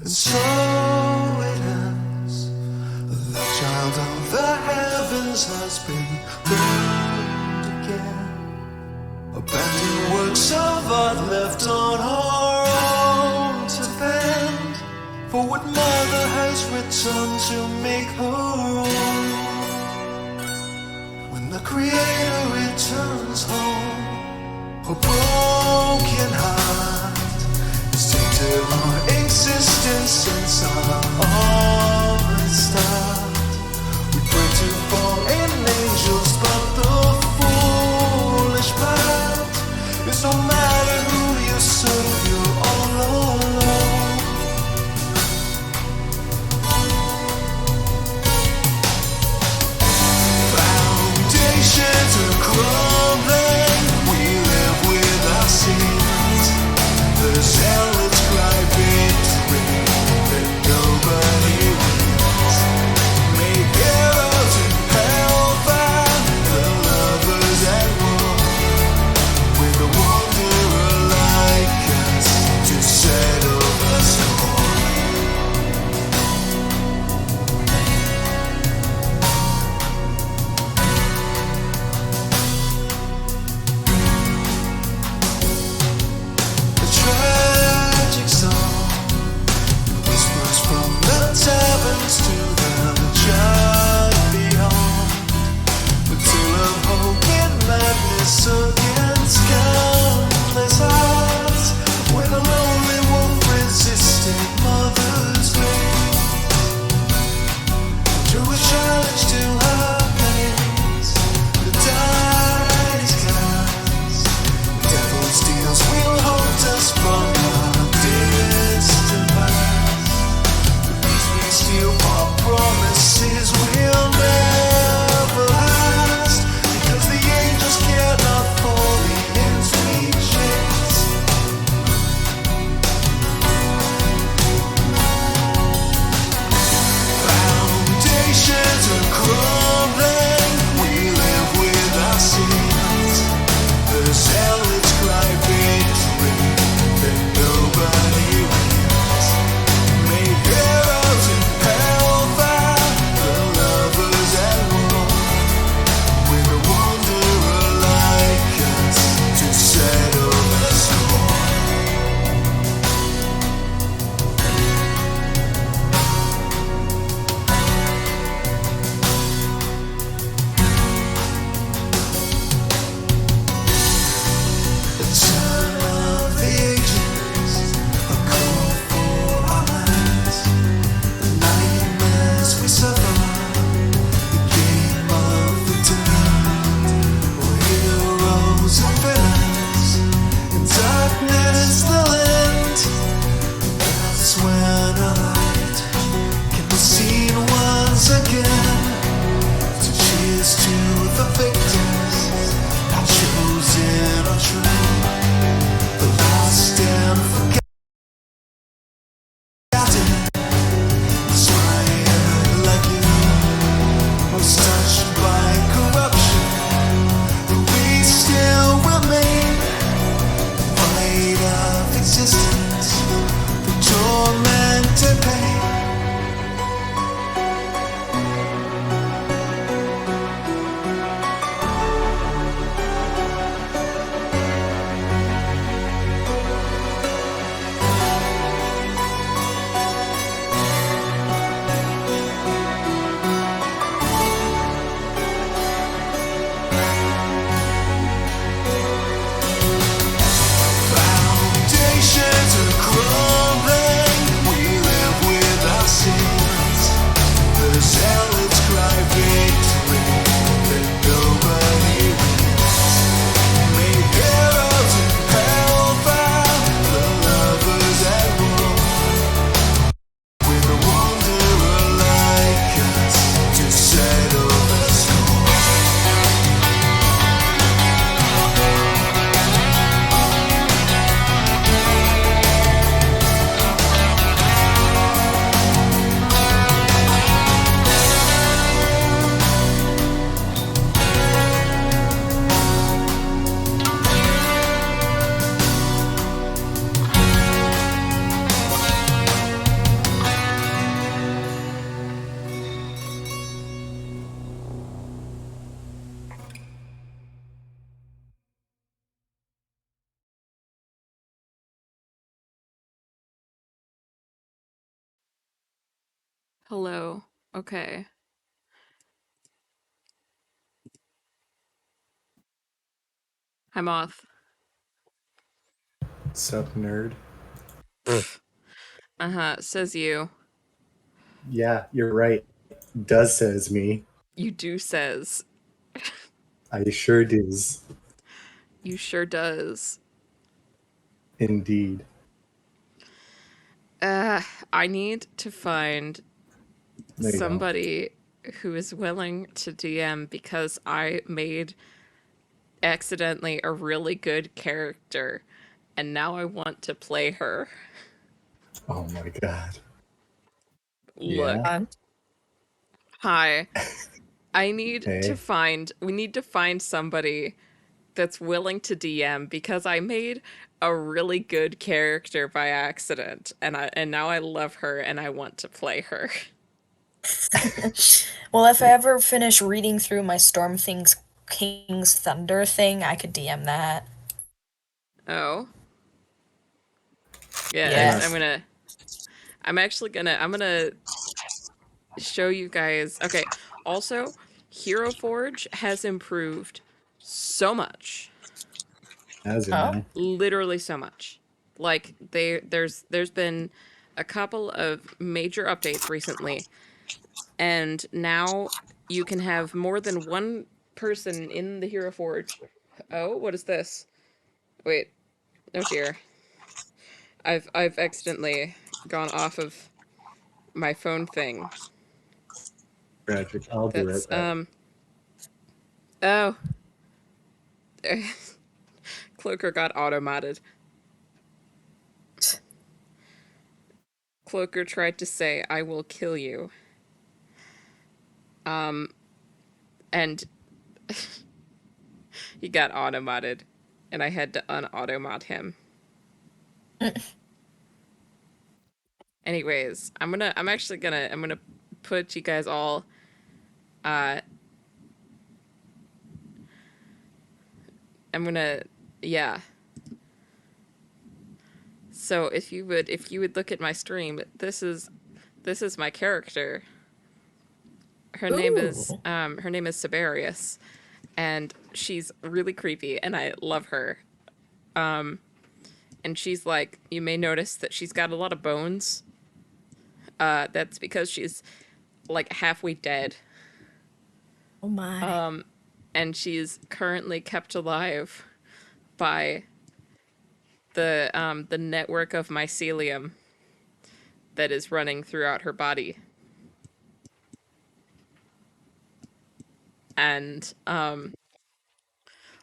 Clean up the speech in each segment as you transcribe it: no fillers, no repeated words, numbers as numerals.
And so it ends. The child of the heavens has been burned again. Abandoned works of art left on our own to bend. For what mother has returned to make her own. When the Creator returns home, a broken heart is tainted our existence since our own start. We pray to fallen angels, but the foolish part is no matter who you serve, you're all alone. Foundations are crumbling, we live with our sins. There's hell, it's cry victory that nobody wins. Make arrows in hellfire, the lovers at war, with a wanderer like us to settle the score. A tragic song whispers from the taverns to the judge beyond. But full of hope and madness against countless hearts, when a lonely wolf resisted mother's grace. Drew a challenge to her gaze. The die is cast. The devil's deals will hold us from our distant past. The beast we steal our promises will never last, because the angels care not for the ends we chase. Foundations are crumbling. Hello. Okay. Hi, Moth. Sup, nerd? Uh-huh. Says you. Yeah, you're right. Does says me. You do says. I sure does. You sure does. Indeed. Uh, I need to find There you go. somebody who is willing to DM because I made accidentally a really good character and now I want to play her. Oh my god. Yeah. Look. Hi. Hey. We need to find somebody that's willing to DM because I made a really good character by accident and now I love her and I want to play her. Well, if I ever finish reading through my Storm Things King's Thunder thing, I could DM that. Oh. Yeah, Yeah. Yes. I'm gonna show you guys. Okay. Also, Hero Forge has improved so much. As it Oh. now. Literally so much. Like there's been a couple of major updates recently, and now you can have more than one person in the Hero Forge. Oh, what is this? Wait. Oh dear. I've accidentally gone off of my phone thing. Tragic. I'll be That's right back. oh. Cloaker got auto-modded. Cloaker tried to say, I will kill you. And he got auto-modded. And I had to un-auto-mod him. Anyways, I'm gonna put you guys all, uh, I'm gonna, yeah. So if you would look at my stream, this is my character. Ooh. Her name is Siberius, and she's really creepy, and I love her. And she's like, you may notice that she's got a lot of bones. That's because she's like halfway dead, Oh my. and she's currently kept alive by the network of mycelium that is running throughout her body. And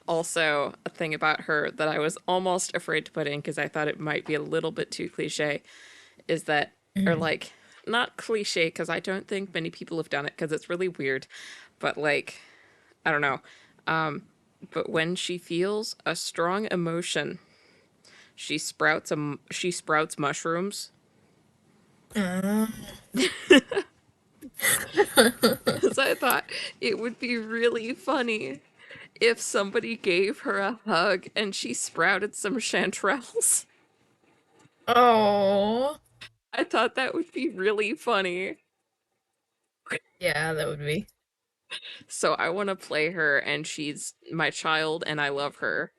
also a thing about her that I was almost afraid to put in because I thought it might be a little bit too cliche is that, or Mm. like, not cliche because I don't think many people have done it because it's really weird, but like, I don't know. But when she feels a strong emotion, she sprouts mushrooms. Uh, So I thought it would be really funny if somebody gave her a hug and she sprouted some chanterelles. oh. I thought that would be really funny. Yeah, that would be. So I want to play her, and she's my child, and I love her.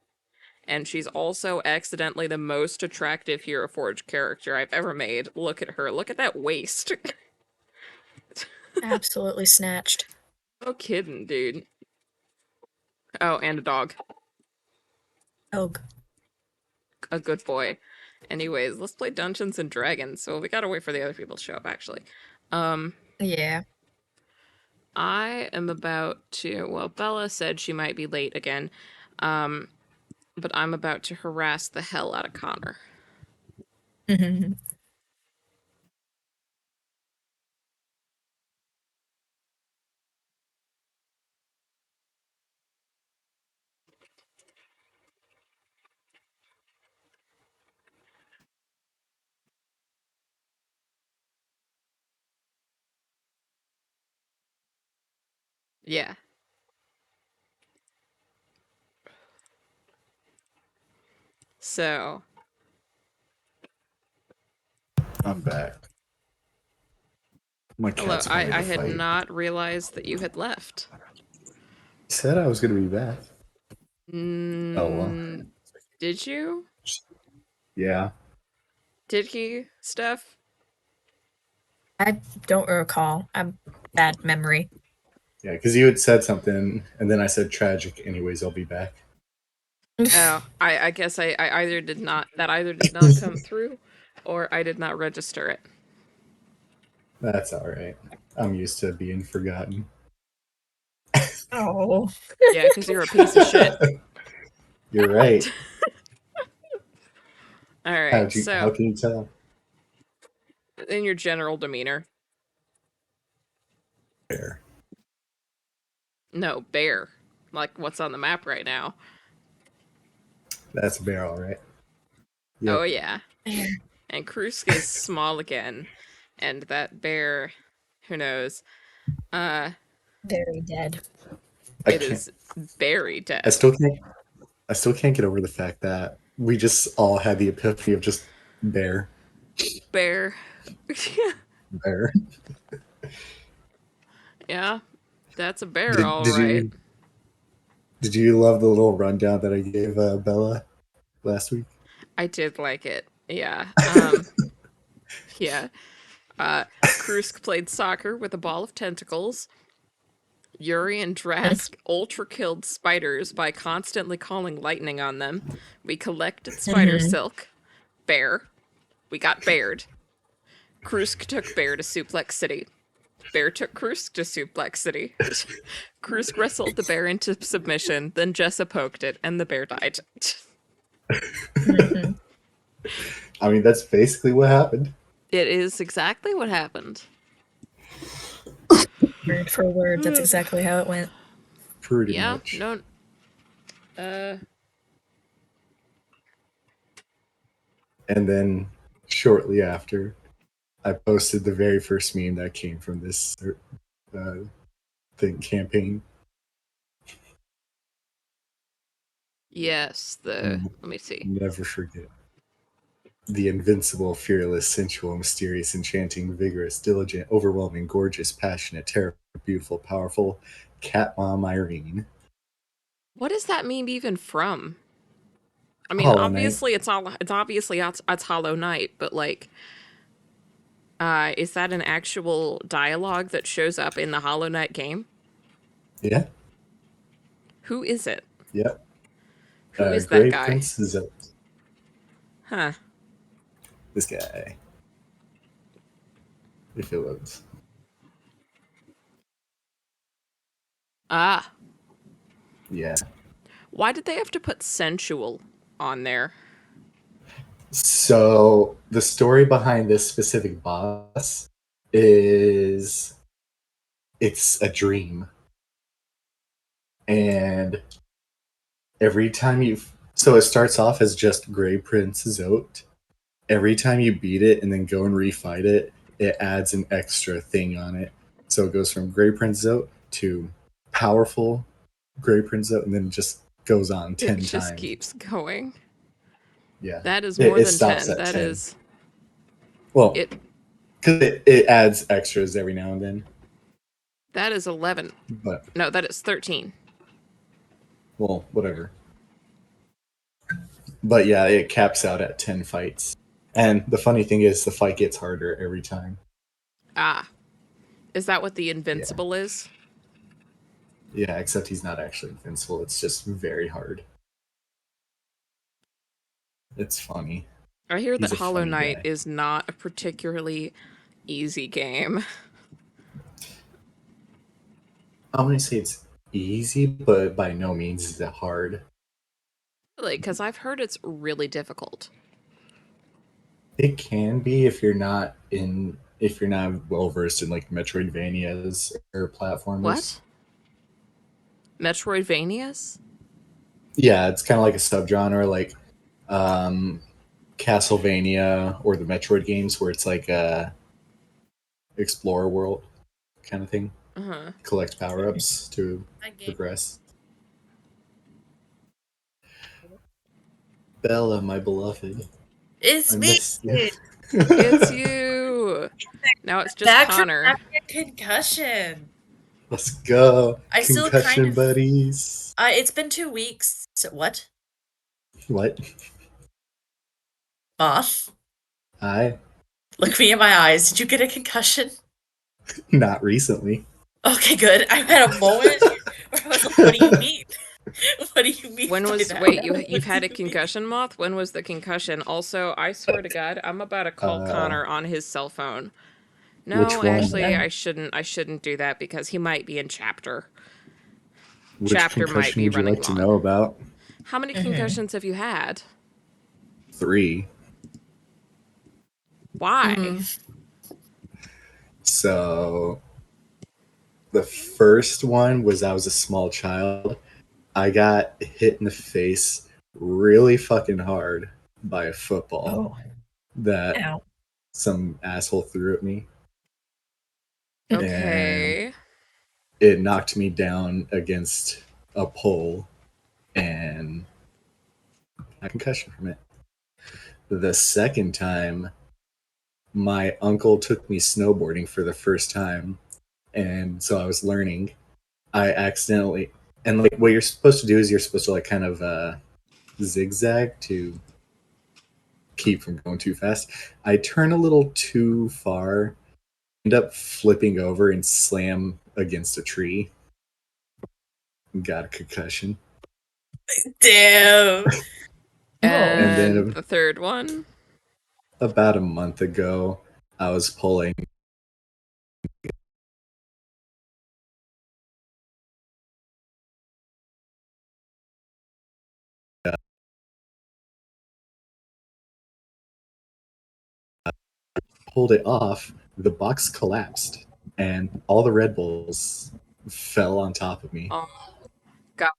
And she's also accidentally the most attractive Hero Forge character I've ever made. Look at her. Look at that waist. Absolutely snatched. No kidding, dude. Oh, and a dog. Oh. A good boy. Anyways, let's play Dungeons and Dragons. So we gotta wait for the other people to show up, actually. Um, Yeah. I am about to. Well, Bella said she might be late again. Um, but I'm about to harass the hell out of Connor. Yeah. So, I'm back. My Hello, cat's wanted I to had fight. not realized that you had left. Said I was gonna be back. Oh well. Mm, did you? Yeah. Did he, Steph? I don't recall. I'm bad memory. Yeah, because you had said something, and then I said tragic. Anyways, I'll be back. Oh, I guess I either did not come through, or I did not register it. That's all right. I'm used to being forgotten. Oh. Yeah, because you're a piece of shit. You're right. All right, How so can you tell? in your general demeanor, Bear. no bear, like what's on the map right now. That's a bear, all right. Yep. Oh yeah, and Krusk is small again, and that bear, who knows? Very dead. I It can't. is very I dead. still can't. I still can't get over the fact that we just all had the epiphany of just bear, Bear. bear. Yeah, that's a bear, Did all did right. you love the little rundown that I gave Bella last week? I did like it. Yeah. Yeah. Krusk played soccer with a ball of tentacles. Yuri and Drask ultra killed spiders by constantly calling lightning on them. We collected spider silk. Bear. We got bared. Krusk took Bear to Suplex City. Bear took Krusk to Suplex City. Krusk wrestled the bear into submission, then Jessa poked it, and the bear died. I mean, that's basically what happened. It is exactly what happened. Word for word, that's exactly how it went. Pretty Yeah, much. no. And then shortly after, I posted the very first meme that came from this thing campaign. Yes, let me see. Never forget. The invincible, fearless, sensual, mysterious, enchanting, vigorous, diligent, overwhelming, gorgeous, passionate, terrible, beautiful, powerful cat mom Irene. What does that meme even from? I mean, Hollow Knight. obviously it's Hollow Knight, but like, is that an actual dialogue that shows up in the Hollow Knight game? Yeah. Who is it? Yep. Who is that Grey guy? Prince Zote. Huh. This guy. If it was. Ah. Yeah. Why did they have to put sensual on there? So the story behind this specific boss is it's a dream. And every time so it starts off as just Grey Prince Zote. Every time you beat it and then go and refight it, it adds an extra thing on it. So it goes from Grey Prince Zote to powerful Grey Prince Zote, and then it just goes on 10 It just times. keeps going. Yeah. That is more It than stops 10. at That 10. is. Well, It. because it adds extras every now and then. That is 11. But, No, that is 13. well, whatever. But yeah, it caps out at 10 fights. And the funny thing is, the fight gets harder every time. Ah. Is that what the Invincible is? Yeah, except he's not actually invincible. It's just very hard. It's funny. I hear He's that a Hollow funny Knight guy. is not a particularly easy game. I'm going to say it's easy, but by no means is it hard. Really, because I've heard it's really difficult. It can be if you're not well versed in like Metroidvanias or platformers. What? Metroidvanias? Yeah, it's kind of like a subgenre, like Castlevania or the Metroid games, where it's like a explore world kind of thing. Uh-huh. Collect power ups to progress. Bella, my beloved. It's I me. missed you. It's you! Now it's just Back from Connor. having a concussion. Let's go. I still Concussion kind of- buddies. It's been 2 weeks. So what? What? Moth? I Look me in my eyes. Did you get a concussion? not recently. Okay, good. I had a moment where I was like, what do you mean? What do you mean When by was that? you've had a What do you mean? concussion, Moth? When was the concussion? Also, I swear to God, I'm about to call Connor on his cell phone. No, Which one? actually, I shouldn't do that because he might be in chapter. Which Chapter might concussion be would you running like to long. know about? How many concussions have you had? 3. Why? So the first one was I was a small child. I got hit in the face really fucking hard by a football that Ow. some asshole threw at me. Okay. It knocked me down against a pole and I had a concussion from it. The second time, my uncle took me snowboarding for the first time, and so I was learning. I accidentally, and like what you're supposed to do is you're supposed to like kind of zigzag to keep from going too fast. I turn a little too far, end up flipping over and slam against a tree. Got a concussion. Damn. And then- the third one? About a month ago, I was pulling pulled it off, the box collapsed and all the Red Bulls fell on top of me. Oh, guys,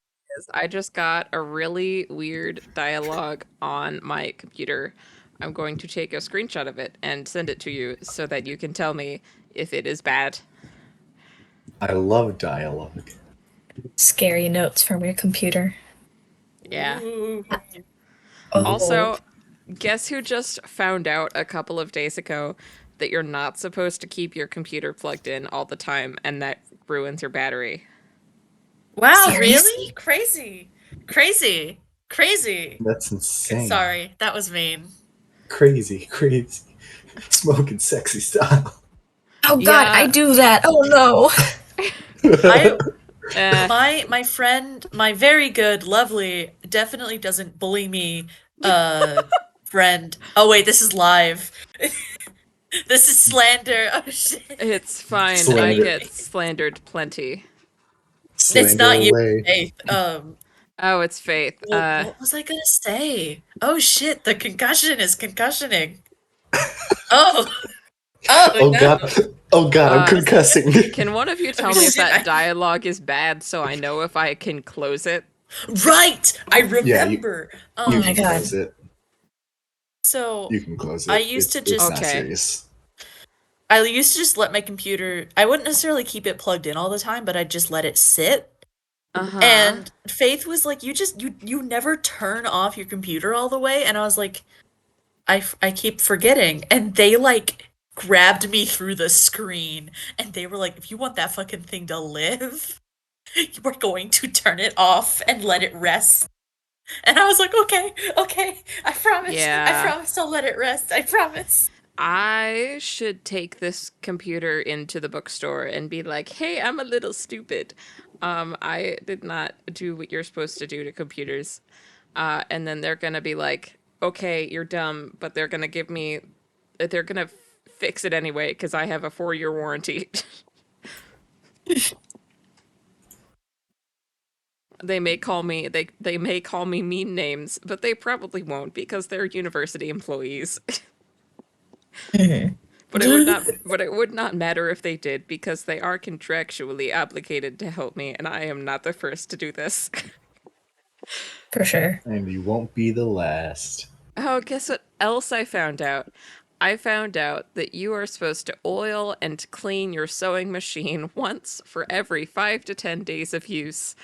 I just got a really weird dialogue on my computer. I'm going to take a screenshot of it and send it to you so that you can tell me if it is bad. I love dialogue. Scary notes from your computer. Yeah. Ooh. Oh. Also, guess who just found out a couple of days ago that you're not supposed to keep your computer plugged in all the time and that ruins your battery? Wow, Seriously? really? Crazy. Crazy. Crazy. That's insane. Sorry, that was mean. Crazy. Smoking sexy style. Oh god, Yeah. I do that. Oh no. My friend, my very good, lovely, definitely doesn't bully me friend. Oh wait, this is live. This is slander. Oh shit. It's fine. I Slander. get slandered plenty. It's not you, away. Faith. Oh, it's Faith. What was I gonna say? Oh shit, the concussion is concussioning. Oh. Oh no. god. Oh god, I'm concussing. Can one of you tell me if that dialogue is bad so I know if I can close it? Right! I Yeah, remember. You my can God. close it. So You can close it. I used to It's just- not Okay. serious. I used to just let my computer, I wouldn't necessarily keep it plugged in all the time, but I'd just let it sit. Uh-huh. And Faith was like, you never turn off your computer all the way. And I was like, I keep forgetting. And they like grabbed me through the screen and they were like, if you want that fucking thing to live, you are going to turn it off and let it rest. And I was like, okay, I promise. Yeah. I promise I'll let it rest. I promise. I should take this computer into the bookstore and be like, hey, I'm a little stupid. I did not do what you're supposed to do to computers. And then they're going to be like, okay, you're dumb, but they're going to fix it anyway because I have a 4-year warranty. They may call me they may call me mean names, but they probably won't because they're university employees. But it would not matter if they did because they are contractually obligated to help me and I am not the first to do this. For sure. And you won't be the last. Oh, guess what else I found out? I found out that you are supposed to oil and clean your sewing machine once for every 5 to 10 days of use.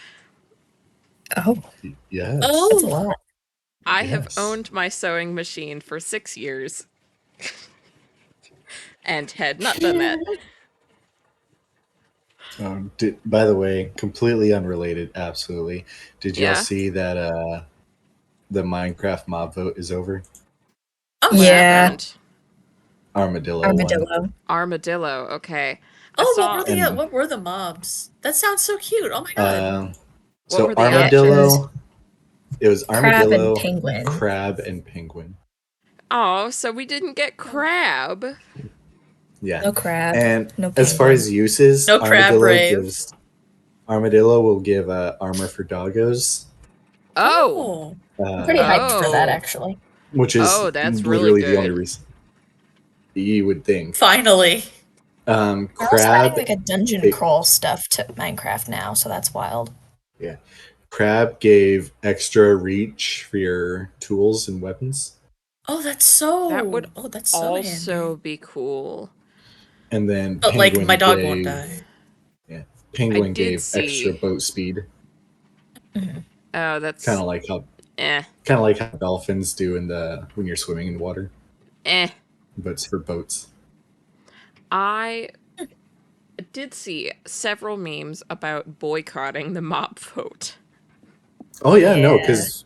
Oh, Yes. that's a lot. I have Yes. owned my sewing machine for 6 years. and had not done that. By the way, completely unrelated, absolutely. Did y'all Yeah. see that the Minecraft mob vote is over? Oh, What Yeah. happened? Armadillo won. Armadillo. Armadillo. Okay. Oh, what were the mobs? That sounds so cute. Oh my god. So were the Armadillo, it was Crab and Armadillo, penguin. Crab, and Penguin. Oh, so we didn't get crab. Yeah. No crab. And no as far penguin. as uses, No crab Armadillo will give armor for doggos. Oh. I'm pretty hyped for that, Oh. actually. Which is that's really literally the only good. reason. You would think. Finally. They're also Crab. adding like a dungeon crawl stuff to Minecraft now, so that's wild. Yeah. Crab gave extra reach for your tools and weapons. Oh, that's so. That would that's so also handy. be cool. And then But Penguin like my dog gave, won't die. Yeah. Penguin did gave see- extra boat speed. Oh, that's Kind of like how dolphins do when you're swimming in the water. But it's for boats. I did see several memes about boycotting the mob vote. Oh yeah, no, because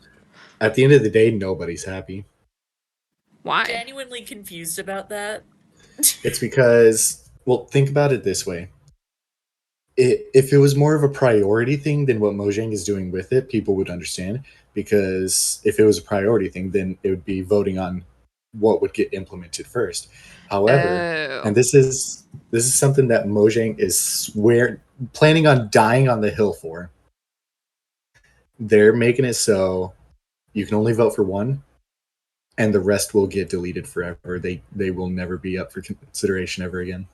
at the end of the day, nobody's happy. Why? Genuinely confused about that. It's because, well, think about it this way. If it was more of a priority thing than what Mojang is doing with it, people would understand. Because if it was a priority thing, then it would be voting on what would get implemented first. However, and this is something that Mojang is planning on dying on the hill for. They're making it so you can only vote for one, and the rest will get deleted forever. They will never be up for consideration ever again.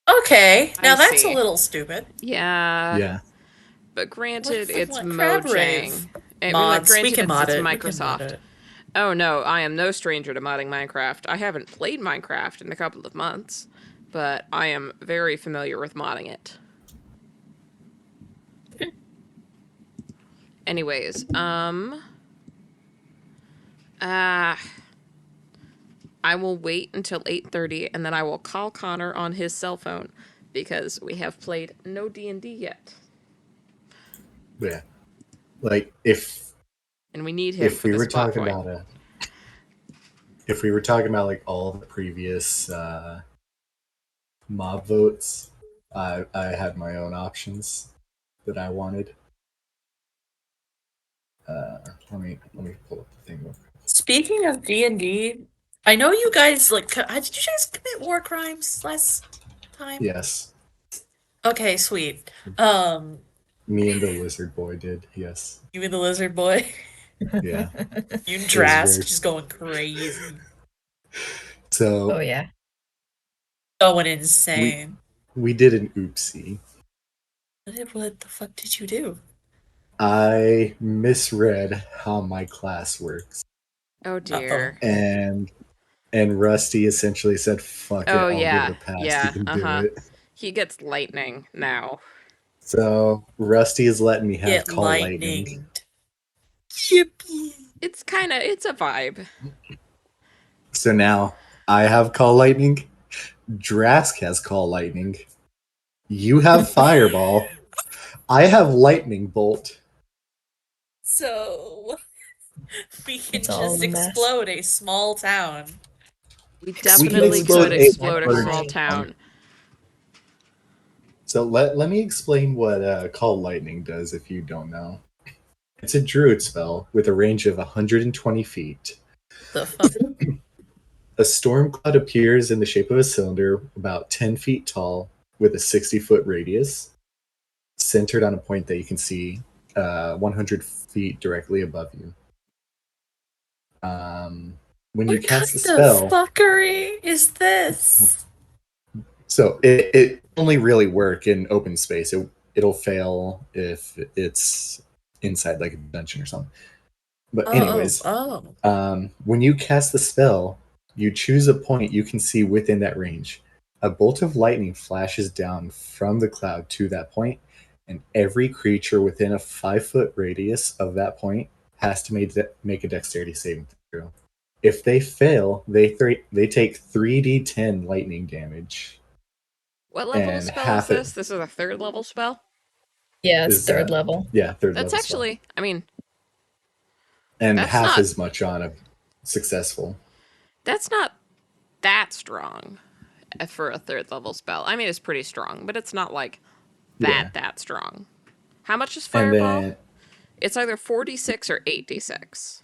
Okay, now that's see. a little stupid. Yeah. But granted, it's Mojang. Mods. Granted, We can mod it's it. Microsoft. Oh no, I am no stranger to modding Minecraft. I haven't played Minecraft in a couple of months, but I am very familiar with modding it. Anyways, I will wait until 8:30 and then I will call Connor on his cell phone because we have played no D&D yet. Yeah. Like and we need him for the spot point. If we were talking about like all the previous mob votes, I had my own options that I wanted. Let me pull up the thing real quick. Speaking of D&D, I know you guys did you guys commit war crimes last time? Yes. Okay, sweet. Me and the lizard boy did, yes. You and the lizard boy? Yeah. You and Drask just going crazy. So oh yeah. Going insane. We did an oopsie. What the fuck did you do? I misread how my class works. Oh dear. And Rusty essentially said, "Fuck it, I'll give it a pass. Yeah, you can do it." He gets lightning now. So Rusty is letting me have call lightning. Yippee! It's a vibe. So now I have call lightning. Drask has call lightning. You have fireball. I have lightning bolt. So we can just explode a small town. We definitely could explode a small town. So let me explain what call lightning does if you don't know. It's a druid spell with a range of 120 feet. The fuck? A storm cloud appears in the shape of a cylinder about 10 feet tall with a 60-foot radius, centered on a point that you can see 100 feet directly above you. When you cast the spell... What kind of fuckery is this? So it only really work in open space. It'll fail if it's inside like a dungeon or something. But anyways, when you cast the spell, you choose a point you can see within that range. A bolt of lightning flashes down from the cloud to that point, and every creature within a 5-foot radius of that point has to make a dexterity saving throw. If they fail, they take 3d10 lightning damage. What level And spell is half it this? This is a 3rd level spell? Yeah, it's is third level. Yeah, third That's level spell. actually, I mean, And that's half not- as much on a successful. that's not that strong for a 3rd level spell. I mean, it's pretty strong, but it's not like that strong. How much is And Fireball? then It's either 4d6 or 8d6.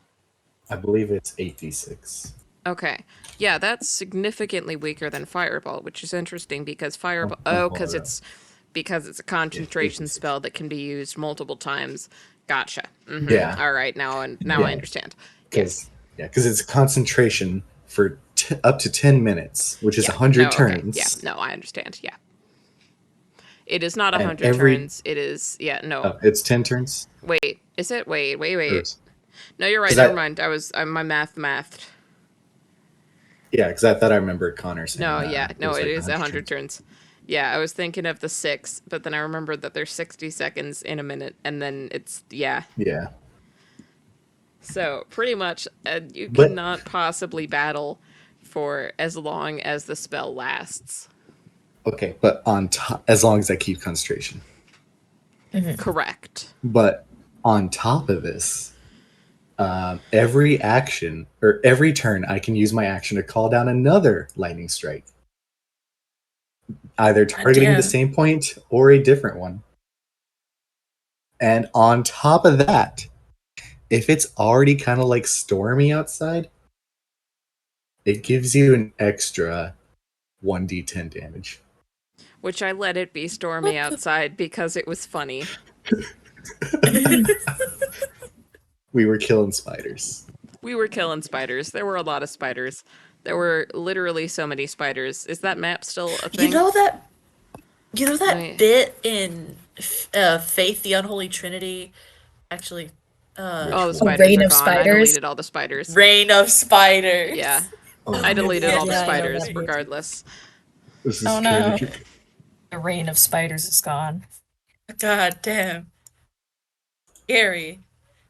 I believe it's 8d6. Okay. Yeah, that's significantly weaker than Fireball, which is interesting because Fireball... Oh, because it's a concentration 86. spell that can be used multiple times. Gotcha. Mhm. Yeah. All right, now I Yeah. understand. Yes. Because it's concentration for up to 10 minutes, which is Yeah. 100 Oh, okay. turns. Yeah, no, I understand. Yeah. It is not And 100 every- turns. It is... Yeah, no. Oh, it's 10 turns? Wait. Is it? Wait. Or- No, you're right. 'Cause Never mind. My mathed. Yeah, because I thought I remembered Connor saying No, that. yeah. No, was it like is 100 turns. Yeah, I was thinking of the 6, but then I remembered that there's 60 seconds in a minute, and then it's... Yeah. Yeah. So, pretty much, you But- cannot possibly battle for as long as the spell lasts. Okay, but on top, as long as I keep concentration. Correct. But on top of this, every action or every turn, I can use my action to call down another lightning strike, either targeting damn. the same point or a different one. And on top of that, if it's already kind of like stormy outside, it gives you an extra 1d10 damage. Which I let it be stormy outside because it was funny. We were killing spiders. We were killing spiders. There were a lot of spiders. There were literally so many spiders. Is that map still a thing? You know that Right. bit in Faith, the Unholy Trinity? Actually, Oh, the Which spiders Rain are of gone. I Spiders? deleted all the spiders. Reign of Spiders. Yeah. Oh, I deleted all the Yeah, I know spiders that. regardless. This is Oh, no. crazy. The reign of spiders is gone. God damn. Scary.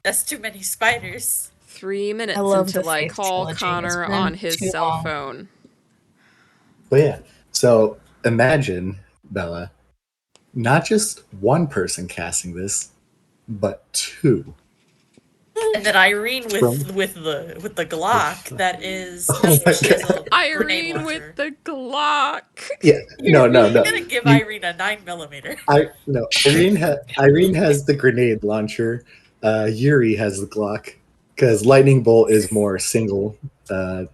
That's too many spiders. 3 minutes I love until the I Faith call trilogy. It's Connor been on his too cell long. phone. But yeah, so imagine, Bella, not just one person casting this, but two. And then Irene with From- with the Glock that is Oh my she has a grenade Irene launcher. with the Glock. Yeah, no. I'm gonna give You- Irene a 9mm. Irene has the grenade launcher. Yuri has the Glock because lightning bolt is more single. Yeah,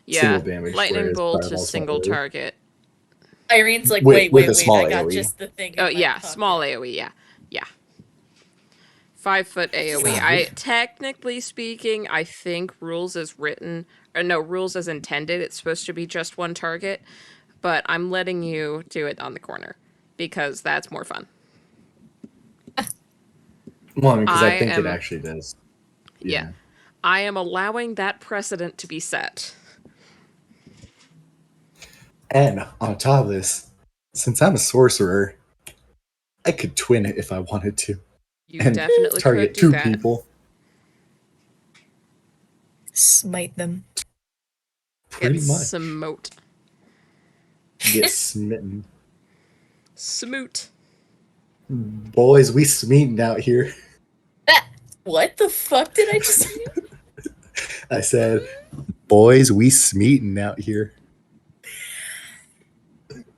Single damage, lightning whereas bolt fireball's is single more AoE. target. Irene's like, With wait, a small I got AoE. just the thing. Oh in my yeah, pocket. small AoE. Yeah. 5-foot AoE. I technically speaking, I think rules as written, or no, rules as intended. It's supposed to be just one target, but I'm letting you do it on the corner because that's more fun. Well, because I I think am- it actually does. Yeah. I am allowing that precedent to be set. And on top of this, since I'm a sorcerer, I could twin it if I wanted to. You And definitely target could do two that. people. Smite them. Pretty Get much. smote. Get smitten. Smoot. Boys, we smeeting out here. What the fuck did I just say? I said, boys, we smeeting out here.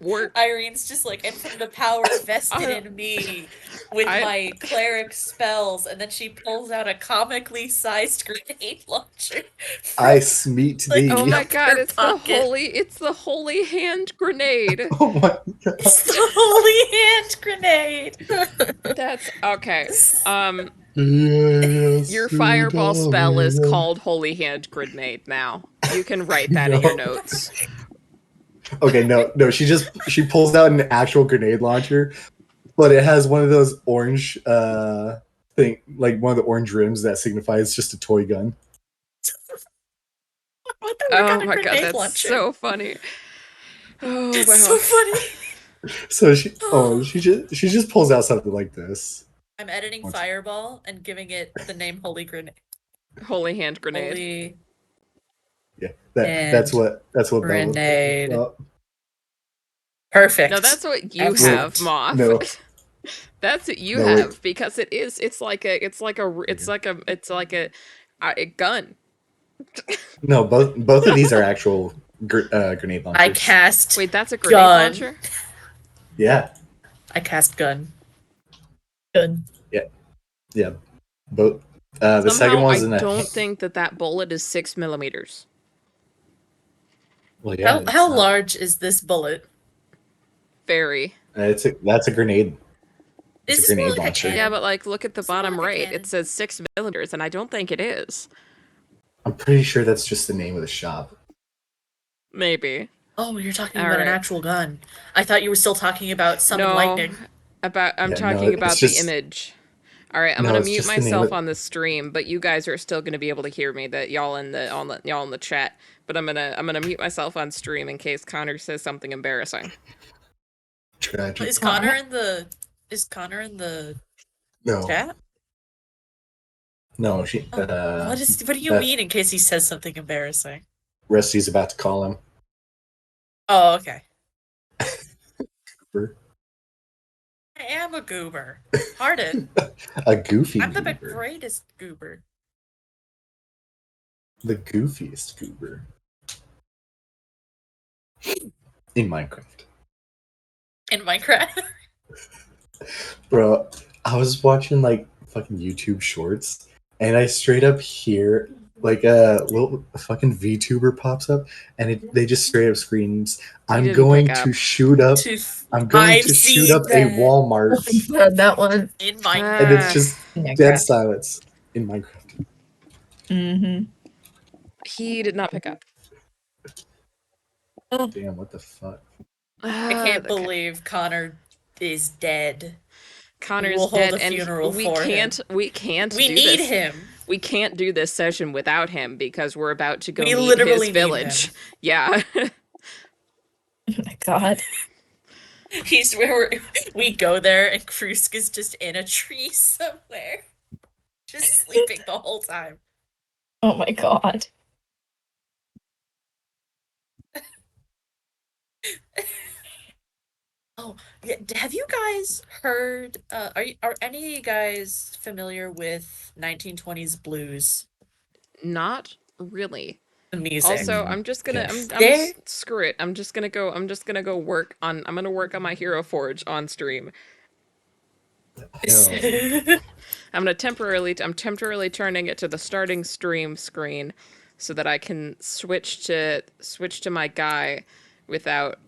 Work. Irene's just like, and from the power vested in me with my cleric spells, and then she pulls out a comically sized grenade launcher. I smeet Like, thee. Oh my Up god, her it's pocket. the holy hand grenade. Oh my god. It's the holy hand grenade. That's okay. Yes, Your fireball spell is Domino. called Holy Hand Grenade now. You can write that in your notes. Okay, no, she pulls out an actual grenade launcher, but it has one of those orange thing, like one of the orange rims that signifies just a toy gun. What the fuck Oh kind of my god, grenade that's launcher? so funny. Oh It's wow. so funny. So she just pulls out something like this. I'm editing Fireball and giving it the name Holy Grenade. Holy Hand Grenade. Holy Yeah, And that's what Bella. grenade. Well, Perfect. No, that's what you Excellent. have, Moth. no, That's what you No, wait. have because it's like a gun. no. Both of these are actual grenade launchers. I cast. Wait, that's a grenade gun. launcher? Yeah, I cast gun. Good. yeah. Both. The second Somehow, one's I in a. don't think that bullet is 6 millimeters. Well, yeah. How not- large is this bullet? Very. That's a grenade. It's Is a this more grenade like a launcher. cannon? Yeah, but like, look at the It's more bottom like a right. cannon. It says 6 millimeters, and I don't think it is. I'm pretty sure that's just the name of the shop. Maybe. Oh, you're talking All about an right. actual gun. I thought you were still talking about summon No, lightning. I'm Yeah, no, talking it's about just- the image. All right, I'm No, gonna it's mute just the name myself of- on the stream, but you guys are still gonna be able to hear me. That y'all in the chat. But I'm gonna mute myself on stream in case Connor says something embarrassing. Tragic. Is Connor in the No, chat? no. She. What do you that- mean in case he says something embarrassing? Rusty's about to call him. Oh, okay. Goober. I am a goober. Pardon. A goofy. I'm the goober. greatest goober. The goofiest goober. In Minecraft. In Minecraft. Bro, I was watching like fucking YouTube shorts and I straight up hear like a little fucking VTuber pops up and they just straight up screams, I'm didn't going pick up. to shoot up I'm going I've to shoot seen up a that. Walmart that one. In Ah. Minecraft. and it's just dead Minecraft. silence in Minecraft. Mm-hmm. He did not pick up. Damn, what the fuck? I can't believe Connor is dead. Connor's will hold dead, a and funeral we for can't. him. We can't. We do need this. him. We can't do this session without him because we're about to go We meet literally his need village. him. Yeah. Oh my god. He's where we go there and Krusk is just in a tree somewhere. Just sleeping the whole time. Oh my god. Oh, yeah, have you guys heard are any of you guys familiar with 1920s blues Not really. music? Also, I'm just gonna. Yes. Screw it. I'm just gonna go work on. I'm gonna work on my Hero Forge on stream. Hell. I'm temporarily turning it to the starting stream screen, so that I can switch to my guy, without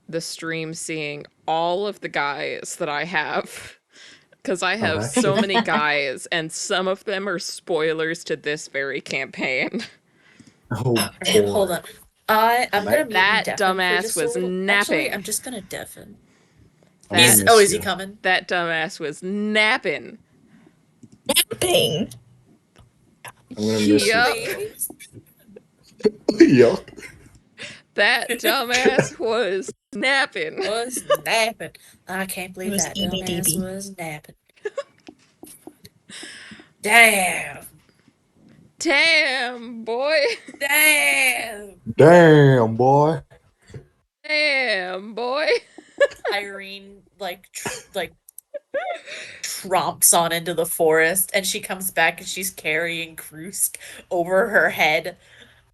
the stream seeing all of the guys that I have. Because I have that so could- many guys, and some of them are spoilers to this very campaign. Oh, Hold on. I'm gonna mute That and deafen for dumbass just a was little- napping. Actually, I'm just gonna deafen. I'm gonna That- miss Is he you. coming? That dumbass was napping. Bang. I'm gonna miss Yup. you. Yup. That dumbass was napping. Was napping. I can't believe was that dumbass EBDB. was napping. Damn. Damn, boy. Damn. Damn, boy. Damn, boy. Irene tromps on into the forest and she comes back and she's carrying Krusk over her head.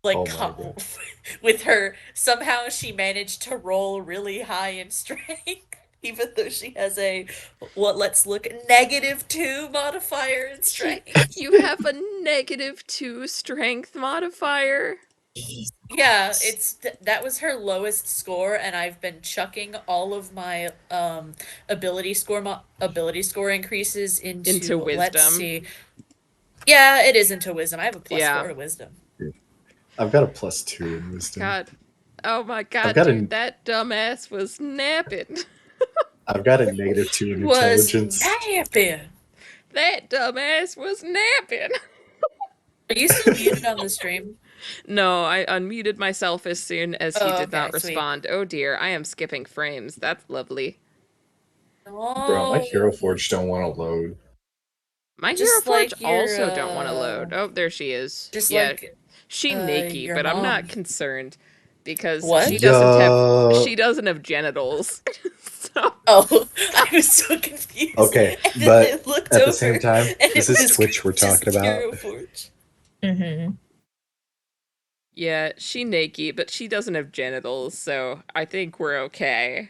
Like Oh my God. with her somehow she managed to roll really high in strength. Even though she has a -2 modifier in strength. You have a -2 strength modifier. Yeah, that was her lowest score, and I've been chucking all of my ability score increases into Let's wisdom. see. Yeah, it is into wisdom. I have a +4 to wisdom. I've got a +2 in wisdom. God. Oh my god, I've got a- dude, that dumbass was napping. I've got a -2 in Was intelligence. napping. That dumbass was napping. Are you still muted on the stream? No, I unmuted myself as soon as he Oh, did not okay, sweet. respond. Oh dear, I am skipping frames. That's lovely. Bro, my Hero Forge don't want to load. My Just Hero Forge like your, also don't want to load. Oh, there she is. Just Yeah, like She naked, Your but I'm not mom. concerned because What? Yo. she doesn't have genitals. So Oh, I was so confused. Okay, And then I but looked at over, the same time, and this it is was Twitch we're just talking about. Hero Forge. Mm-hmm. yeah, she naked, but she doesn't have genitals, so I think we're okay.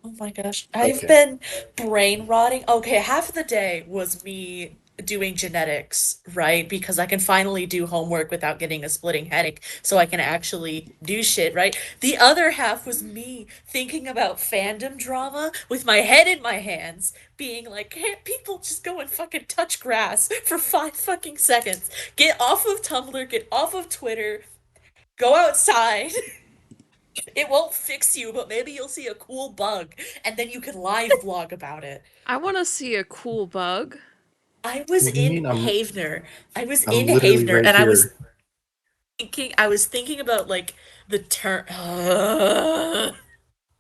Oh my gosh. I've Okay. been brain rotting. Okay, half of the day was me doing genetics, right? Because I can finally do homework without getting a splitting headache, so I can actually do shit, right? The other half was me thinking about fandom drama with my head in my hands, being like, can't people just go and fucking touch grass for 5 fucking seconds? Get off of Tumblr, get off of Twitter, go outside. It won't fix you, but maybe you'll see a cool bug, and then you can live vlog about it. I want to see a cool bug. I was What do you in mean? Havener. I was I'm in literally Havener, right and here. I was thinking about like the term.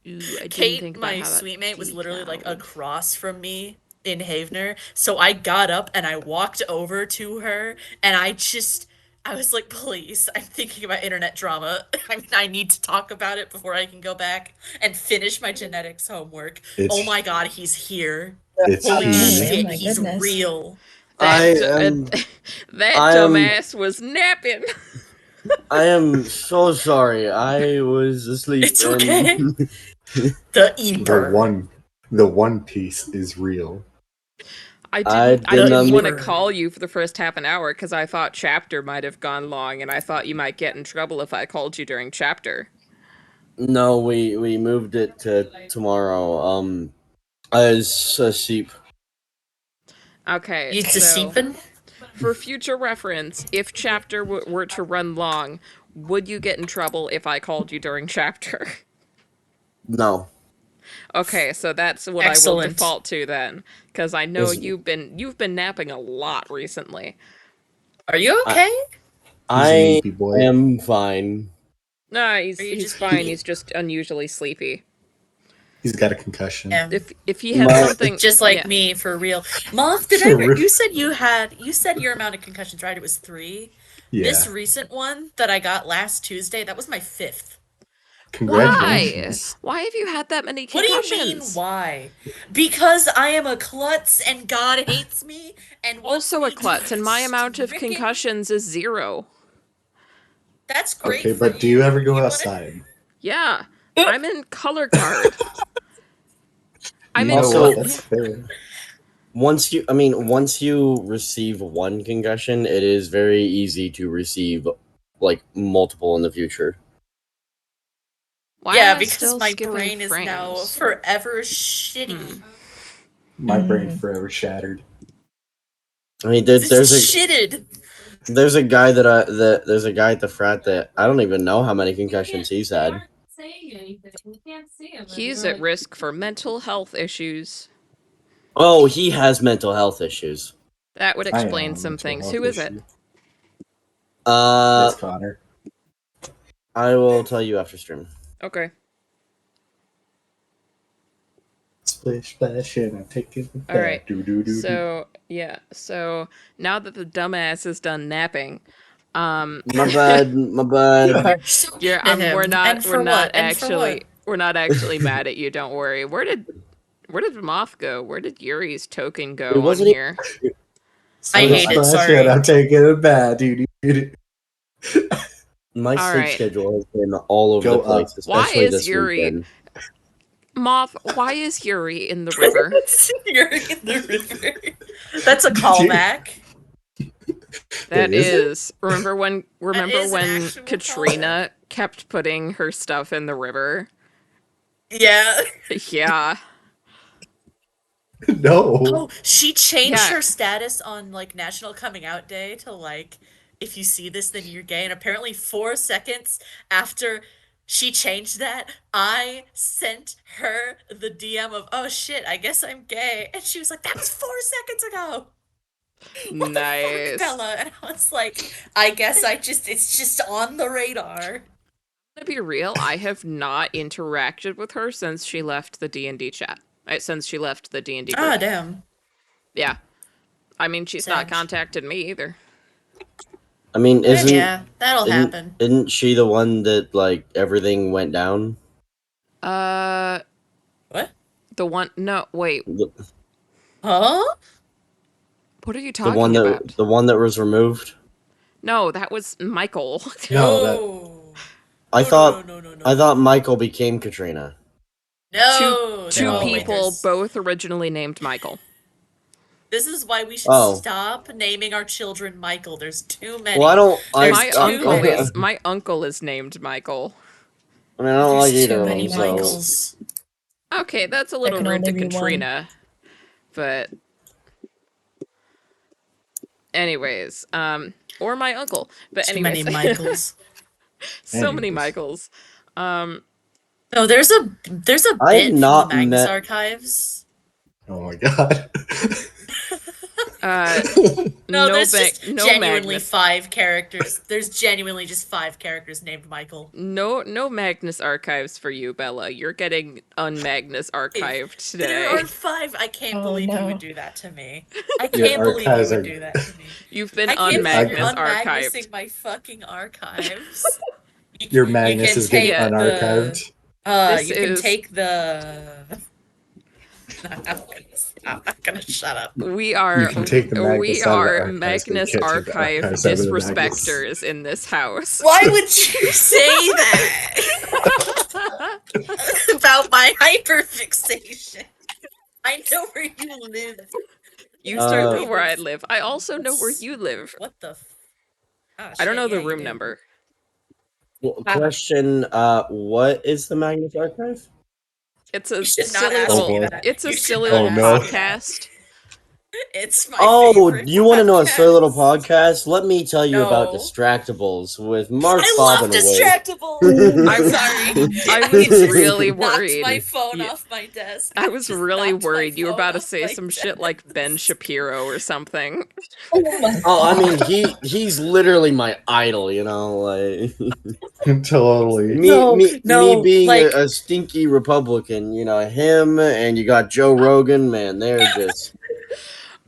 Ooh, I didn't Kate, think about my how that suite mate, was literally like decaled. across from me in Havener. So I got up and I walked over to her and I was like, please, I'm thinking about internet drama. I need to talk about it before I can go back and finish my genetics homework. Oh It's my god, he's here. it's Holy he. Oh shit, my he's goodness. real. That I d- am that I am dumbass was napping. I am so sorry. I was asleep It's and okay. The The Eeper. one piece is real. I I did The not didn't want to Eeper. call you for the first half an hour because I thought chapter might have gone long, and I thought you might get in trouble if I called you during chapter. no, we moved it to tomorrow. I was asleep. Okay, You just so sleeping? for future reference, if chapter were to run long, would you get in trouble if I called you during chapter? No. Okay, so that's what I will Excellent. default to then, because I know Is you've been napping a lot recently. Are you I okay? He's a I nappy boy. am fine. Nah, Are you he's just fine. eating? He's just unusually sleepy. He's got a concussion. Yeah. If he had My something, Just like yeah, me, for real. Moth, did I For hear real. you said your amount of concussions, right? It was 3. This Yeah. recent one that I got last Tuesday, that was my 5th. why? Congratulations. Why have you had that many What do you mean, concussions? why? Because I am a klutz and God hates me and wants Also a me to klutz, and my amount of stricken. concussions is 0. That's great Okay, for but do you you. ever go You wanna outside? Yeah, I'm in color guard. I'm You in know Also, what? That's fair. once you receive one concussion, it is very easy to receive like multiple in the future. Why Yeah, am I because still my skipping brain is now frames? forever shitty. My brain Mm. forever shattered. I mean, It's shitted. there's a guy there's a guy at the frat that I don't even know how many concussions he's had. He's at risk for mental health issues. Oh, he has mental health issues. That would I am explain a some mental things. health Who is it? issue. Uh, It's Connor. I will tell you after stream. Okay. Splish splash and I'm taking it All right. back. Do do do do. So yeah. So now that the dumbass is done napping, My bad, my bad. You're so mean to him. we're And for what? And for what? not actually mad at you. Don't worry. Where did Moth go? Where did Yuri's token It go on wasn't here? I Splish hate it, splash sorry. and I'm taking it back. Do do do do. my All sleep right. schedule has been all over Go the place, up. Why especially is this Yuri weekend. Moth? Why is Yuri in the river? You're in the river. That's a callback. That Is it? is. Remember is an when actual Katrina kept putting her stuff in the river? Yeah. Yeah. No. Oh, she changed Yeah. her status on like National Coming Out Day to like, if you see this, then you're gay. And apparently, 4 seconds after she changed that, I sent her the DM of, oh shit, I guess I'm gay. And she was like, that was 4 seconds ago. What the fuck, Nice. Bella? And I was like, I guess it's just on the radar. To be real, I have not interacted with her since she left the D&D chat. Since she left the D&D group. Ah, damn. Yeah. I mean, she's not Sag. contacted me either. I mean, isn't Yeah, that'll happen. isn't she the one that like everything went down? What? The one. No, wait. The, Huh? What are you the one talking that about? the one that was removed. No, that was Michael. No, that No. I No, thought no, no, no, no. I thought Michael became Katrina. No. Two No. Wait, people, there's- both originally named Michael. This is why we should Oh. stop naming our children Michael. There's too many. Well, I don't. There's My too many. uncle is named Michael. I mean, I don't like There's either too of many them. So Michaels. Okay, that's a little can rude only to be one. Katrina. But anyways, or my uncle. But Too anyways, many Michaels. so many Anyways. Michaels. No, there's a I have bit from not the Magnus met- Archives. Oh my god. No, there's Mag- just no genuinely Magnus, 5 characters. There's genuinely just 5 characters named Michael. no Magnus archives for you, Bella. You're getting unmagnus archived There today. are 5. I can't Oh, believe you no. would do that to me. I Your can't believe you archives would are- do that to me. You've been I can't believe you're unmagnus archived. unmagnusing my fucking archives. Your You Magnus can is getting take unarchived. This you can is- take the. I'm not gonna shut up. We are You can take the Magnus we out of the are archives, but you Magnus can't take the archive archives out of the Magnus. disrespecters in this house. Why would you say that about my hyperfixation? I know where you live. You start Uh, know where I live. I also know where you live. What the? Oh, I don't know shit, the yeah, you room do. number. Well, question: what is the Magnus Archive? It's a You should not silly ask little. me boy. that. It's a You should silly not little ask me that. podcast. It's my Oh, favorite you want to know a silly little podcast. podcast? Let me tell you about No. Distractables with Mark I Bob love and Wade. Distractables. I'm I- sorry. I I was just really knocked worried. my phone Yeah. off my desk. I was Just really knocked my worried you were phone about to off say my some shit like Ben desk. Shapiro or something. Oh my Oh, I god. mean, he's literally my idol, you know, like Totally. me being like- a stinky Republican, you know, him and you got Joe Rogan, man, they're just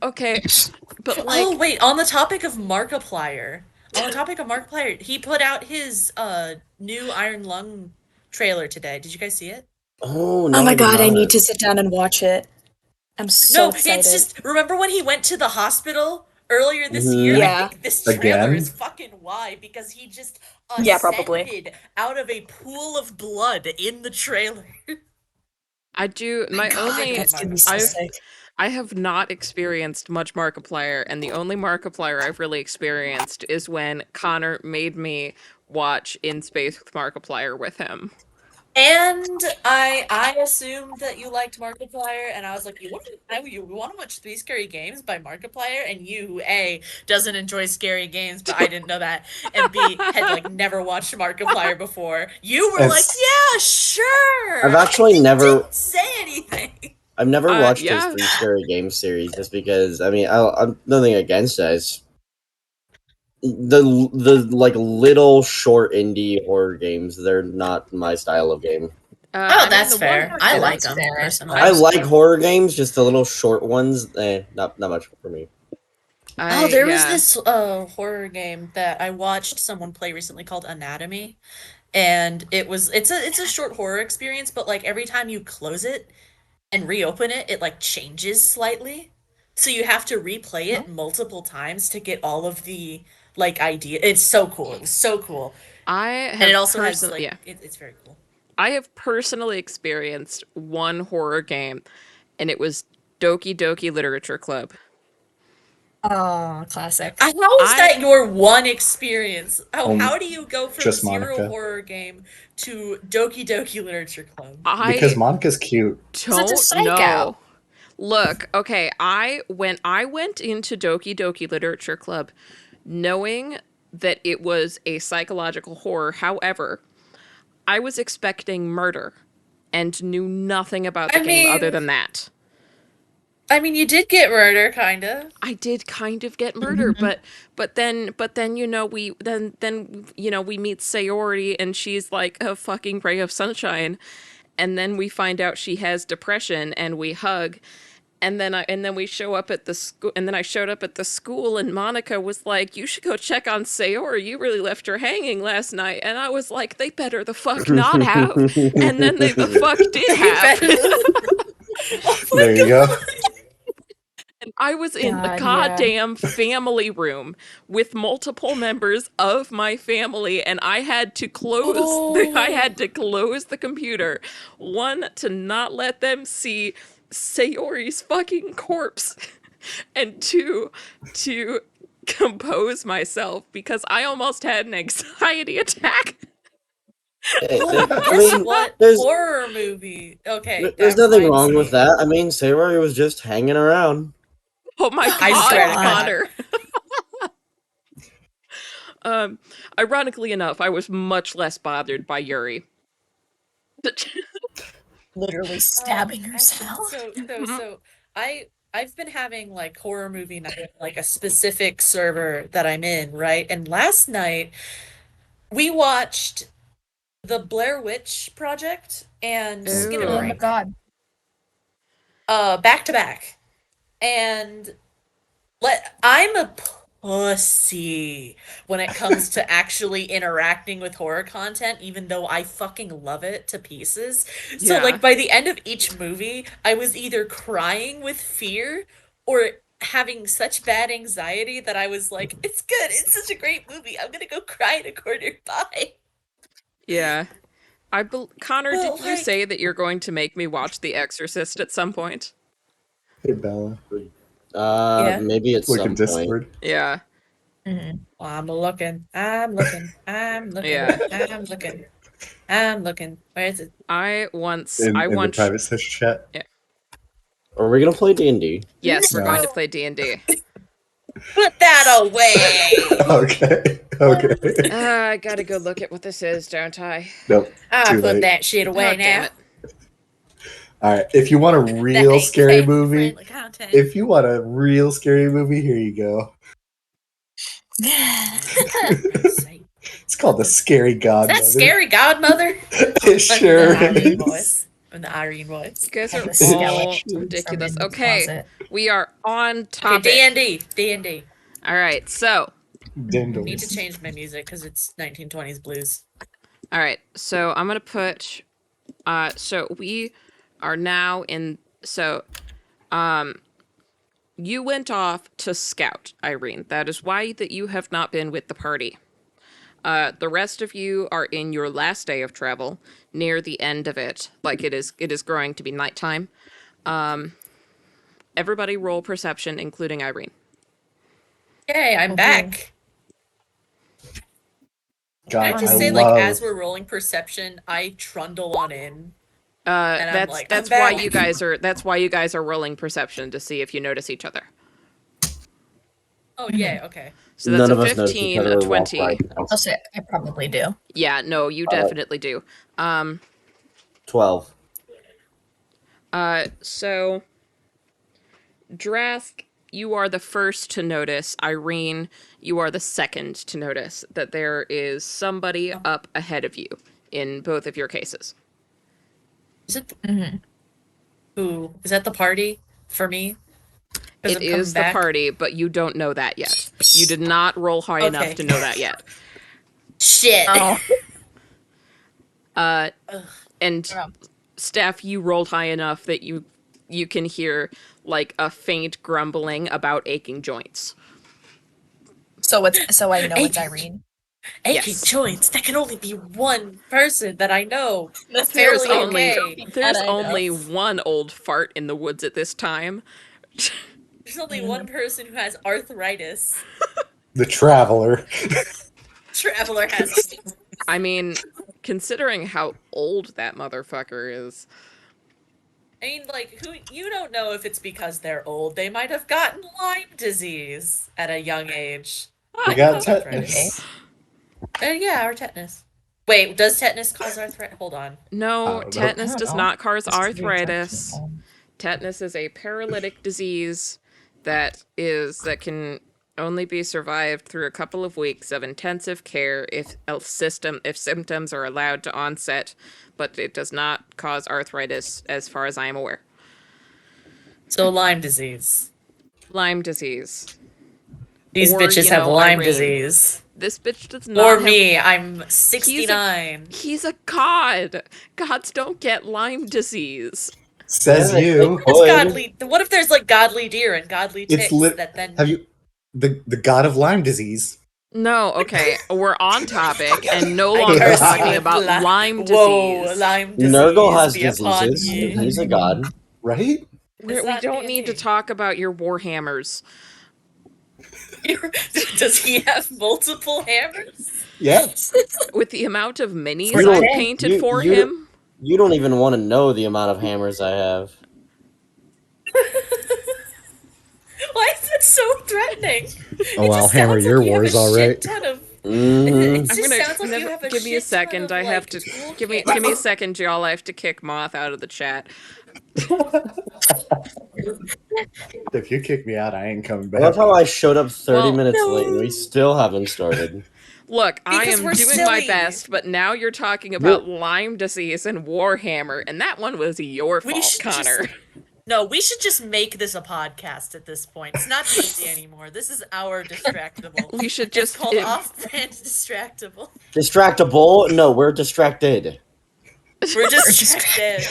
Okay, but like, Oh wait, on the topic of Markiplier, he put out his new Iron Lung trailer today. Did you guys see it? oh no. Oh my I did god, I not. need to sit down and watch it. I'm so excited. It's just remember when he went to the hospital earlier this year? Yeah. I think this trailer Again? is fucking why because he just Yeah, probably. ascended out of a pool of blood in the trailer. I do my God, only. That's gonna be so I've- sick. I have not experienced much Markiplier, and the only Markiplier I've really experienced is when Connor made me watch In Space with Markiplier with him. And I assumed that you liked Markiplier, and I was like, you want to watch 3 Scary Games by Markiplier? And you, who A, doesn't enjoy scary games, but I didn't know that, and B, had like never watched Markiplier before, you were like, It's- yeah, sure. I've actually You never- didn't say anything. I've never watched yeah. his 3 Scary Games series just because I mean I'm nothing against it. It's the like little short indie horror games, they're not my style of game. I mean, That's the fair. one- I Yeah, like that's them fair. personally. I like horror games, just the little short ones, not much for me. Oh, there was yeah. this horror game that I watched someone play recently called Anatomy, and it's a short horror experience, but like every time you close it and reopen it, it like changes slightly. So you have to replay it multiple times to get all of the like idea. It's so cool. It was so cool. I have And it also has person- like yeah. it's very cool. I have personally experienced one horror game, and it was Doki Doki Literature Club. Oh, classic. How is that your one experience? How do you go from just zero Monica. horror game to Doki Doki Literature Club? Because I Monica's cute. don't a psych know. out. Look, okay, when I went into Doki Doki Literature Club, knowing that it was a psychological horror, however, I was expecting murder and knew nothing about the I game other mean- than that. I mean, you did get murder, kind of. I did kind of get murder, but then you know we meet Sayori and she's like a fucking ray of sunshine, and then we find out she has depression and we hug, And then we show up at the school, and then I showed up at the school, and Monica was like, "You should go check on Sayori. You really left her hanging last night." And I was like, "They better the fuck not have." And then they the fuck did have. Oh my There you go. And I was in the God, yeah. goddamn family room with multiple members of my family, and I had to close. I had to close the computer. One, to not let them see Sayori's fucking corpse, and two, to compose myself because I almost had an anxiety attack. I Guess mean, what? there's- Horror movie. Okay. there's that nothing reminds wrong me. with that. I mean, Sayori was just hanging around. Oh my god, I swear to God. Connor. Ironically enough, I was much less bothered by Yuri. Literally stabbing Actually, herself. So I've been having like horror movie night, like a specific server that I'm in, right? And last night we watched the Blair Witch Project and Ooh. Oh my Skinamarink, god. back to back. And I'm a pussy when it comes to actually interacting with horror content, even though I fucking love it to pieces. So, Yeah. like, by the end of each movie, I was either crying with fear or having such bad anxiety that I was like, it's good, it's such a great movie, I'm gonna go cry in a corner. Bye. Yeah. Connor, Well, did you like- say that you're going to make me watch The Exorcist at some point? Hey, Bella. Yeah. Maybe at Look some in point. Discord. Yeah. Mhm. Well, I'm looking. I'm looking. Yeah. I'm looking. Where is it? I once In the private session chat. Are we gonna play D&D? Yes, we're No. going to play D&D. Put that away. Okay. Okay. I gotta go look at what this is, don't I? Nope. I Too put late. that shit away Oh, damn now. it. All right. If you want a That real ain't scary family movie, friendly content. if you want a real scary movie, here you go. It's called The Scary Is Godmother. that Scary Godmother? It sure In the Irene is. voice. In the Irene voice. You guys Have are a skeleton all from ridiculous. in the Okay, closet. we are on Okay, topic. D&D. All right, so Dindles. Need to change my music because it's 1920s blues. All right, so I'm gonna put. So we are now in. So, you went off to scout, Irene. That is why that you have not been with the party. The rest of you are in your last day of travel, near the end of it. Like it is growing to be nighttime. Everybody roll perception, including Irene. Yay, I'm Okay. back. God, Can I just I say, love. like, as we're rolling perception, I trundle on in. And I'm That's like, that's I'm why back. you guys are rolling perception to see if you notice each other. Oh, yay, okay. So that's None a of us notice each 15, other a walk 20. right now. I'll say I probably do. Yeah, no, you definitely do. 12. So Drask, you are the first to notice. Irene, you are the second to notice that there is somebody up ahead of you in both of your cases. Is it Mhm. who? Is that the party for me? 'Cause It I'm coming is the back? party, but you don't know that yet. You did not roll high enough Okay. to know that yet. Shit. Oh. And Yeah. Steph, you rolled high enough that you can hear like a faint grumbling about aching joints. So I know it's Aching- Irene. Aching Yes. joints. That can only be one person that I know. That's There's Fairly only okay. there's I know. only one old fart in the woods at this time. There's only one person who has arthritis. The Traveler. Traveler has. I mean, considering how old that motherfucker is. I mean, like, who you don't know if it's because they're old. They might have gotten Lyme disease at a young age. We got Arthritis. tetanus. Yeah, or tetanus. Wait, does tetanus cause arthritis? Hold on. No, don't know. tetanus I don't does know. not cause This is very arthritis. judgmental. Tetanus is a paralytic disease that can only be survived through a couple of weeks of intensive care if symptoms are allowed to onset, but it does not cause arthritis as far as I am aware. So Lyme disease. Lyme disease. These Or, bitches you have know, Lyme Irene. disease. This bitch does Or not have. me, I'm 69. He's a god. Gods don't get Lyme disease. Says Yeah, you. It's Could. godly. What if there's like godly deer and godly It's ticks lit. that then Have you the god of Lyme disease? No, okay, we're on topic and no I longer curse you talking with about Lyme Whoa, disease. Lyme disease Nurgle has be upon diseases. ye. He's a god. Right? We It's not don't need to D&D. talk about your warhammers. Does he have multiple hammers? Yeah. With the amount of minis For I've today. painted for him. You don't even want to know the amount of hammers I have. Why is it so threatening? Oh, It I'll just hammer sounds your like you have wars, a all shit right. ton of. Mhm. It I'm just gonna sounds like you have a give me a shit ton second. of, I have like, to toolkits. give me a second, y'all. I have to kick Moth out of the chat. If you kick me out, I ain't coming I love back. how I showed up 30 Well, minutes late and we still haven't started. Look, I Because am we're doing my silly. best, but now you're talking about Lyme disease and Warhammer, and that one was your We fault, should Connor. No, we should just make this a podcast at this point. It's not D&D anymore. This is our distractable. We should It's just called off-brand distractable. Distractible? No, we're distracted. We're distracted.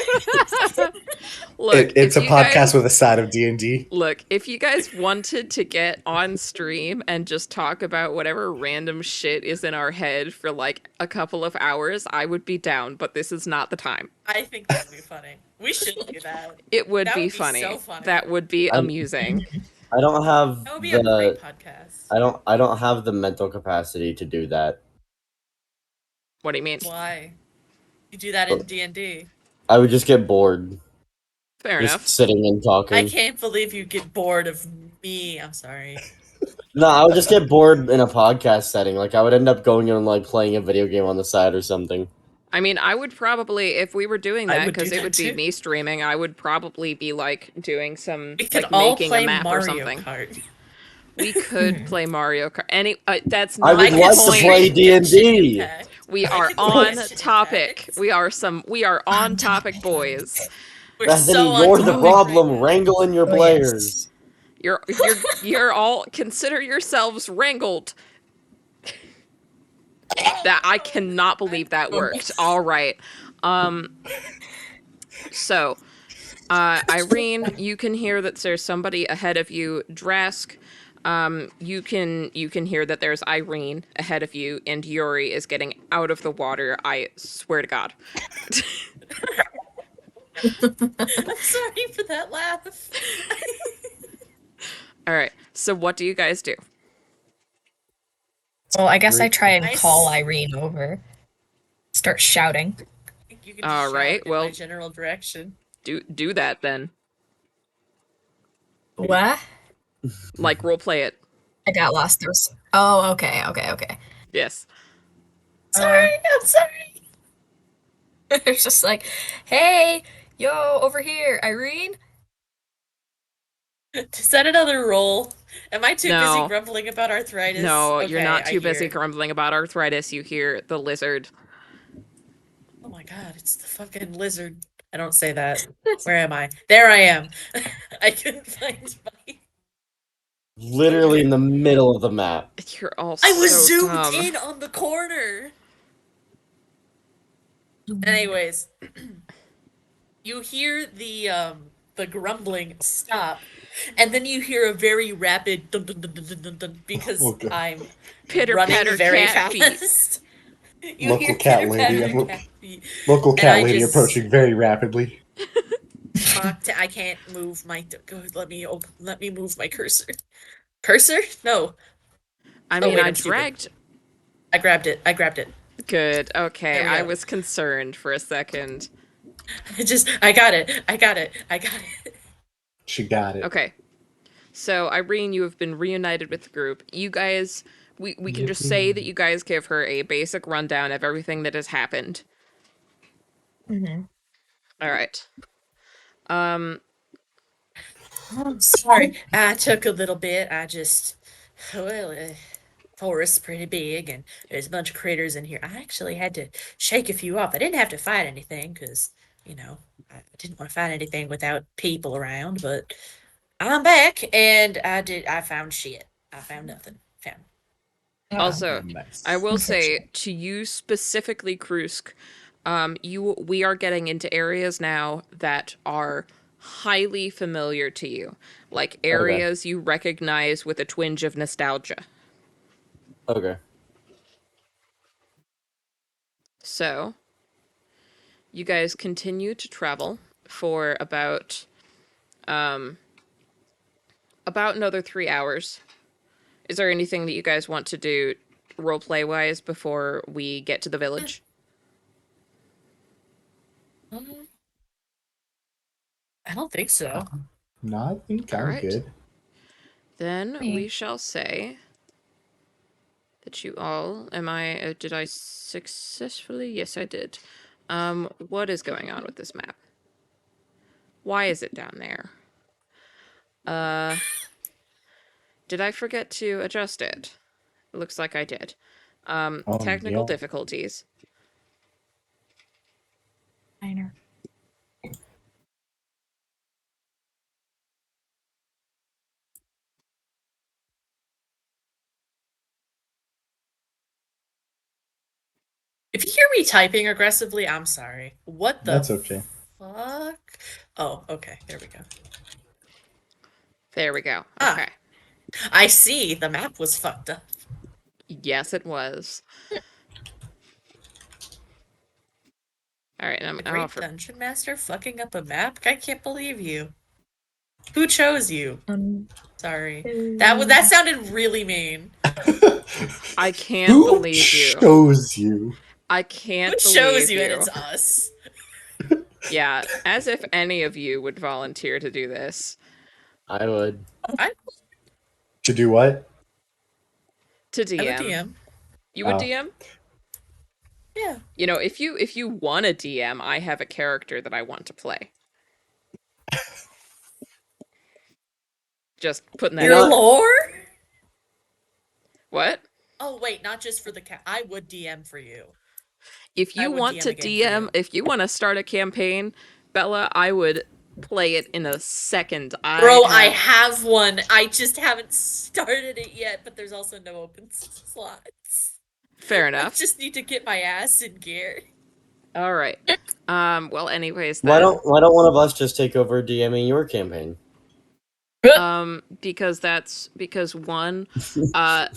Look. It's if a you podcast guys, with a side of D&D. Look, if you guys wanted to get on stream and just talk about whatever random shit is in our head for like a couple of hours, I would be down, but this is not the time. I think that would be funny. We should do that. It would That be would be funny. so funny. That would be I'm- amusing. I don't have That would be a great podcast. I don't have the mental capacity to do that. What do you mean? Why? You do that in D&D. I would just get bored Fair just enough. sitting and talking. I can't believe you get bored of me. I'm sorry. No, I would just get bored in a podcast setting. Like I would end up going and like playing a video game on the side or something. I mean, I would probably, if we were doing I that, would do because it that would be too. me streaming, I would probably be like doing some, We could like all making play a map Mario or something. Kart. We could play Mario Kart. That's I not would the like to point. play D&D. Impact. We I are could play on Genshin topic. Impact. We are on topic, boys. We're Bethany, so on you're the topic problem. right now. Wrangling your Oh, players. You're all consider yourselves wrangled. That I cannot believe that worked. All right. So, Irene, you can hear that there's somebody ahead of you. Drask, you can hear that there's Irene ahead of you, and Yuri is getting out of the water. I swear to God. I'm sorry for that laugh. All right. So, what do you guys do? Well, I guess I try and Nice. call Irene over. Start shouting. You can just All shout right, in well- my general direction. Do that then. What? Like role play it. I got lost. There's. Oh, okay. Yes. Sorry, I'm sorry. It's just like, hey, yo, over here, Irene. Is that another roll? Am I too No. busy grumbling about arthritis? No, you're Okay, not I too busy hear. grumbling about arthritis. You hear the lizard. Oh my god, it's the fucking lizard. I don't say that. Where am I? There I am. I couldn't find my. Literally in the middle of the map. You're all I was so zoomed dumb. in on the corner. Anyways, you hear the grumbling stop, and then you hear a very rapid dun dun dun dun dun dun, dun because Oh, God. I'm Pitter running patter very cat feet. fast. You Local hear cat pitter lady. patter cat feet. Local And cat I lady just- approaching very rapidly. I can't move my. Go, let me move my cursor. Cursor? No, I Oh, mean, wait, I I'm stupid. dragged. I grabbed it. Good. Okay, There we I go. was concerned for a second. I got it. She got it. Okay. So, Irene, you have been reunited with the group. You guys, we can just say that you guys give her a basic rundown of everything that has happened. Mm-hmm. All right. Sorry, I took a little bit. Forest's pretty big, and there's a bunch of critters in here. I actually had to shake a few off. I didn't have to fight anything, because you know, I didn't want to find anything without people around, but I'm back and I found shit. I found nothing. Found. Also, Nice. I will say Unfortunate. to you specifically, Krusk, we are getting into areas now that are highly familiar to you, like Okay. areas you recognize with a twinge of nostalgia. Okay. So, you guys continue to travel for about another 3 hours. Is there anything that you guys want to do roleplay wise before we get to the village? I don't think so. No, I think All I'm right. good. Then Me. we shall say that you all did I successfully? Yes, I did. What is going on with this map? Why is it down there? Did I forget to adjust it? It looks like I did. Technical Yeah. difficulties. Minor. If you hear me typing aggressively, I'm sorry. What the That's okay. fuck? Oh, okay. There we go. There we go. Ah. Okay. I see. The map was fucked up. Yes, it was. All right, A great dungeon master fucking up a map? I can't believe you. Who chose you? Sorry. That sounded really mean. I can't Who believe you. chose you? I Who can't chose believe you? you. And it's us. Yeah, as if any of you would volunteer to do this. I would. To do what? To I would DM. DM. You would Oh. DM? Yeah. You know, if you want a DM, I have a character that I want to play. Just putting that Your out there. lore? What? Oh wait, not just for the cat. I would DM for you. If I you would want DM to again for DM, you. if you want to start a campaign, Bella, I would play it in a second. Bro, I have one. I just haven't started it yet, but there's also no open slots. Fair I enough. just need to get my ass in gear. All right. Well, anyways, Why then. don't one of us just take over DMing your campaign? Because one,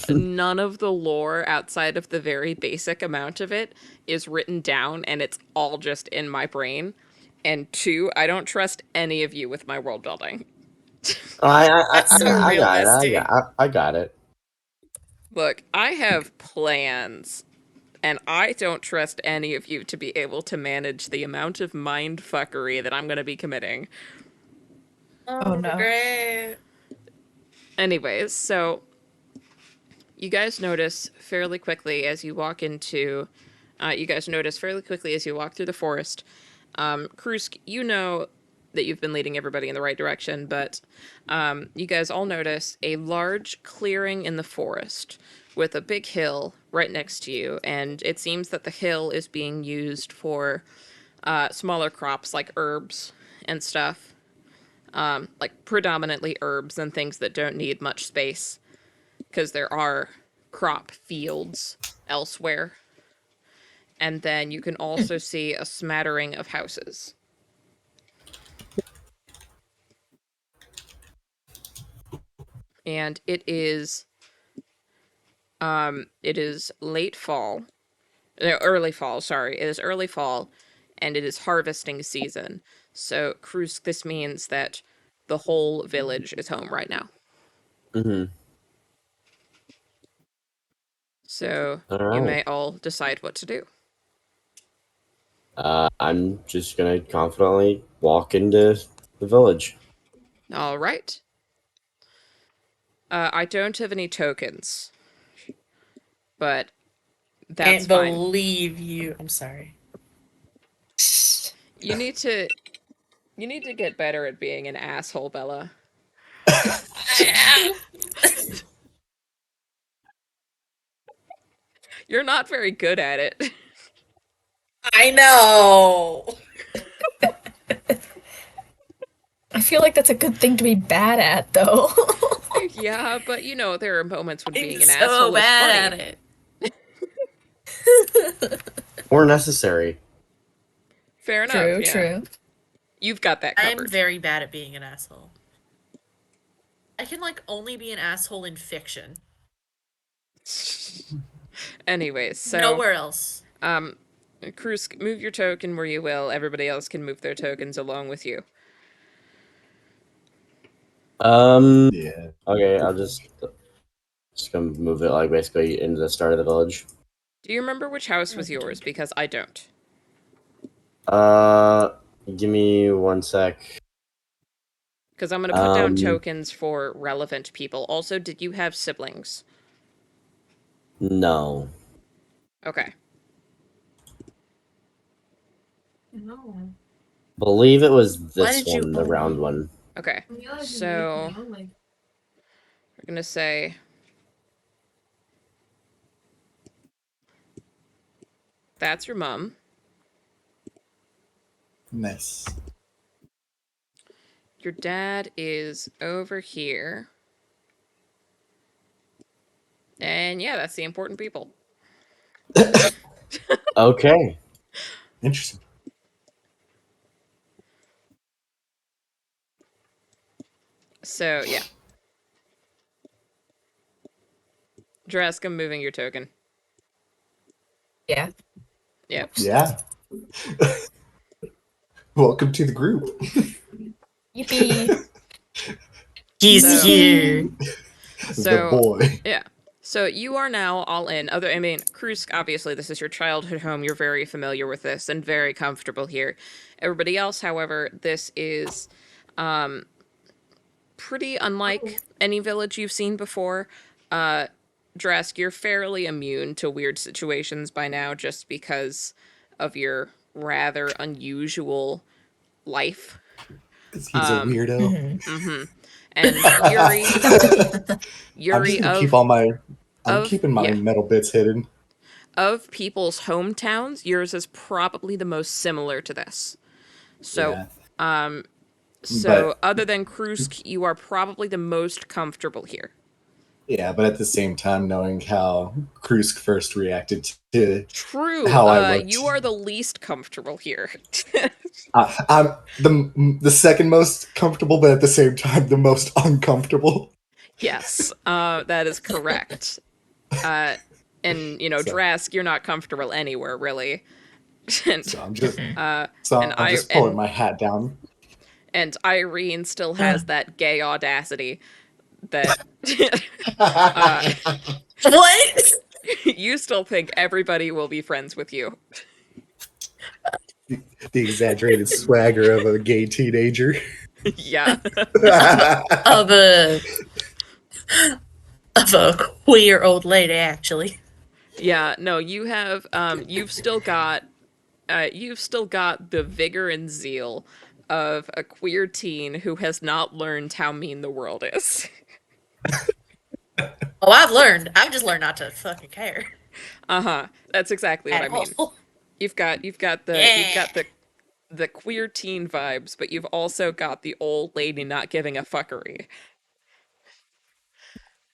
none of the lore outside of the very basic amount of it is written down, and it's all just in my brain. And two, I don't trust any of you with my world building. That's so I got it. realistic. I got it. Look, I have plans, and I don't trust any of you to be able to manage the amount of mind fuckery that I'm going to be committing. Oh, no. Great. Anyways, so you guys notice fairly quickly as you walk into, through the forest. Krusk, you know that you've been leading everybody in the right direction, but you guys all notice a large clearing in the forest with a big hill right next to you, and it seems that the hill is being used for smaller crops like herbs and stuff. Like predominantly herbs and things that don't need much space, because there are crop fields elsewhere. And then you can also see a smattering of houses. And it is late fall. No, early fall, sorry. It is early fall, and it is harvesting season. So, Krusk, this means that the whole village is home right now. Mm-hmm. So, All you right. may all decide what to do. I'm just gonna confidently walk into the village. All right. I don't have any tokens, but that's Can't fine. believe you. I'm sorry. You need to get better at being an asshole, Bella. You're not very good at it. I know. I feel like that's a good thing to be bad at, though. Yeah, but you know, there are moments when being an so asshole bad is at funny. it. Or necessary. Fair enough, True, yeah. true. You've got that I'm covered. very bad at being an asshole. I can like only be an asshole in fiction. Anyways, so Nowhere else. Krusk, move your token where you will. Everybody else can move their tokens along with you. Yeah. Okay, I'll just gonna move it like basically into the start of the village. Do you remember which house was yours? Because I don't. Give me 1 sec. Because I'm going to put down tokens for relevant people. Also, did you have siblings? No. Okay. No. Believe it was Why this did you one, the own round it? one. Okay. So we're going to say that's your mom. Nice. Your dad is over here. And yeah, that's the important people. Okay. Interesting. So, yeah. Dresk, I'm moving your token. Yeah. Yep. Yeah. Welcome to the group. Yippee. He's So- here. So, the boy. yeah. So you are now all in. I mean, Krusk, obviously, this is your childhood home. You're very familiar with this and very comfortable here. Everybody else, however, this is pretty unlike any village you've seen before. Drask, you're fairly immune to weird situations by now just because of your rather unusual life. He's a weirdo. And I'm just gonna keep all my. I'm keeping my yeah. metal bits hidden. Of people's hometowns, yours is probably the most similar to this. So, Yeah. so But- other than Krusk, you are probably the most comfortable here. Yeah, but at the same time, knowing how Krusk first reacted to True. how I looked, you are the least comfortable here. I'm the second most comfortable, but at the same time, the most uncomfortable. Yes, that is correct. And you know, So- Drask, you're not comfortable anywhere really. And, So I'm just, and I'm just pulling my hat down. And Irene still has that gay audacity that What? you still think everybody will be friends with you. The exaggerated swagger of a gay teenager. Yeah. Of a queer old lady, actually. Yeah, no, you have you've still got the vigor and zeal of a queer teen who has not learned how mean the world is. Oh, I've learned. I've just learned not to fucking care. Uh-huh. That's exactly what I At mean. all. You've got the queer teen vibes, but you've also got the old lady not giving a fuckery.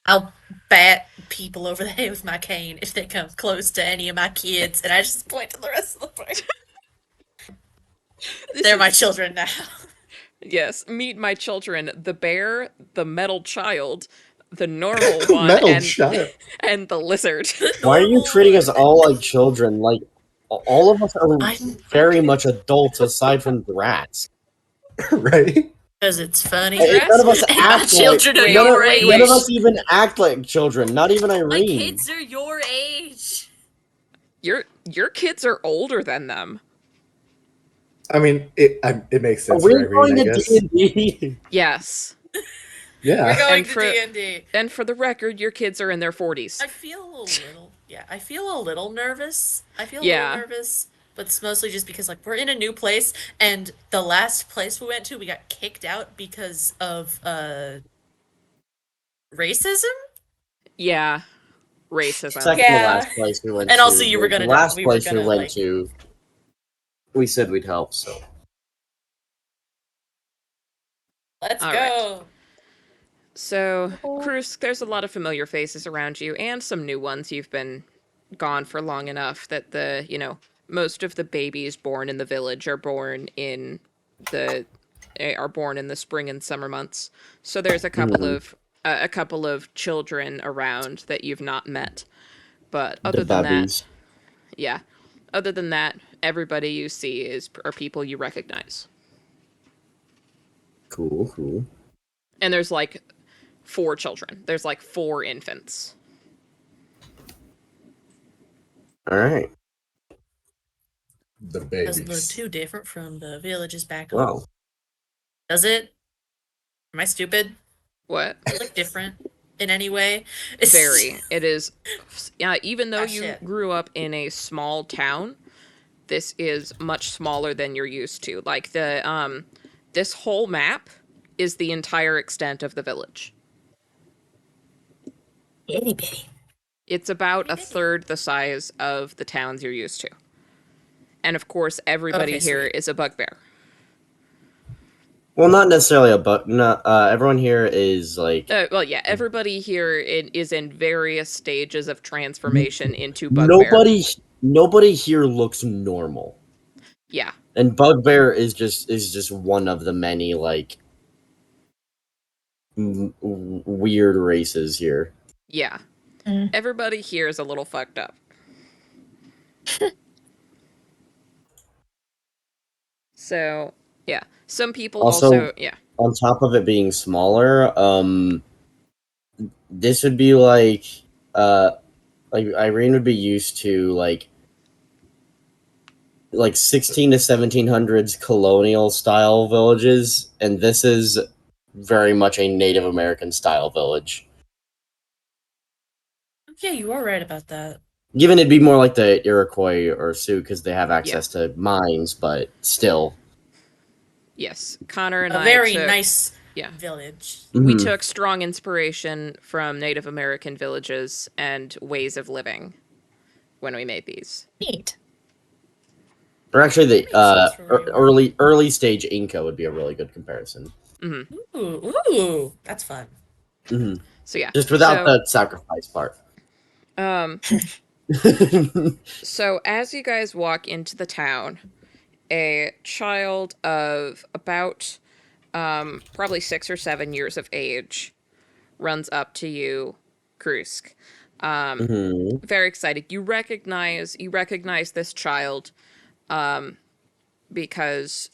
I'll bat people over the head with my cane if they come close to any of my kids, and I just point to the rest of the party. They're my children now. Yes, meet my children, the bear, the metal child, the normal one, Metal child. and the lizard. Why are you treating us all like children? Like, all of us are I'm- very much adults aside from the rats. Right? Because it's funny. None of us And my act children like, are none, your of, age. none of us even act like children. Not even Irene. My kids are your age. Your kids are older than them. I mean, it makes sense for We're going Irene, I to guess. D&D. Yes. Yeah. We're going And to for- D&D. And for the record, your kids are in their 40s. I feel a little, I feel a little nervous. I feel a Yeah. little nervous, but it's mostly just because, like, we're in a new place, and the last place we went to, we got kicked out because of, racism? Yeah. Racism. Second Yeah. to last place we went And to. also you were the gonna last we were place gonna, we went like- to. We said we'd help, so Let's All go. So, Krusk, there's a lot of familiar faces around you and some new ones. You've been gone for long enough that most of the babies born in the village the are born in the spring and summer months. So there's a couple of children around that you've not met. But The other than that, babbies. yeah. Other than that, everybody you see are people you recognize. Cool. And there's like 4 children. There's like 4 infants. All right. The Doesn't look babies. too different from the villages back home. Well, Does it? Am I stupid? What? Does it look different in any way? Very. It is. Yeah, even though Ah, you shit. grew up in a small town, this is much smaller than you're used to. Like this whole map is the entire extent of the village. Itty bitty. It's about a third the size of the towns you're used to. And of course, everybody Okay, here sweet. is a bugbear. well, not necessarily a but. No, everyone here is like Well, yeah, everybody here is in various stages of transformation into bugbear. nobody here looks normal, Yeah, and bugbear is just one of the many like weird races here. yeah. Mm. Everybody here is a little fucked up. So, yeah. Some people also yeah. On top of it being smaller, this would be like Irene would be used to like 16 to 1700s colonial style villages, and this is very much a Native American style village. Yeah, you are right about that. Given it'd be more like the Iroquois or Sioux because they have access to mines, but still. Yes, Connor and A I very took nice yeah. village. We Mhm. took strong inspiration from Native American villages and ways of living when we made these. Neat. Or actually, the Makes sense for where you are. early stage Inca would be a really good comparison. Ooh, that's fun. Mm-hmm. So yeah. Just without the sacrifice part. So as you guys walk into the town, a child of about probably 6 or 7 years of age runs up to you, Krusk. Mm-hmm. Very excited. You recognize this child because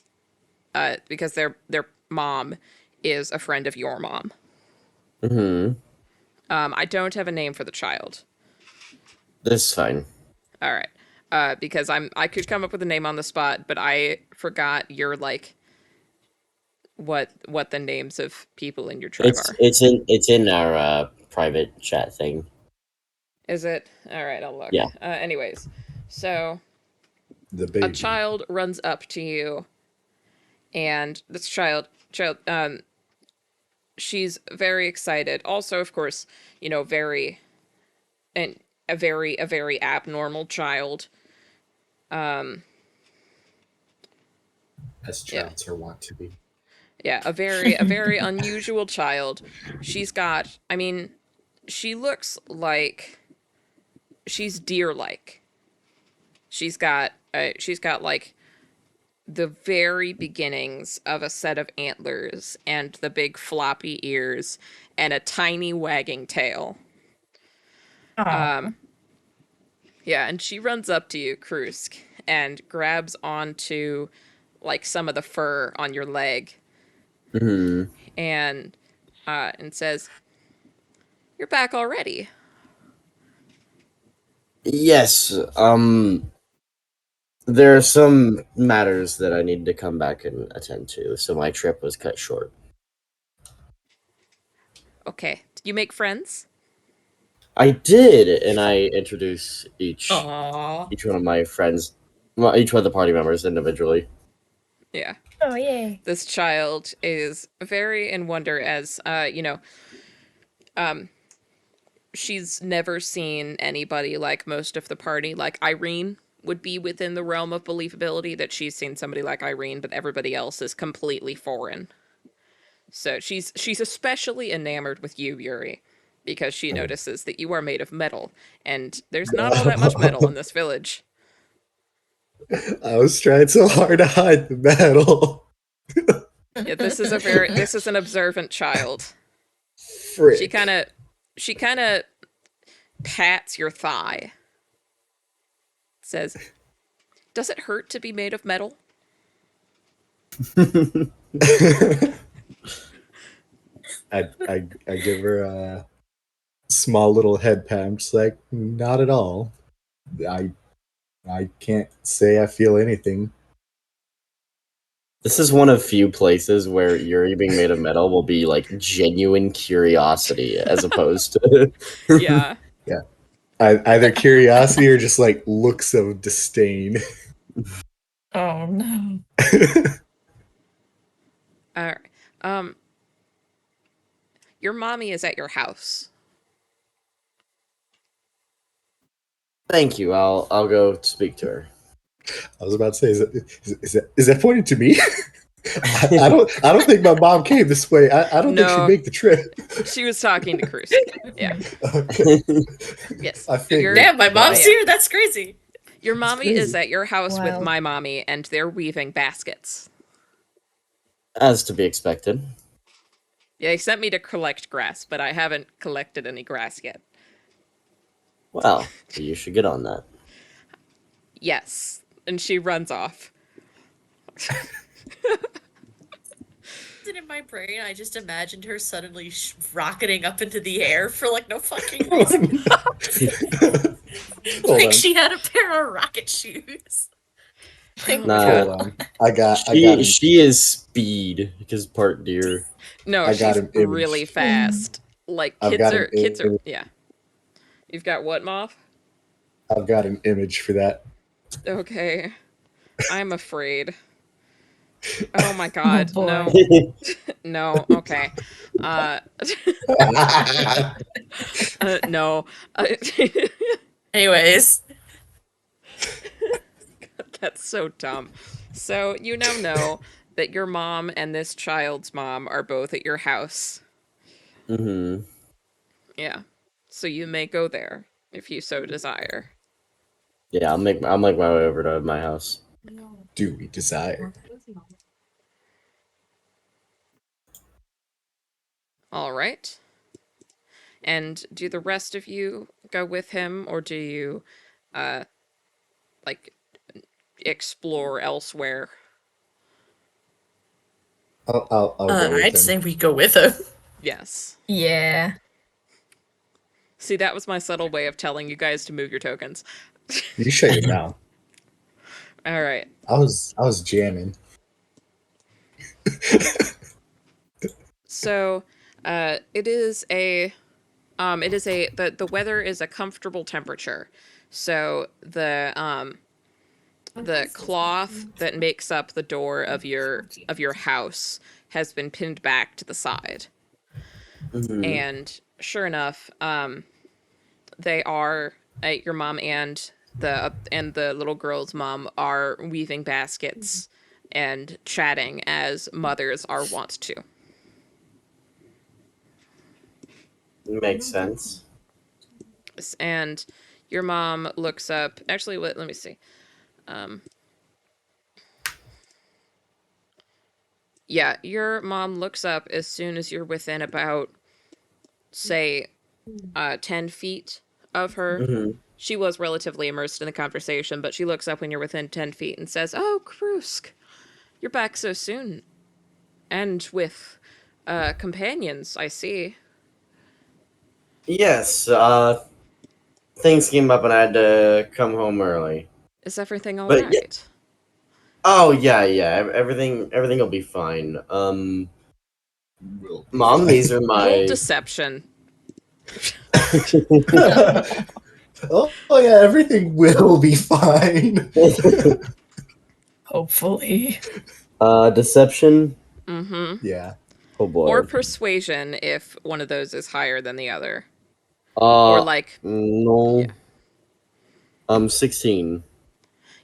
their mom is a friend of your mom. Mm-hmm. I don't have a name for the child. This is fine. All right. Because I could come up with a name on the spot, but I forgot your like what the names of people in your tribe are. It's in our private chat thing. Is it? All right, I'll look. Yeah. Anyways, so The baby. a child runs up to you, and this child, she's very excited. Also, of course, very a very abnormal child. As Yeah. childs are wont to be. Yeah, a very unusual child. She's got, I mean, she looks like she's deer-like. She's got like the very beginnings of a set of antlers and the big floppy ears and a tiny wagging tail. Aw. Yeah, and she runs up to you, Krusk, and grabs onto like some of the fur on your leg Mm-hmm. and says, "You're back already." Yes. There are some matters that I need to come back and attend to, so my trip was cut short. Okay. Did you make friends? I did, and I introduce each Aww. one of my friends, well, each one of the party members individually. Yeah. Oh, yay. This child is very in wonder as she's never seen anybody like most of the party. Like Irene would be within the realm of believability that she's seen somebody like Irene, but everybody else is completely foreign. So she's especially enamored with you, Yuri, because she notices that you are made of metal, and there's not all that much metal in this village. I was trying so hard to hide the metal. Yeah, this is an observant child. Frick. She kind of pats your thigh. Says, "Does it hurt to be made of metal?" I give her a small little head pat. I'm just like, not at all. I can't say I feel anything. This is one of few places where Yuri being made of metal will be like genuine curiosity as opposed to Yeah. Either curiosity or just like looks of disdain. Oh no. All right. Your mommy is at your house. Thank you. I'll go speak to her. I was about to say, is that pointed to me? I don't think my mom came this way. I don't think she'd No. make the trip. She was talking to Krusk. Yeah. Okay. Yes. I figured. Damn, my mom's Yeah. here. That's crazy. Your mommy crazy. is at your house with Wow. my mommy, and they're weaving baskets. As to be expected. Yeah, they sent me to collect grass, but I haven't collected any grass yet. Well, you should get on that. Yes. And she runs off. In my brain, I just imagined her suddenly rocketing up into the air for like no fucking reason. Hold Like on. she had a pair of rocket shoes. Nah. Hold on. I got She is speed because part deer. No, I got she's an image. really fast. Like I've kids got are an kids are image. yeah. You've got what, Moth? I've got an image for that. Okay. I'm afraid. Oh my god. boy. No. No. Okay. No. Anyways, That's so dumb. So you now know that your mom and this child's mom are both at your house. Mm-hmm. Yeah. So you may go there if you so desire. Yeah, I'll make my way over to my house. Do we desire? All right. And do the rest of you go with him, or do you, like, explore elsewhere? I'll go with I'd him. say we go with him. Yes. Yeah. See, that was my subtle way of telling you guys to move your tokens. You shut your mouth. All right. I was jamming. So, the weather is a comfortable temperature. So the cloth that makes up the door of your house has been pinned back to the side. Mm-hmm. And sure enough, they are your mom and the little girl's mom are weaving baskets and chatting as mothers are wont to. Makes sense. And your mom looks up. Actually, let me see. Yeah, your mom looks up as soon as you're within about, say, 10 feet of her. Mm-hmm. She was relatively immersed in the conversation, but she looks up when you're within 10 feet and says, "Oh, Krusk, you're back so soon. And with companions, I see." Yes, things came up and I had to come home early. Is everything all But right? yeah. Oh yeah. Everything will be fine. Mom, these are Roll my. deception. Oh yeah, everything will be fine. Hopefully. Deception. Mm-hmm. Yeah. Oh boy. Or persuasion if one of those is higher than the other. or Or like, no. Yeah. 16.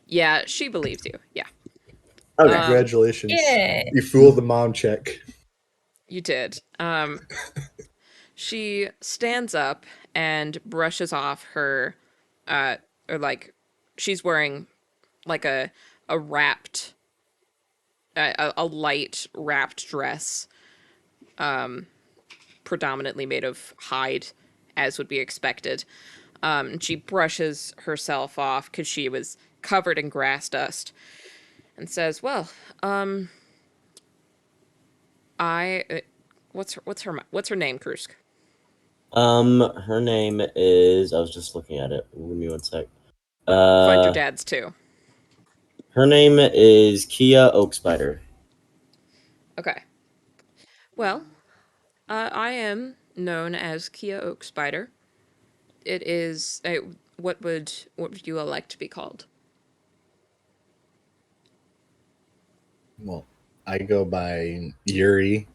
Yeah, she believes you. Yeah. Okay. Congratulations. Yeah. You fooled the mom check. You did. She stands up and brushes off her, or like, she's wearing like a wrapped, a light wrapped dress, predominantly made of hide, as would be expected. She brushes herself off because she was covered in grass dust, and says, "Well, I, what's her name, Krusk?" Her name is. I was just looking at it. Give me one sec. Find your dad's too. Her name is Kia Oakspider. Okay. Well, I am known as Kia Oak Spider. It is what would you like to be called? Well, I go by Yuri.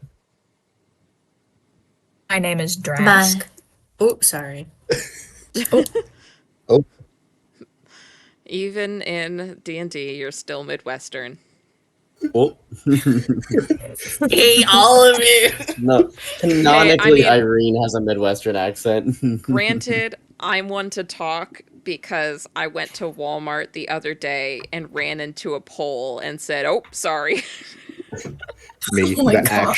My name is My. Drask. Oh, sorry. Oh, Even in D&D, you're still Midwestern. Oh. Hey, all of you. No, canonically, mean- Irene has a Midwestern accent. Granted, I'm one to talk because I went to Walmart the other day and ran into a pole and said, "Oh, sorry." me, Oh my the God.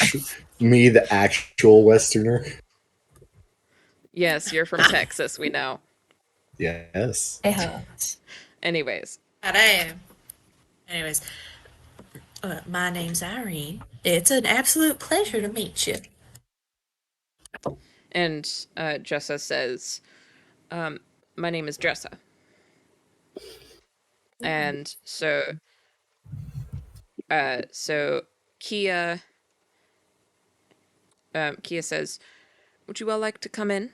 the actual Westerner. Yes, you're from Texas, we know. Yes. Yes. Anyways, That I am. Anyways, my name's Irene. It's an absolute pleasure to meet you. and Jessa says, "My name is Jessa." And so Kia Kia says, "Would you all like to come in?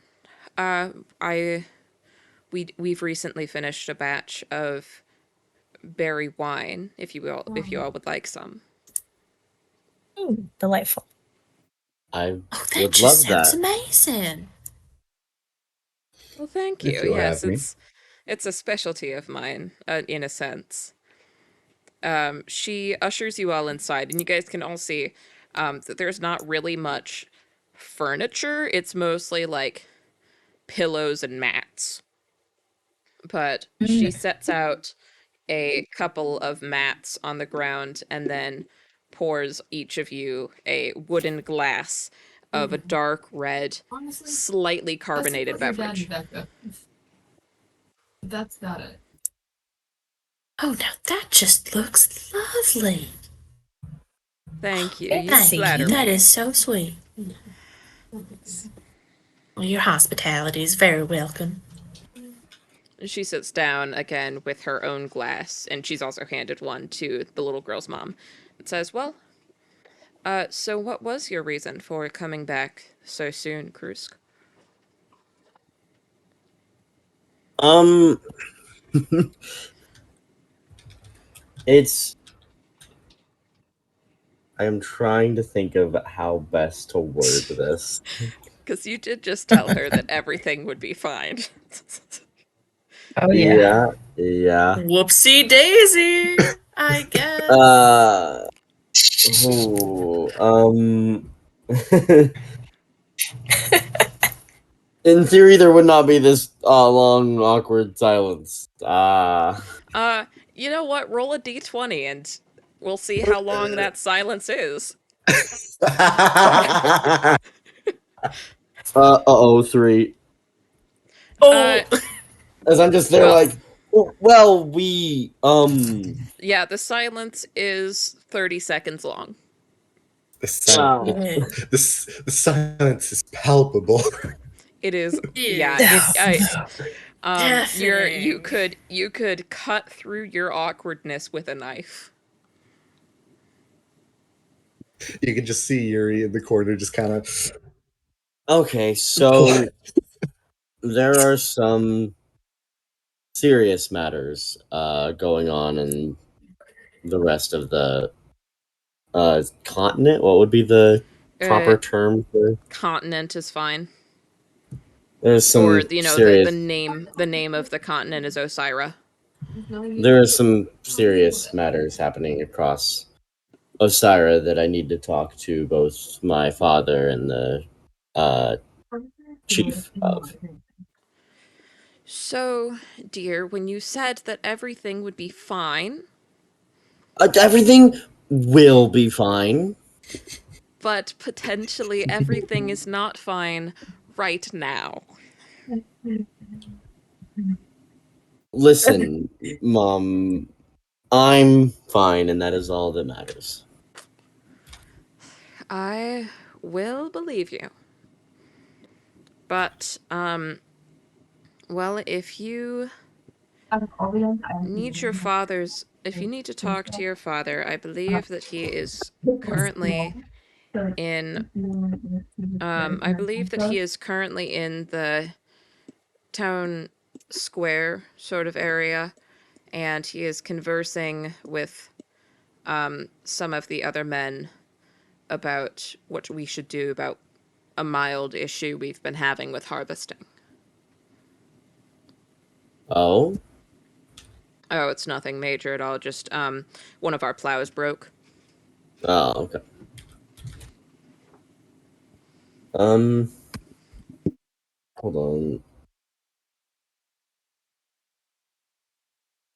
I we've recently finished a batch of berry wine. If you all would like some." Delightful. I Oh, that would just love sounds that. amazing. Well, thank If you. you'll Yes, have me. it's a specialty of mine, in a sense. She ushers you all inside, and you guys can all see that there's not really much furniture. It's mostly like pillows and mats. But she sets out a couple of mats on the ground and then pours each of you a wooden glass of a dark red, Honestly, slightly carbonated your dad beverage. and Becca. That's not it. Oh, now that just looks lovely. Thank you. Thank You you. flatter That me. is so sweet. Well, your hospitality is very welcome. She sits down again with her own glass, and she's also handed one to the little girl's mom. It says, "Well, so what was your reason for coming back so soon, Krusk?" Um, it's. I am trying to think of how best to word this. Because you did just tell her that everything would be fine. Oh yeah. Yeah. Whoopsie daisy, I guess. In theory, there would not be this long, awkward silence. You know what? Roll a d20 and we'll see how long that silence is. 3. Oh, As I'm just there, Well- like, well, we, Yeah, the silence is 30 seconds long. The silence is palpable. It is, Yeah. you Deafening. you could cut through your awkwardness with a knife. You can just see Yuri in the corner, just kind of. okay, so there are some serious matters going on in the rest of the continent. What would be the proper term for? Continent is fine. There's some Or, you know, serious. the name of the continent is Osira. There are some serious matters happening across Osira that I need to talk to both my father and the chief of. So, dear, when you said that everything would be fine, Everything will be fine. but potentially everything is not fine right now. Listen, Mom, I'm fine, and that is all that matters. I will believe you. But, well, if you need your father's, if you need to talk to your father, I believe that he is currently in, I believe that he is currently in the town square sort of area, and he is conversing with some of the other men about what we should do about a mild issue we've been having with harvesting. Oh? Oh, it's nothing major at all. Just one of our plows broke. Oh, okay. Hold on.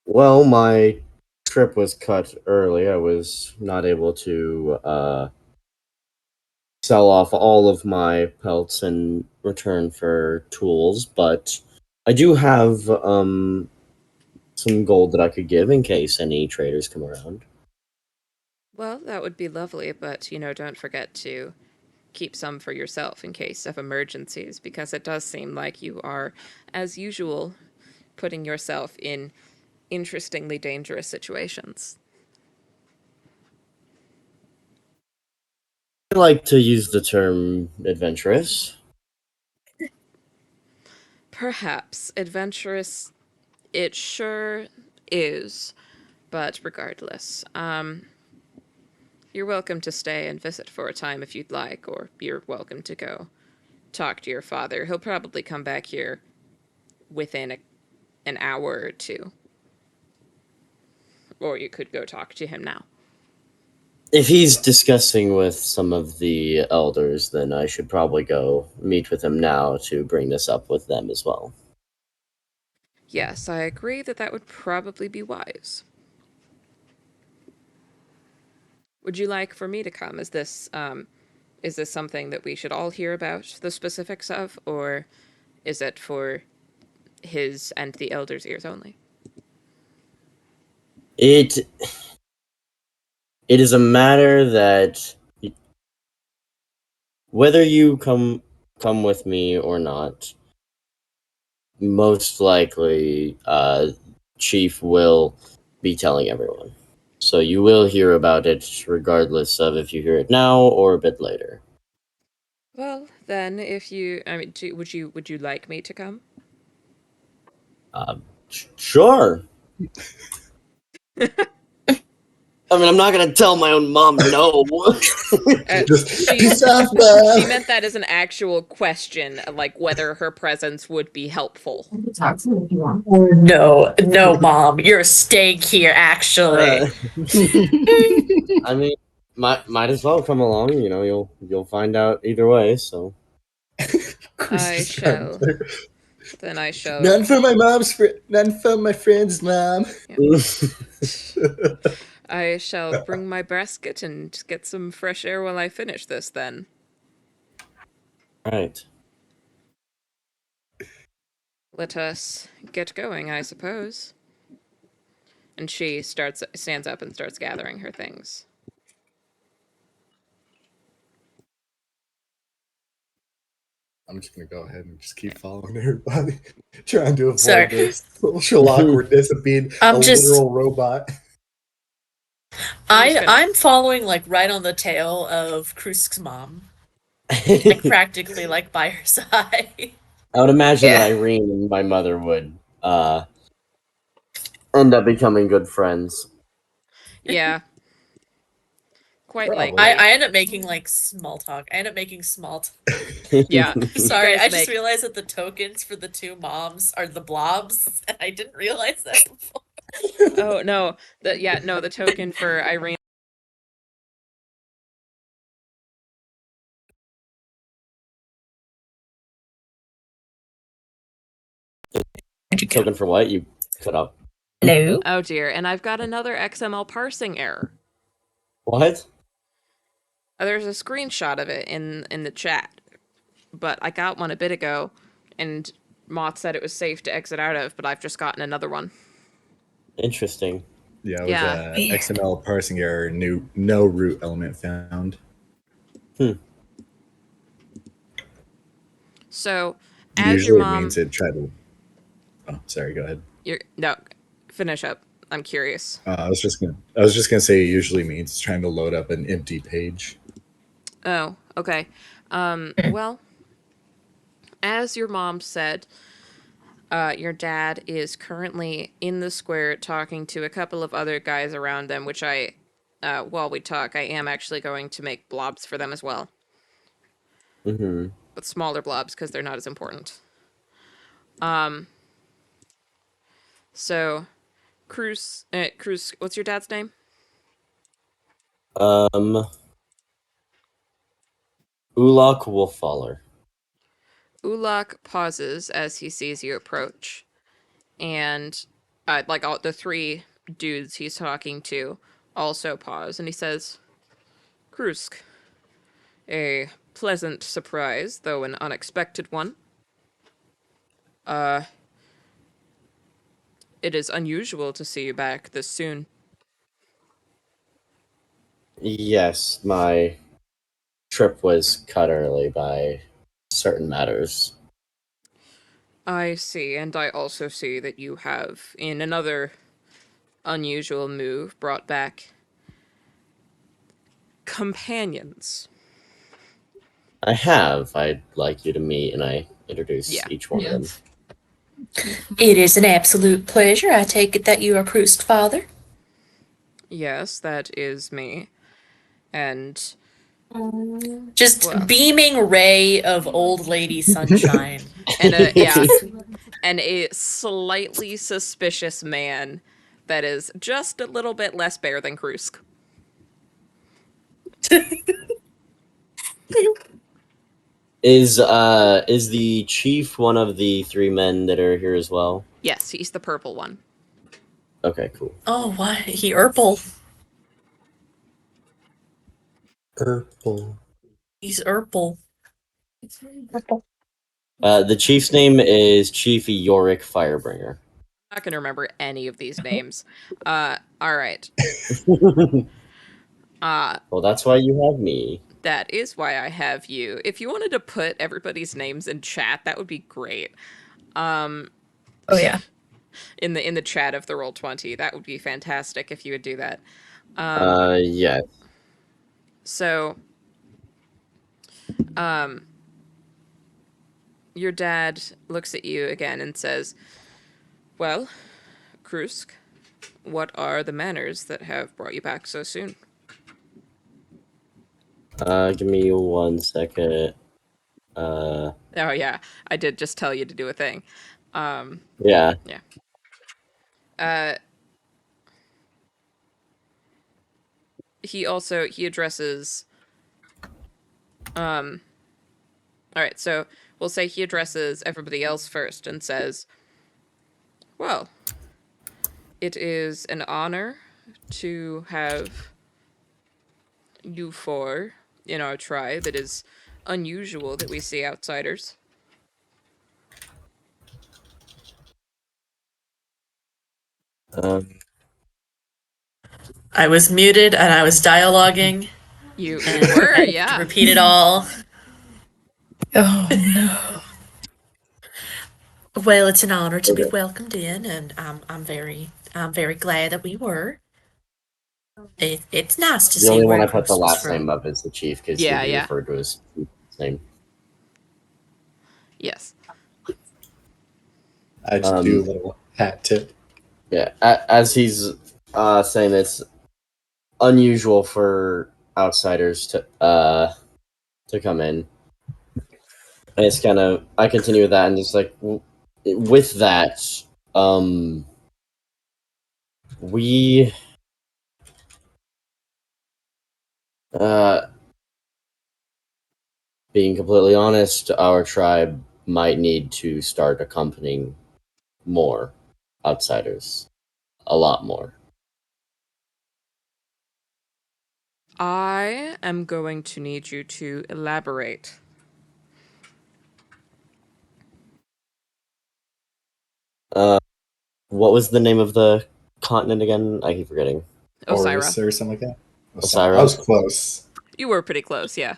Well, my trip was cut early. I was not able to sell off all of my pelts in return for tools, but I do have some gold that I could give in case any traders come around. Well, that would be lovely, but don't forget to keep some for yourself in case of emergencies, because it does seem like you are, as usual, putting yourself in interestingly dangerous situations. I like to use the term adventurous. Perhaps adventurous it sure is, but regardless, you're welcome to stay and visit for a time if you'd like, or you're welcome to go talk to your father. He'll probably come back here within an hour or two. Or you could go talk to him now. If he's discussing with some of the elders, then I should probably go meet with him now to bring this up with them as well. Yes, I agree that that would probably be wise. Would you like for me to come? Is this something that we should all hear about the specifics of, or is it for his and the elders' ears only? It is a matter that whether you come with me or not, most likely Chief will be telling everyone. So you will hear about it regardless of if you hear it now or a bit later. Well, then, if you, I mean, would you like me to come? Sure. I mean, I'm not gonna tell my own mom no. Just She piss off, Mom. she meant that as an actual question, like whether her presence would be helpful. Talk to me if you want. No, no, Mom, you're staying here, actually. I mean, might as well come along. You know, you'll find out either way. So I shall. Then I shall. None for my mom's none for my friend's mom. I shall bring my basket and get some fresh air while I finish this, then. Right. Let us get going, I suppose. And she stands up and starts gathering her things. I'm just gonna go ahead and just keep following everybody, trying to avoid Sorry. this social awkwardness of being I'm a just- literal robot. I'm following like right on the tail of Krusk's mom, like practically like by her side. I would imagine Yeah. that Irene and my mother would end up becoming good friends. Yeah. Quite Probably. likely. I end up making like small talk. I end up making small Yeah. Sorry, You guys I just make- realized that the tokens for the two moms are the blobs, and I didn't realize that before. Oh, no. The token for Irene Where'd you go? Token for what? You cut up. Hello? Oh dear, and I've got another XML parsing error. What? There's a screenshot of it in the chat, but I got one a bit ago, and Moth said it was safe to exit out of, but I've just gotten another one. Interesting. Yeah, with Yeah. Weird. XML parsing error, no root element found. So, as Usually your it mom, means it tried to. Oh, sorry. Go ahead. no, finish up. I'm curious. I was just gonna say it usually means it's trying to load up an empty page. Oh, okay. Well, as your mom said, your dad is currently in the square talking to a couple of other guys around them, which while we talk, I am actually going to make blobs for them as well. Mm-hmm. But smaller blobs, because they're not as important. So, Cruz, what's your dad's name? Ulok Wolffaller. Ulak pauses as he sees you approach. And, like, all the three dudes he's talking to also pause, and he says, Krusk, a pleasant surprise, though an unexpected one. It is unusual to see you back this soon. Yes, my trip was cut early by certain matters. I see, and I also see that you have, in another unusual move, brought back companions. I have. I'd like you to meet, and I introduce Yeah. each one of them. It is an absolute pleasure. I take it that you are Krusk's father. Yes, that is me. And, Just well, beaming ray of old lady sunshine. and and a slightly suspicious man that is just a little bit less bear than Krusk. Is the chief one of the three men that are here as well? Yes, he's the purple one. Okay, cool. Oh, why? He Urple. Purple. He's Urple. The chief's name is Chief Yorick Firebringer. I'm not gonna remember any of these names. All right. Well, that's why you have me. That is why I have you. If you wanted to put everybody's names in chat, that would be great. Oh yeah. In the chat of the Roll20, that would be fantastic if you would do that. Yeah. So, your dad looks at you again and says, "Well, Krusk, what are the manners that have brought you back so soon?" Give me 1 second. Oh yeah, I did just tell you to do a thing. Yeah. He addresses. All right, so we'll say he addresses everybody else first and says, "Well, it is an honor to have you four in our tribe. It is unusual that we see outsiders." I was muted and I was dialoguing. You were, yeah. Repeat it all. Oh no. Well, it's an honor to be Okay. welcomed in, and I'm very glad that we were. It's nice to The see only where one I put the Krusk was last from. name of is the chief because Yeah, he'd be yeah. referred to as chief's name. Yes. I just do a little hat tip. Yeah, as he's saying, it's unusual for outsiders to come in. And it's kind of I continue with that and just like with that, we being completely honest, our tribe might need to start accompanying more outsiders. A lot more. I am going to need you to elaborate. What was the name of the continent again? I keep forgetting. Horus Osira. or something like that. Osira. I was close. You were pretty close, yeah.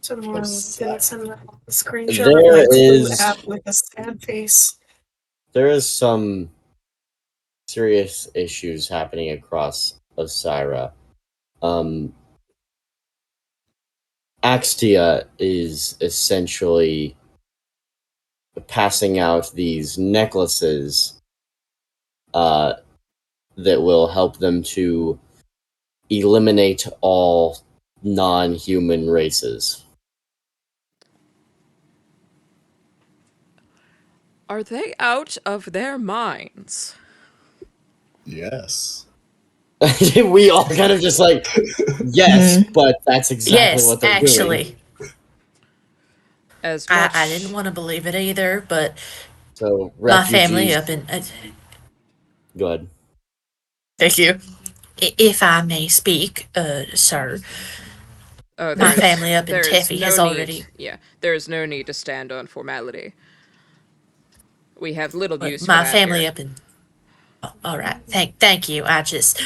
Someone Close. didn't send a screenshot There of my blue is- app with a sad face. There is some serious issues happening across Osira. Axtia is essentially passing out these necklaces that will help them to eliminate all non-human races. Are they out of their minds? Yes. We all kind of just like, yes, but that's exactly Yes, what they're actually. doing. As much... I didn't want to believe it either, but So my family refugees, up in. go ahead. Thank you. If I may speak, sir, Oh, my family up in there is Teffy no has need- already. Yeah, there is no need to stand on formality. We have little But use for my that family here. up in. Oh, all right, thank you. I just,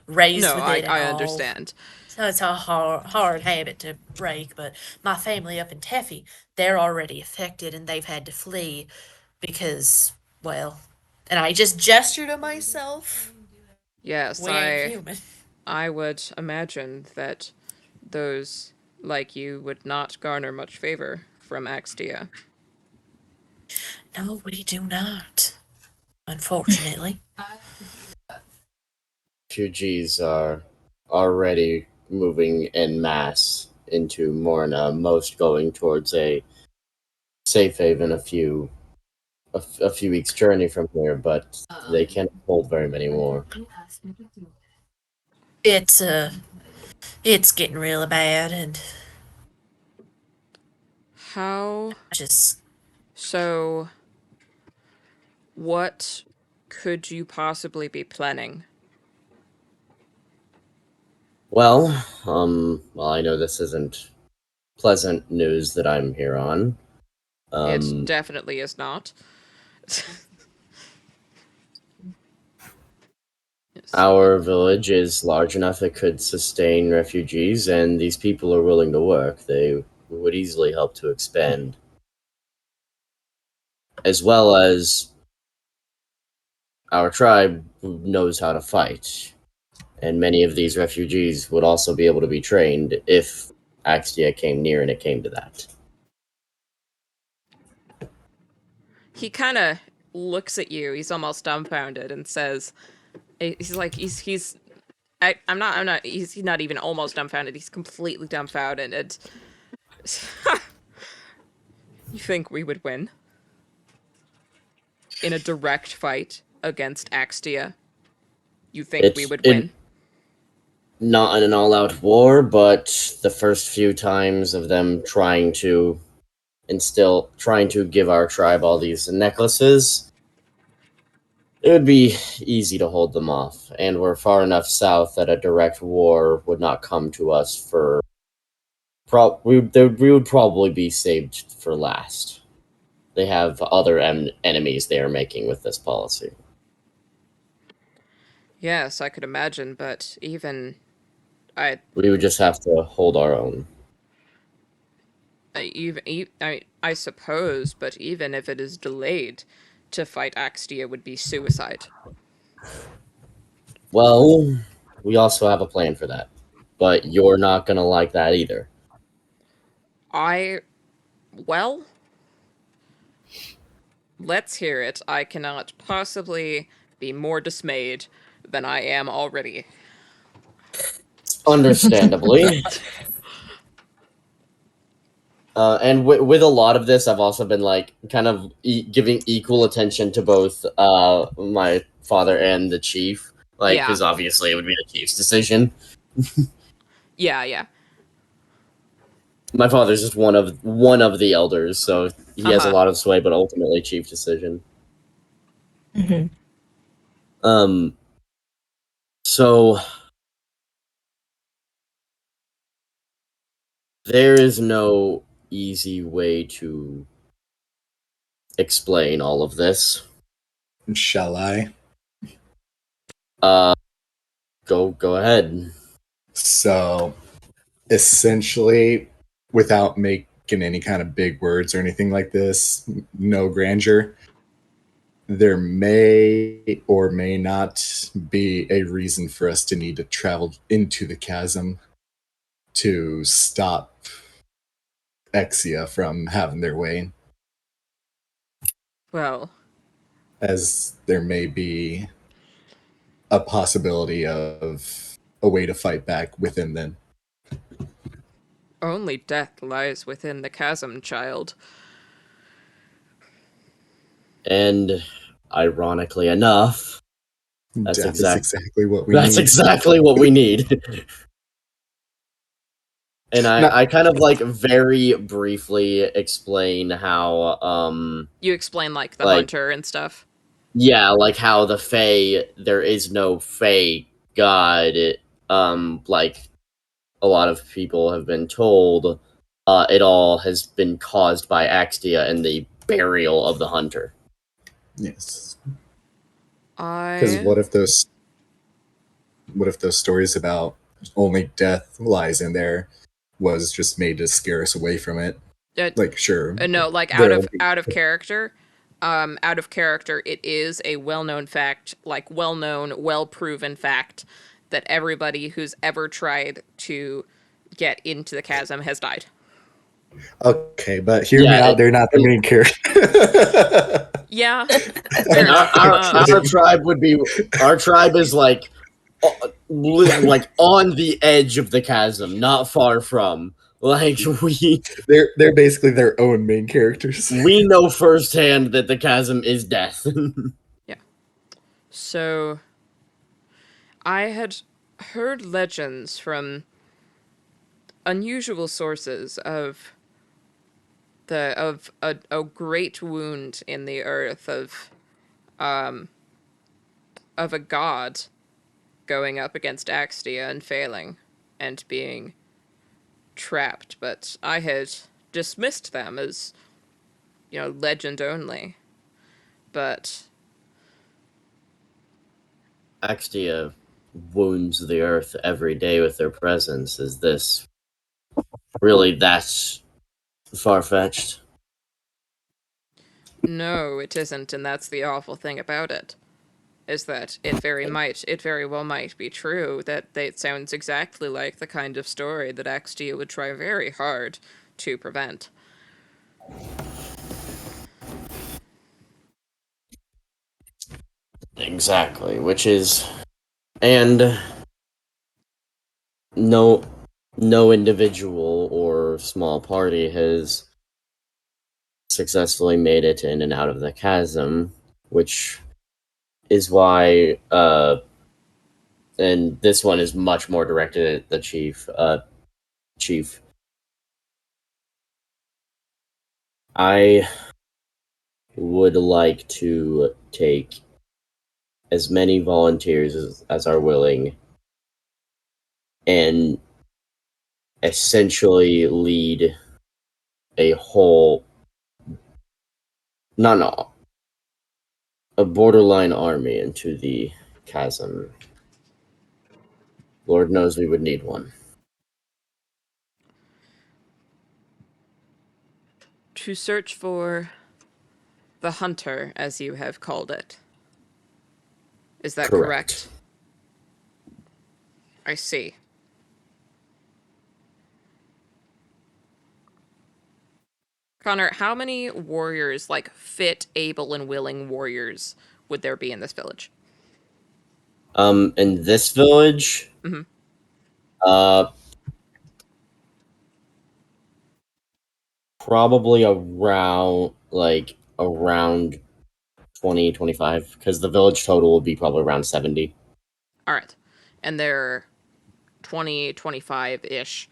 raised No, with I it and all. understand. So it's a hard habit to break. But my family up in Teffy, they're already affected and they've had to flee because, well, and I just gesture to myself. Yes, We ain't human. I would imagine that those like you would not garner much favor from Axtia. No, we do not. Unfortunately. Refugees are already moving en masse into Morna, most going towards a safe haven a few weeks journey from here, but they can't hold very many more. It's getting really bad and How just so? What could you possibly be planning? Well, I know this isn't pleasant news that I'm here on. It definitely is not. Yes. Our village is large enough it could sustain refugees, and these people are willing to work. They would easily help to expand. As well as our tribe knows how to fight. And many of these refugees would also be able to be trained if Axtia came near and it came to that. He kind of looks at you. He's almost dumbfounded and says, "He's like he's." I'm not. He's not even almost dumbfounded. He's completely dumbfounded. And you think we would win in a direct fight against Axtia? You think we would win? Not in an all-out war, but the first few times of them trying to give our tribe all these necklaces, it would be easy to hold them off, and we're far enough south that a direct war would not come to us for... we would probably be saved for last. They have other enemies they are making with this policy. Yes, I could imagine, but even We would just have to hold our own. I suppose, but even if it is delayed, to fight Axtia would be suicide. Well, we also have a plan for that. But you're not gonna like that either. Well, let's hear it. I cannot possibly be more dismayed than I am already. Understandably. And with a lot of this, I've also been like kind of giving equal attention to both my father and the chief, like Yeah. because obviously it would be the chief's decision. Yeah. My father's just one of the elders, so he has a Uh-huh. lot of sway, but ultimately chief decision. Mhm. So there is no easy way to explain all of this. Shall I? Go ahead. So, essentially, without making any kind of big words or anything like this, no grandeur, there may or may not be a reason for us to need to travel into the chasm to stop Exia from having their way, Well, as there may be a possibility of a way to fight back within them. only death lies within the chasm, child. And ironically enough, that's Death is exactly what we that's need. exactly what we need. And I kind of like very briefly explain how You explain, like, the like hunter and stuff. yeah, like how the Fae, there is no Fae god. Like a lot of people have been told, it all has been caused by Axtia and the burial of the hunter. Yes. I Because what if those stories about only death lies in there was just made to scare us away from it? Like, sure, no, like there'll be out of character. Out of character, it is a well-known fact, like well-known, well-proven fact that everybody who's ever tried to get into the chasm has died. okay, but hear me Yeah, out. They're not the main character. Yeah, and fair enough. our tribe would be, our tribe is like like on the edge of the chasm, not far from. Like they're basically their own main characters. we know firsthand that the chasm is death. Yeah. So, I had heard legends from unusual sources of a great wound in the earth of a god going up against Axtia and failing and being trapped, but I had dismissed them as, legend only. But Axtia wounds the earth every day with their presence. Is this really that far fetched? no, it isn't, and that's the awful thing about it. Is that it very well might be true that it sounds exactly like the kind of story that Axtia would try very hard to prevent. Exactly, which is, and no individual or small party has successfully made it in and out of the chasm, which is why and this one is much more directed at the chief. I would like to take as many volunteers as are willing and essentially lead a whole, not a borderline army into the chasm. Lord knows we would need one. To search for the hunter, as you have called it. Is that correct? I see. Connor, how many warriors, like fit, able, and willing warriors, would there be in this village? In this village, Mhm. uh, probably around 20, 25, because the village total will be probably around 70. All right. And they're 20, 25-ish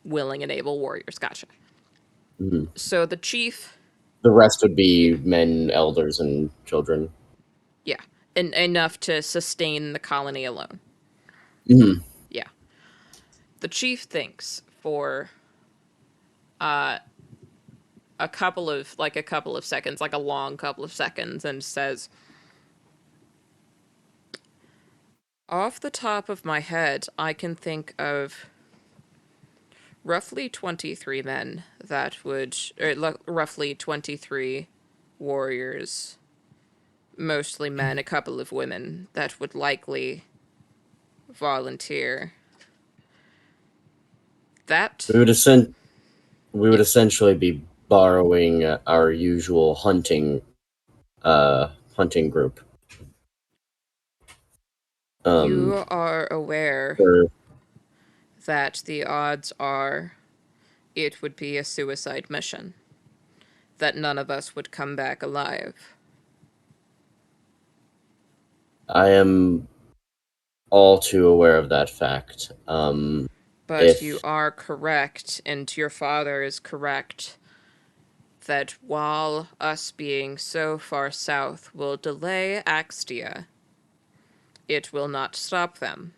willing and able warriors. Gotcha. Mhm. So the chief, The rest would be men, elders, and children. yeah, enough to sustain the colony alone. Mhm. Yeah. The chief thinks for a couple of seconds, like a long couple of seconds, and says, off the top of my head, I can think of roughly 23 men that would, roughly 23 warriors, mostly men, a couple of women, that would likely volunteer. That, We would essentially be borrowing our usual hunting group. you are aware For, that the odds are it would be a suicide mission, that none of us would come back alive. I am all too aware of that fact. But you If are correct, and your father is correct, that while us being so far south will delay Axtia, it will not stop them,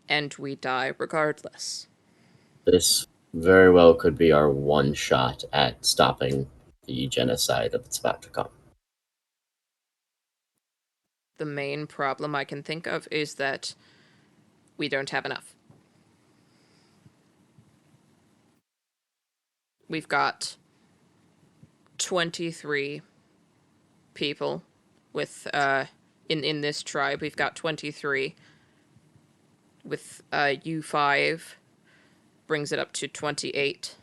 and we die regardless. this very well could be our one shot at stopping the genocide that's about to come. The main problem I can think of is that we don't have enough. We've got 23 people with, in this tribe, we've got 23. With, U5 brings it up to 28.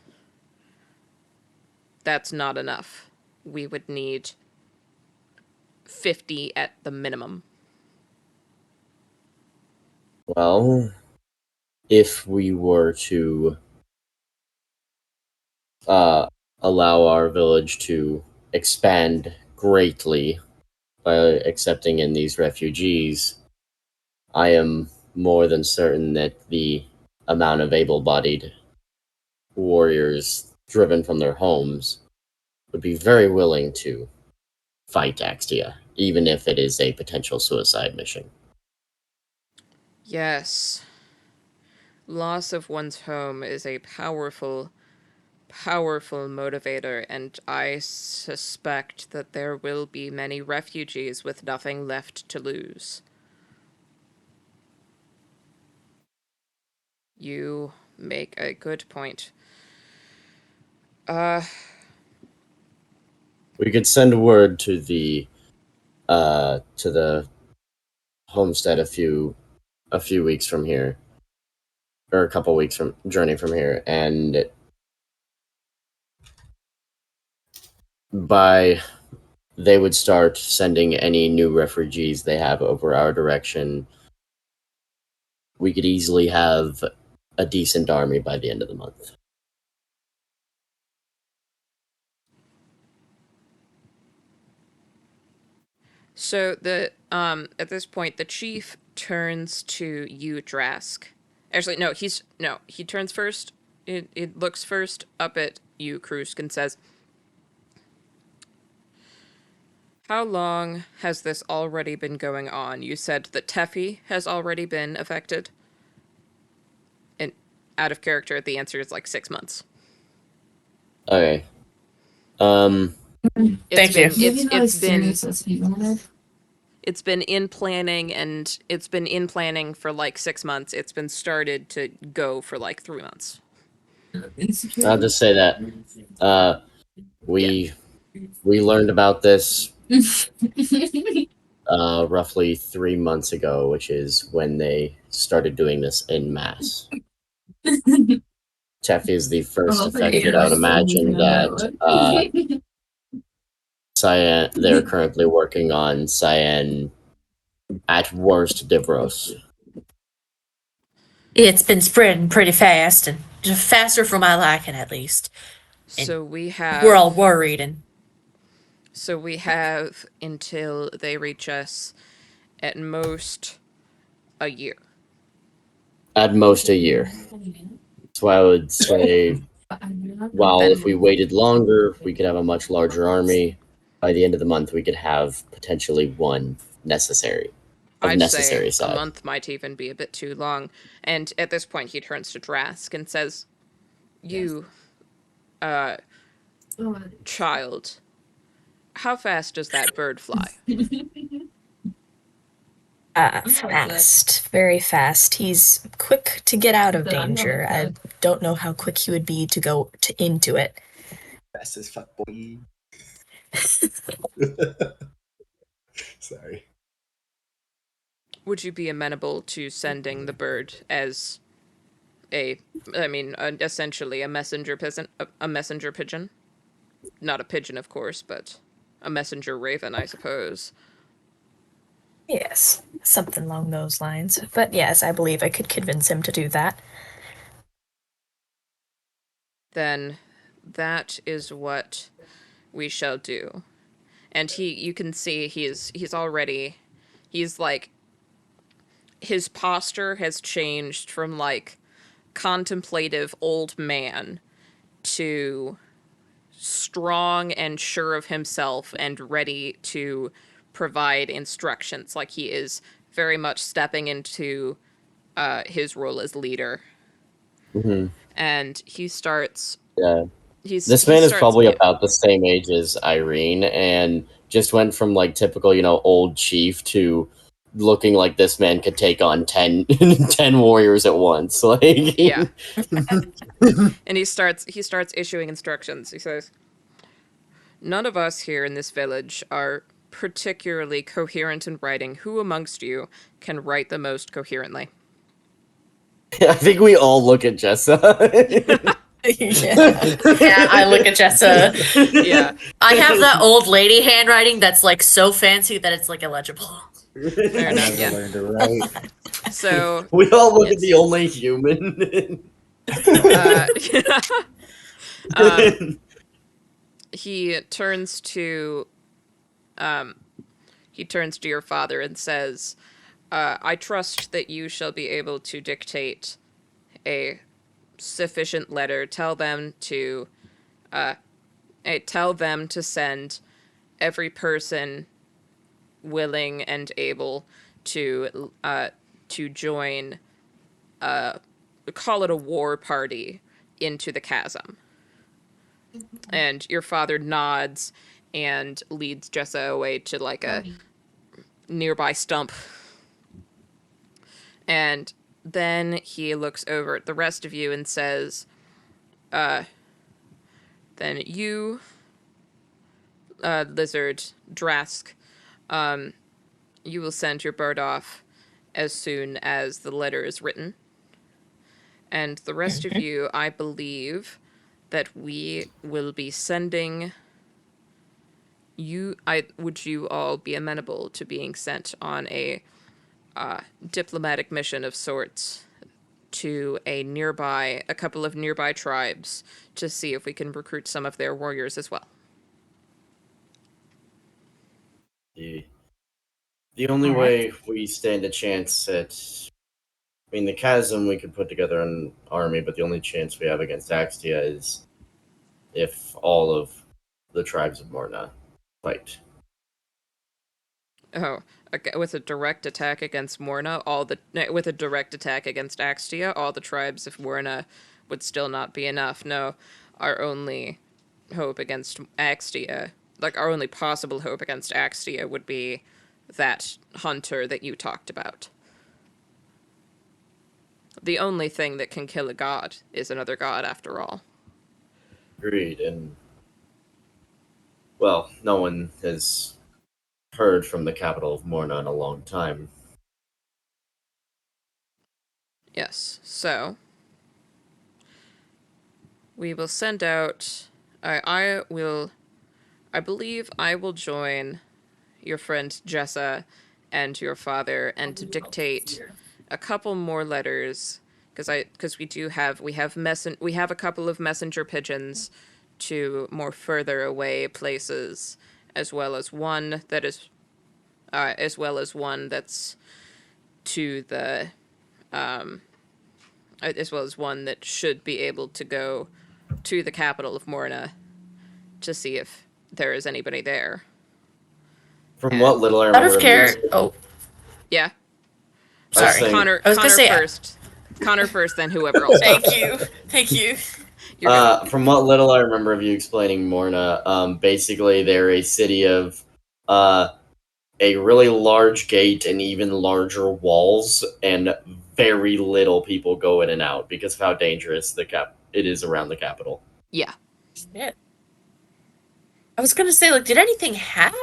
That's not enough. We would need 50 at the minimum. Well, if we were to allow our village to expand greatly by accepting in these refugees, I am more than certain that the amount of able-bodied warriors driven from their homes would be very willing to fight Axtia, even if it is a potential suicide mission. Yes. Loss of one's home is a powerful, powerful motivator, and I suspect that there will be many refugees with nothing left to lose. You make a good point. We could send word to the homestead a few weeks from here, or a couple weeks from journey from here, and by they would start sending any new refugees they have over our direction. We could easily have a decent army by the end of the month. So at this point the chief turns to you, Drask. Actually, he turns first. It looks first up at you, Krusk, and says, how long has this already been going on? You said that Teffy has already been affected. And out of character, the answer is like 6 months. Okay. Thank you. It's been in planning, and it's been in planning for like 6 months. It's been started to go for like 3 months. I'll just say that we learned about this roughly 3 months ago, which is when they started doing this en masse. Teff is the first affected. I would imagine that Cyan, they're currently working on Cyan, at worst, Divros. It's been spreading pretty fast, and just faster for my liking, at least. So We're all worried, and So we have until they reach us at most a year. At most a year. So I would say, while Then- if we waited longer, we could have a much larger army. By the end of the month, we could have potentially one necessary I'd say a size. month might even be a bit too long. And at this point, he turns to Drask and says, "You, child, how fast does that bird fly?" Fast, very fast. He's quick to get out of danger. I don't know how quick he would be to go into it. Fast as fuck, boy. Sorry. Would you be amenable to sending the bird as essentially a messenger pigeon? Not a pigeon, of course, but a messenger raven, I suppose. Yes, something along those lines. But yes, I believe I could convince him to do that. Then that is what we shall do. And you can see he's like, his posture has changed from like contemplative old man to strong and sure of himself and ready to provide instructions. Like, he is very much stepping into his role as leader. Mm-hmm. And he starts. Yeah. This man is probably about the same age as Irene, and just went from like typical, old chief to looking like this man could take on 10 warriors at once. Like, yeah. And he starts issuing instructions. He says, "None of us here in this village are particularly coherent in writing. Who amongst you can write the most coherently?" I think we all look at Jessa. Yeah, I look at Jessa. Yeah. I have that old lady handwriting that's like so fancy that it's like illegible. Fair I enough, never yeah. learned to write. So We all look Yes. at the only human. He turns to your father and says, "I trust that you shall be able to dictate a sufficient letter. Tell them to send every person willing and able to join, call it a war party, into the chasm." And your father nods and leads Jessa away to like a nearby stump. And then he looks over at the rest of you and says, then you, Lizard, Drask, you will send your bird off as soon as the letter is written. And the rest of you, I believe that we will be sending you. Would you all be amenable to being sent on a diplomatic mission of sorts to a couple of nearby tribes to see if we can recruit some of their warriors as well? The only way we stand a chance the chasm, we could put together an army, but the only chance we have against Axtia is if all of the tribes of Morna fight. Oh, okay, with a direct attack against Morna, with a direct attack against Axtia, all the tribes of Morna would still not be enough. No, our only hope against Axtia, like our only possible hope against Axtia, would be that hunter that you talked about. The only thing that can kill a god is another god, after all. Agreed, and well, no one has heard from the capital of Morna in a long time. Yes, so we will send out. I believe I will join your friend Jessa and your father and to dictate a couple more letters, because we have a couple of messenger pigeons to more further away places, as well as one that's to the as well as one that should be able to go to the capital of Morna to see if there is anybody there. From And- what little I Out remember of of you, Oh, Yeah. I was sorry. saying- Connor. I was gonna Connor say- first. Connor first, then whoever else. Thank you. Thank you. You're good. From what little I remember of you explaining Morna, basically they're a city of a really large gate and even larger walls, and very little people go in and out because of how dangerous it is around the capital. Yeah. Shit. I was gonna say, like, did anything happen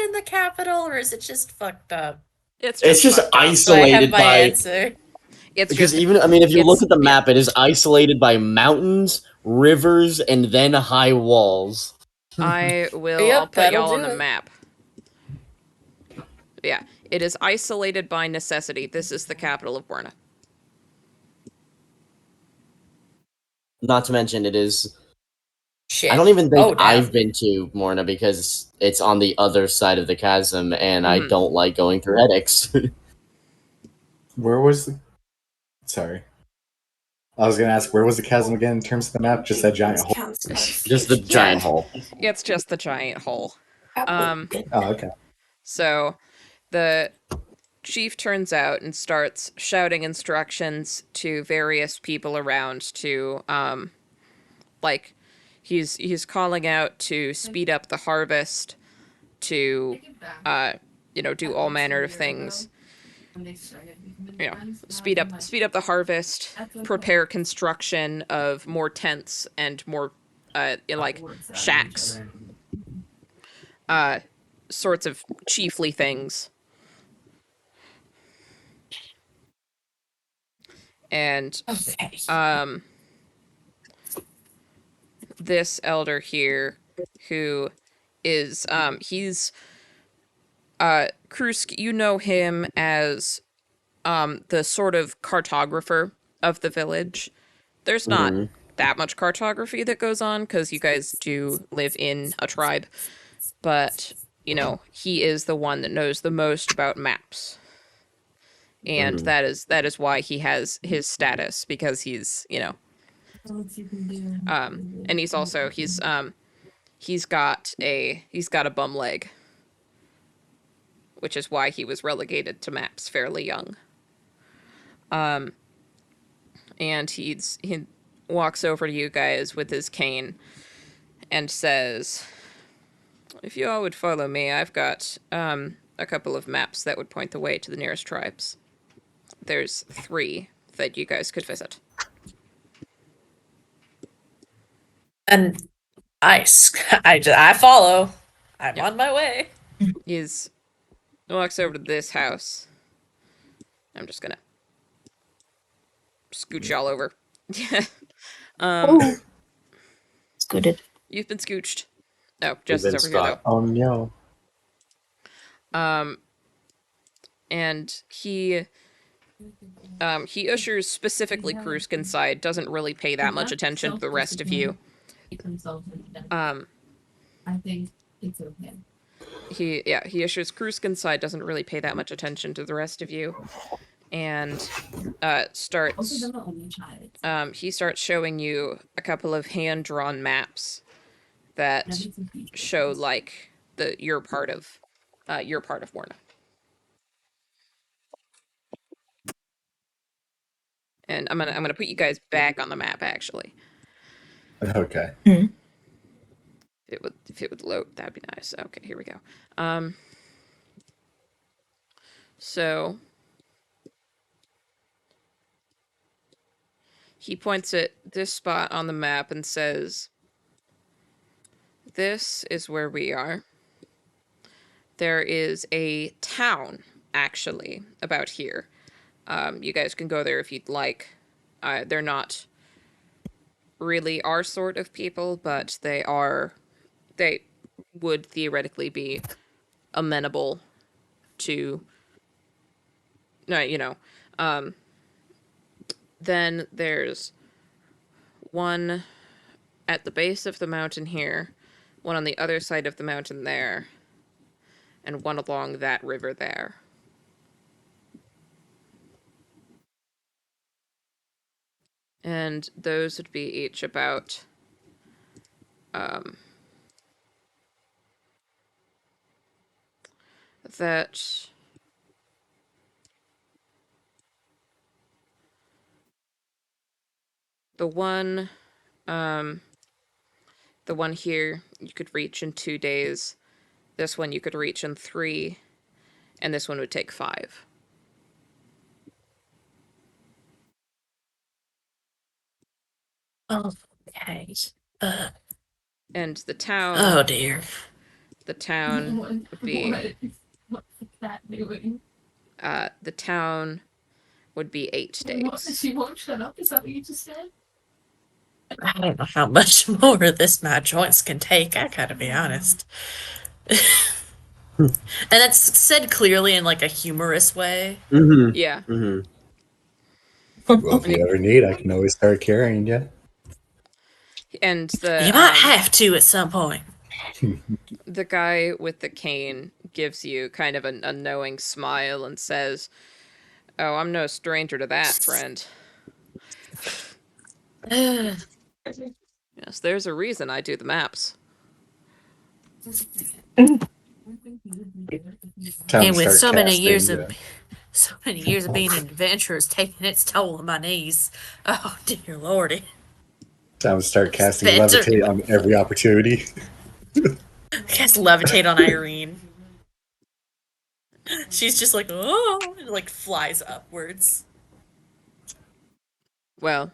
in the capital, or is it just fucked up? It's It's just fucked up. So I have isolated my by. answer. It's Because just even, I mean, if you look it's- at the map, it is isolated by mountains, rivers, and then high walls. I will. Yep, I'll put that'll y'all on do the it. map. Yeah, it is isolated by necessity. This is the capital of Morna. Not to mention, it is. Shit. I don't even think Oh, damn. I've been to Morna because it's on the other side of the chasm, and I Mhm. don't like going through headaches. Where was the? Sorry, I was gonna ask where was the chasm again in terms of the map? Just that giant hole. Just the giant hole. It's just the giant hole. Oh, okay. So the chief turns out and starts shouting instructions to various people around to like he's calling out to speed up the harvest, to do all manner of things. Speed up the harvest, prepare construction of more tents and more shacks, sorts of chiefly things. And Okay. this elder here, who is he's Krusk, you know him as the sort of cartographer of the village. There's not Mhm. that much cartography that goes on because you guys do live in a tribe, but he is the one that knows the most about maps, and Mhm. that is why he has his status, because he's and he's got a bum leg, which is why he was relegated to maps fairly young. And he walks over to you guys with his cane and says, "If you all would follow me, I've got a couple of maps that would point the way to the nearest tribes. There's 3 that you guys could visit." And nice. I follow. I'm on my way. He walks over to this house. I'm just gonna scooch y'all over. Scooted. You've been scooched. Oh, We've Jess is been over here, though. stopped. Oh no. And he ushers specifically Krusk inside, doesn't really pay that much attention to the rest of you. I think it's okay. He ushers Krusk inside, doesn't really pay that much attention to the rest of you, and starts Also, I'm the only child. he starts showing you a couple of hand-drawn maps that That makes a huge show difference. like your part of Morna. And I'm gonna put you guys back on the map, actually. Okay. If it would load, that'd be nice. Okay, here we go. So he points at this spot on the map and says, "This is where we are. There is a town, actually, about here. You guys can go there if you'd like. They're not really our sort of people, but they would theoretically be amenable to, then there's one at the base of the mountain here, one on the other side of the mountain there, and one along that river there." And those would be each about that the one here you could reach in 2 days. This one you could reach in 3, and this one would take 5. Okay. And the town Oh dear. the town would be What's that doing? the town would be 8 days. She won't shut up. Is that what you just said? I don't know how much more this my joints can take. I gotta be honest. And that's said clearly in like a humorous way. Mm-hmm. Yeah. Mm-hmm. Well, if you ever need, I can always start carrying you. And the You might have to at some point. the guy with the cane gives you kind of a knowing smile and says, "Oh, I'm no stranger to that, friend. Yes, there's a reason I do the maps." Time And to with start so many casting, years yeah. of being an adventurer, it's taking its toll on my knees. Oh dear lordy. Time to start casting Better. levitate on every opportunity. Cast levitate on Irene. She's just like, oh, and like flies upwards. Well,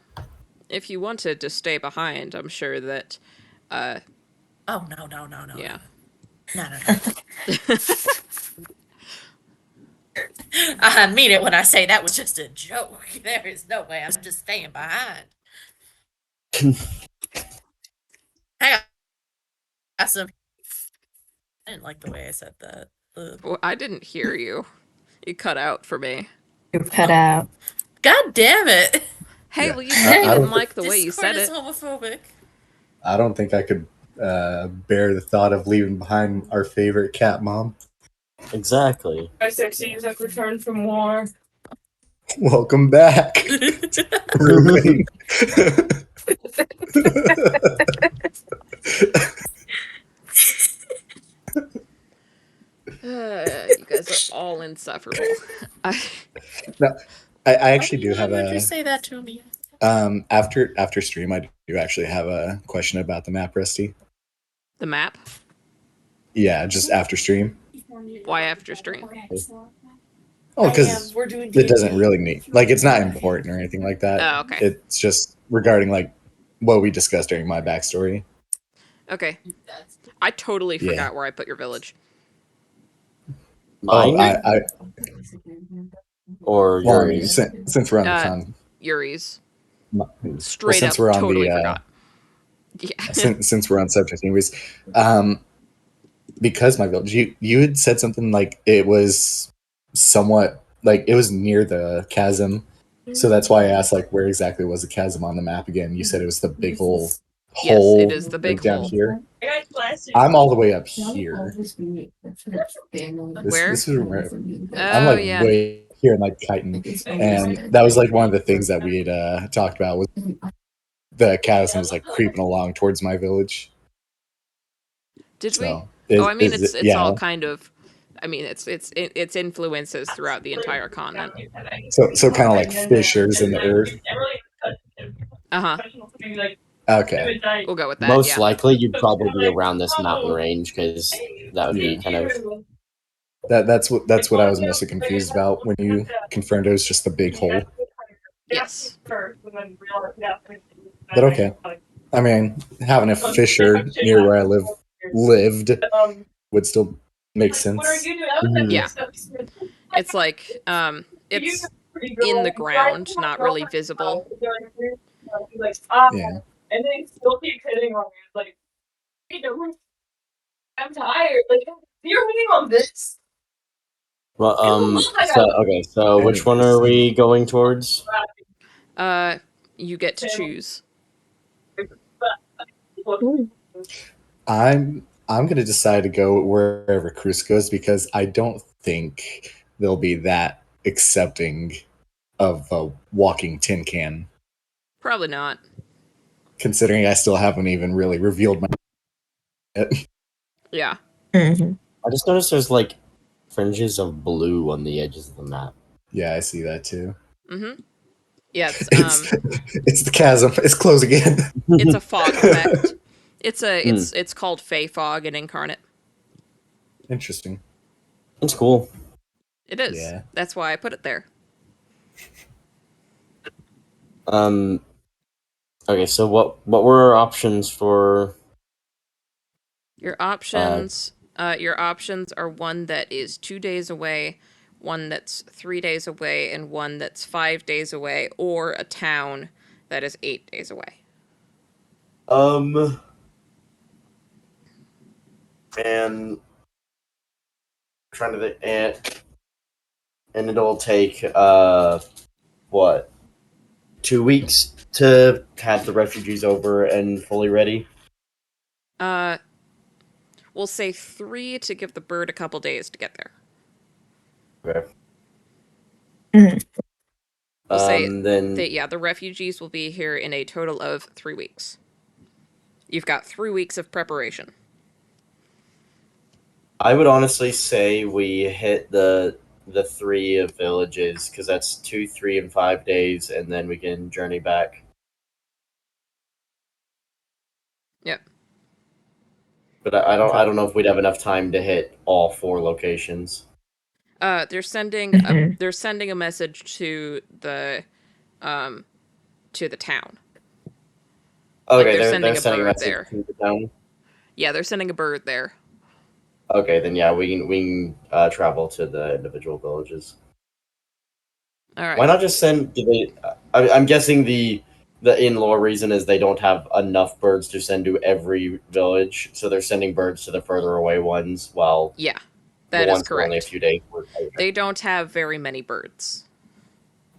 if you wanted to stay behind, I'm sure that Oh no. yeah. No. I mean it when I say that was just a joke. There is no way I'm just staying behind. Hang on. I didn't like the way I said that. Well, I didn't hear you. You cut out for me. You cut out. God damn it! Hey, Yeah. well, you said you I didn't don't like the way you Discord said is it. homophobic. I don't think I could bear the thought of leaving behind our favorite cat mom. Exactly. My sexies have returned from war. Welcome back. Remain. You guys are all insufferable. No, I actually do Why have would you a say that to me? after stream. I do actually have a question about the map, Rusty. The map? Yeah, just after stream. Why after stream? Oh, because We're doing it doesn't really need it's not important or anything like that. Oh, okay. It's just regarding what we discussed during my backstory. Okay. I totally Yeah. forgot where I put your village. Oh, Mine I or well, I mean, yours? since we're on the con, Yuri's. well, Straight since up, we're on totally the forgot. Yeah. since we're on subject anyways, because my village, you had said something like it was somewhat it was near the chasm, so that's why I asked where exactly was the chasm on the map again. You said it was the big hole Yes, it is the big down hole. here. I'm all the way up here. Where? This is where Oh, I'm yeah. way here in Chitin, and that was one of the things that we had talked about was the chasm was creeping along towards my village. Did we? So, I mean, it's all kind of. I mean, it's influences throughout the entire continent. so kind of like fissures in the earth. Uh-huh. Okay. We'll go with that. Most Yeah. likely, you'd probably be around this mountain range because that would be kind of. That's what I was mostly confused about when you confirmed it was just the big hole. Yes. But okay. I mean, having a fissure near where I lived would still make sense. Yeah. It's it's in the ground, not really visible. Yeah. And they still keep hitting on me. I'm tired. You're hitting on this. Well, So which one are we going towards? You get to choose. I'm gonna decide to go wherever Krusk goes because I don't think they'll be that accepting of a walking tin can. Probably not. Considering I still haven't even really revealed my. Yeah. Mm-hmm. I just noticed there's like fringes of blue on the edges of the map. Yeah, I see that too. Mm-hmm. Yeah, it's It's the chasm. It's closing in. it's a fog effect. It's called Fey Fog and Incarnate. Interesting. It's cool. It is. Yeah. That's why I put it there. Okay, so what were our options for? Your options are one that is 2 days away, one that's 3 days away, and one that's 5 days away, or a town that is 8 days away. And trying to think, and it'll take what, 2 weeks to have the refugees over and fully ready. We'll say 3 to give the bird a couple days to get there. Okay. Mhm. We'll say Then the refugees will be here in a total of 3 weeks. You've got 3 weeks of preparation. I would honestly say we hit the 3 of villages because that's 2, 3, and 5 days, and then we can journey back. Yep. But I don't know if we'd have enough time to hit all 4 locations. They're sending a message to the town. Okay, they're they're sending a sending a bird message there. to the town. Yeah, they're sending a bird there. Okay, then yeah, we can travel to the individual villages. All right. Why not just send? I'm guessing the in-law reason is they don't have enough birds to send to every village, so they're sending birds to the further away ones. While Yeah, the that is ones who are only a correct. few days. They don't have very many birds.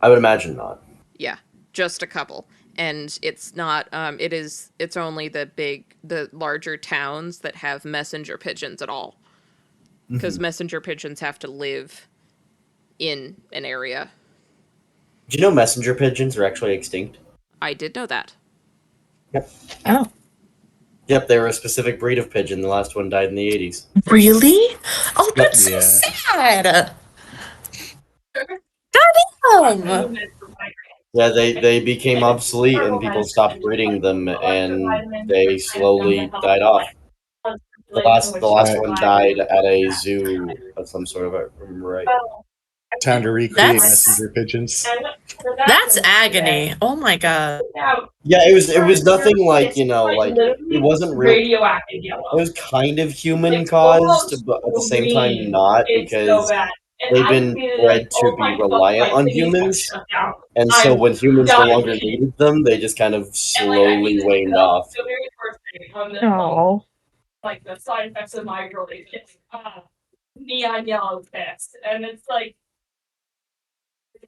I would imagine not. Yeah, just a couple. And it's not it's only the larger towns that have messenger pigeons at all. Because messenger pigeons have to live in an area. Do you know messenger pigeons are actually extinct? I did know that. Yep. Oh, Yep, they were a specific breed of pigeon. The last one died in the 80s. Really? Oh, that's so Yeah. sad. Goddamn. Yeah, they became obsolete and people stopped breeding them, and they slowly died off. The last one died at a zoo of some sort, if I remember right. Time to recreate That's- messenger pigeons. That's agony. Oh my god. Yeah, it was nothing like, it wasn't real. Radioactive yellow. It was kind of human caused, but at the same time not, because they've been bred to be reliant on humans, and so when humans no longer needed them, they just kind of slowly waned off. The very first thing on the oh. like the side effects of my girly is neon yellow text, and it's like,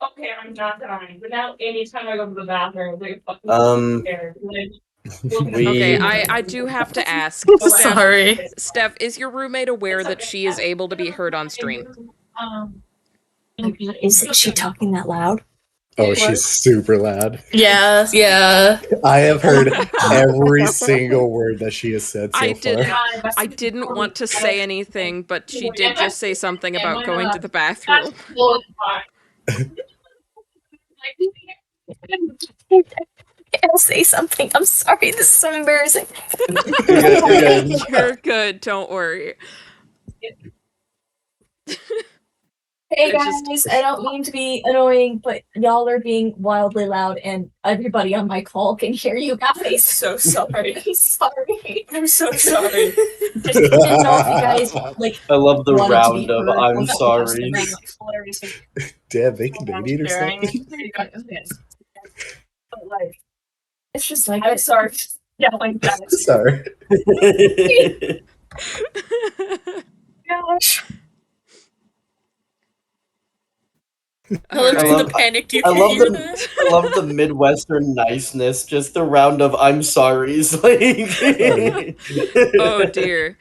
okay, I'm not dying, but now anytime I go to the bathroom, they fucking scared. Okay, I do have to ask. Sorry. Steph, is your roommate aware that she is able to be heard on stream? Isn't she talking that loud? Oh, she's super loud. Yeah, yeah. I have heard every single word that she has said so far. I didn't want to say anything, but she did just say something about going to the bathroom. I'll say something. I'm sorry. This is so embarrassing. You're good. You're good, don't worry. Hey It's guys, just- I don't mean to be annoying, but y'all are being wildly loud and everybody on my call can hear you guys. So sorry. I'm sorry. I'm so sorry. Just didn't know if you guys like I love the wanted to be round of heard I'm on the sorry. Instagram, like, hilarious. Damn, they Canadian or something? But like, it's just like I'm sorry. Yeah, like that. Sorry. Gosh. I love I love- the panic you I love hear the that. I love the Midwestern niceness, just the round of I'm sorry's like Oh dear.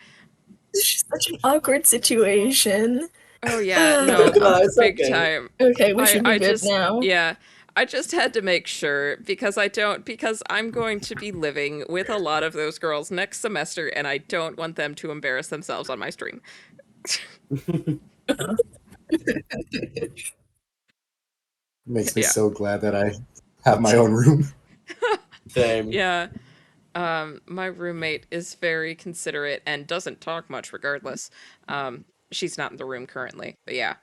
This is such an awkward situation. Oh yeah, no, No, it's big okay. time. Okay, we should be I good just now. yeah. I just had to make sure because I'm going to be living with a lot of those girls next semester and I don't want them to embarrass themselves on my stream. Makes me Yeah. so glad that I have my own room. Same. Yeah. My roommate is very considerate and doesn't talk much regardless. She's not in the room currently, but yeah.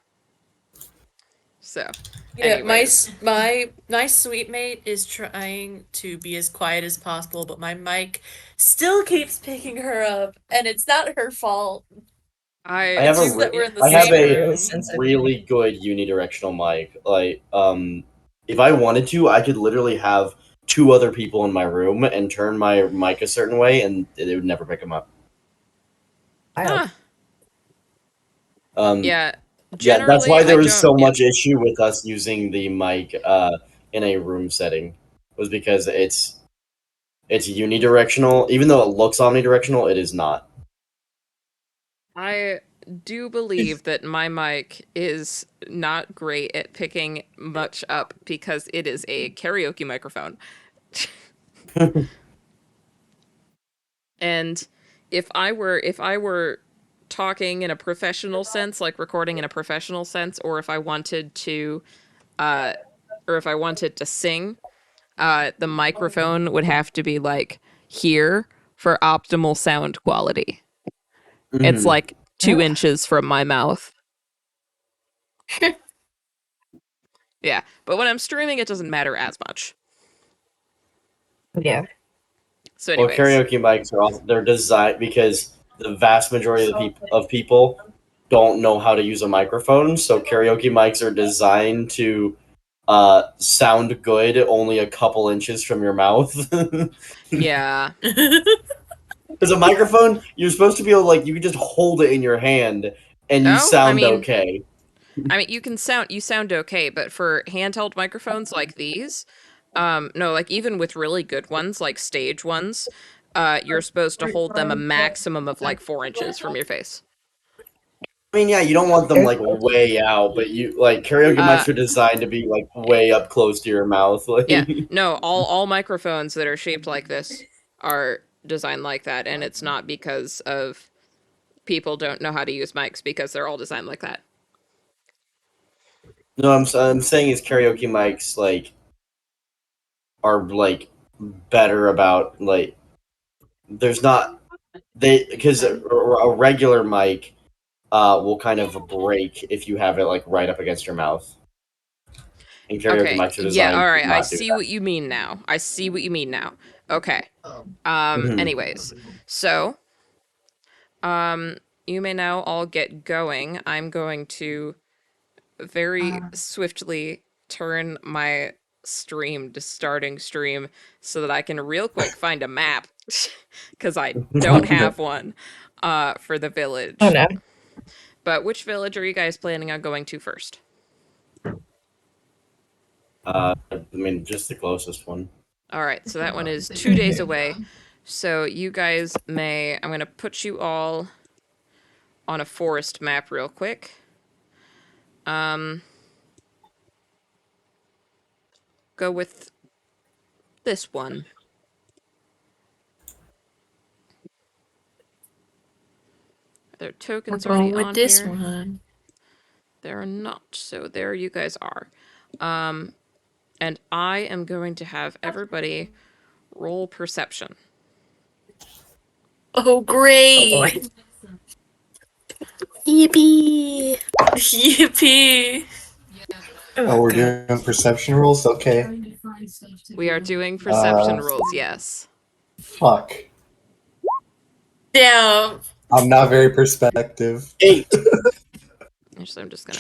So, Yeah, anyways. my sweet mate is trying to be as quiet as possible, but my mic still keeps picking her up, and it's not her fault. I It's have just that we're in the I have same a room. really good unidirectional mic. Like, if I wanted to, I could literally have 2 other people in my room and turn my mic a certain way, and it would never pick them up. Huh. Yeah. Yeah, that's Generally, why there I was don't. so Yeah. much issue with us using the mic in a room setting. Was because it's unidirectional. Even though it looks omnidirectional, it is not. I do believe that my mic is not great at picking much up because it is a karaoke microphone. And if I were talking in a professional sense, like recording in a professional sense, or if I wanted to sing, the microphone would have to be like here for optimal sound quality. It's Mhm. like 2 inches from my mouth. Yeah, but when I'm streaming, it doesn't matter as much. Yeah. So, Well, anyways, karaoke mics are also they're designed because the vast majority of people don't know how to use a microphone, so karaoke mics are designed to sound good only a couple inches from your mouth. yeah. Because a microphone, you're supposed to be able to, like, you can just hold it in your hand and you Oh, sound okay. you sound okay, but for handheld microphones like these, no, like even with really good ones, like stage ones, you're supposed to hold them a maximum of like 4 inches from your face. I mean, yeah, you don't want them like way out, but you like karaoke mics are designed to be like way up close to your mouth. Like, Yeah, no, all microphones that are shaped like this are designed like that, and it's not because of people don't know how to use mics, because they're all designed like that. no, I'm saying is karaoke mics like are like better about like there's not they because a regular mic will kind of break if you have it like right up against your mouth. And karaoke Okay, mics are yeah, designed all to right, I not do see what you mean now. I see what you mean now. Okay. that. Mhm. Anyways, so, you may now all get going. I'm going to very swiftly turn my stream to starting stream so that I can real quick find a map because I don't have one for the Oh village. no. But which village are you guys planning on going to first? I mean, just the closest one. All right, so that one is 2 days away. So you guys may, I'm going to put you all on a forest map real quick. Go with this one. Are there We're tokens going already with on this here? one. There are not, so there you guys are. And I am going to have everybody roll perception. Oh, Oh great! boy. Yippee! Yippee! Oh, we're doing perception rules? Okay. We are doing perception Uh, rolls, yes. fuck. Damn. I'm not very perspective. 8. Actually, I'm just gonna...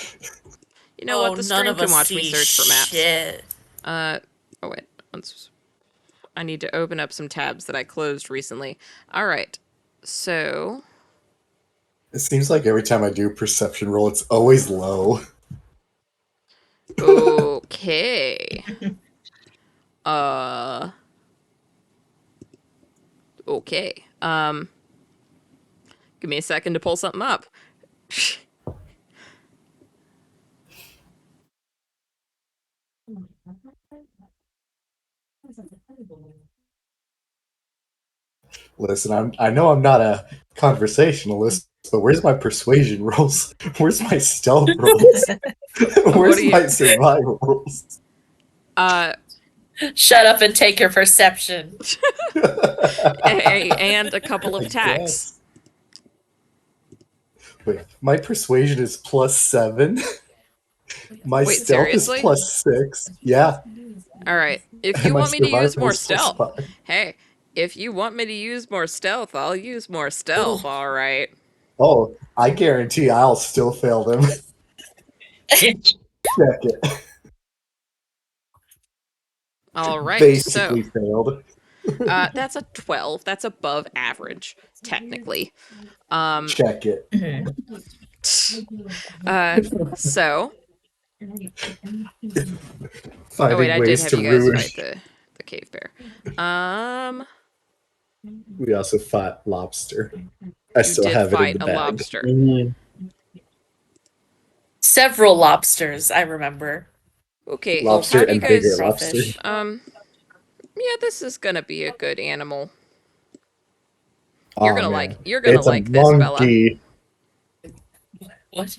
You know Oh, what? The none stream of can us watch me see search for maps. shit. Oh wait. I need to open up some tabs that I closed recently. Alright. So... It seems like every time I do a perception roll, it's always low. Okay. Okay. Give me a second to pull something up. Listen, I know I'm not a conversationalist, but where's my persuasion rolls? Where's my stealth rolls? Where's do you- my survival rolls? Shut up and take your perception. and a couple of attacks. Wait, my persuasion is +7. My Wait, stealth seriously? is +6. Yeah. All right. If And you my want me to use survival more is stealth, +5. hey, if you want me to use more stealth, I'll use more stealth. Ooh. All right. Oh, I guarantee I'll still fail them. Check it. All right. Basically failed. So that's a 12. That's above average, technically. Check it. So. Finding Oh wait, I did ways have to you guys ruin. fight the cave bear. We also fought lobster. I You still did have it in fight the a bag. lobster. Several lobsters, I remember. Okay, Lobster how do you and guys? bigger lobster. Yeah, this is gonna be a good animal. You're Aw, gonna man. like. You're gonna It's like a this, Bella. monkey. What?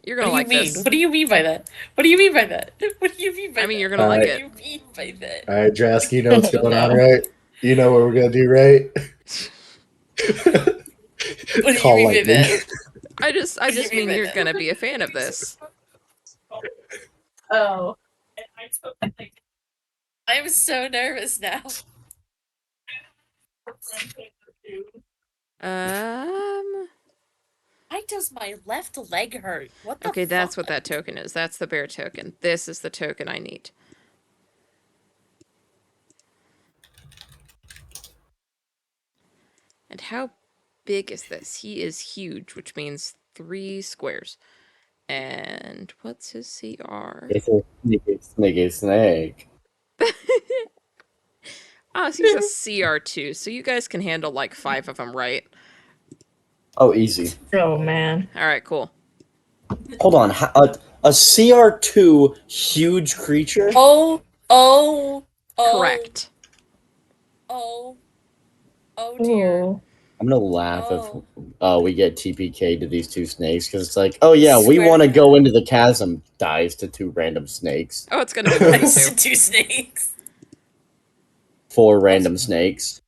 You're What gonna do you like mean? this. What do you mean by that? What do you mean by that? What do you mean by that? I mean, you're gonna like What it. do you mean by that? All right, Drask, you know what's going on, No. right? You know what we're gonna do, right? What do Call you mean by lightning. that? I just do you mean mean by you're that? gonna be a fan of this. Oh. I'm so nervous now. Why does my left leg hurt? What the Okay, that's what fuck? that token is. That's the bear token. This is the token I need. And how big is this? He is huge, which means 3 squares. And what's his CR? It's a snake. Oh, he's a CR2, so you guys can handle like 5 of them, right? Oh, easy. Oh man. All right, cool. Hold on. A CR2 huge creature? Oh Correct. Oh dear. Ooh. I'm gonna laugh Oh. if we get TPK to these 2 snakes, because it's like, oh yeah, we Swear want to to go God. into the chasm. Dies to 2 random snakes. Oh, it's gonna be more than 2. Two snakes. 4 random snakes.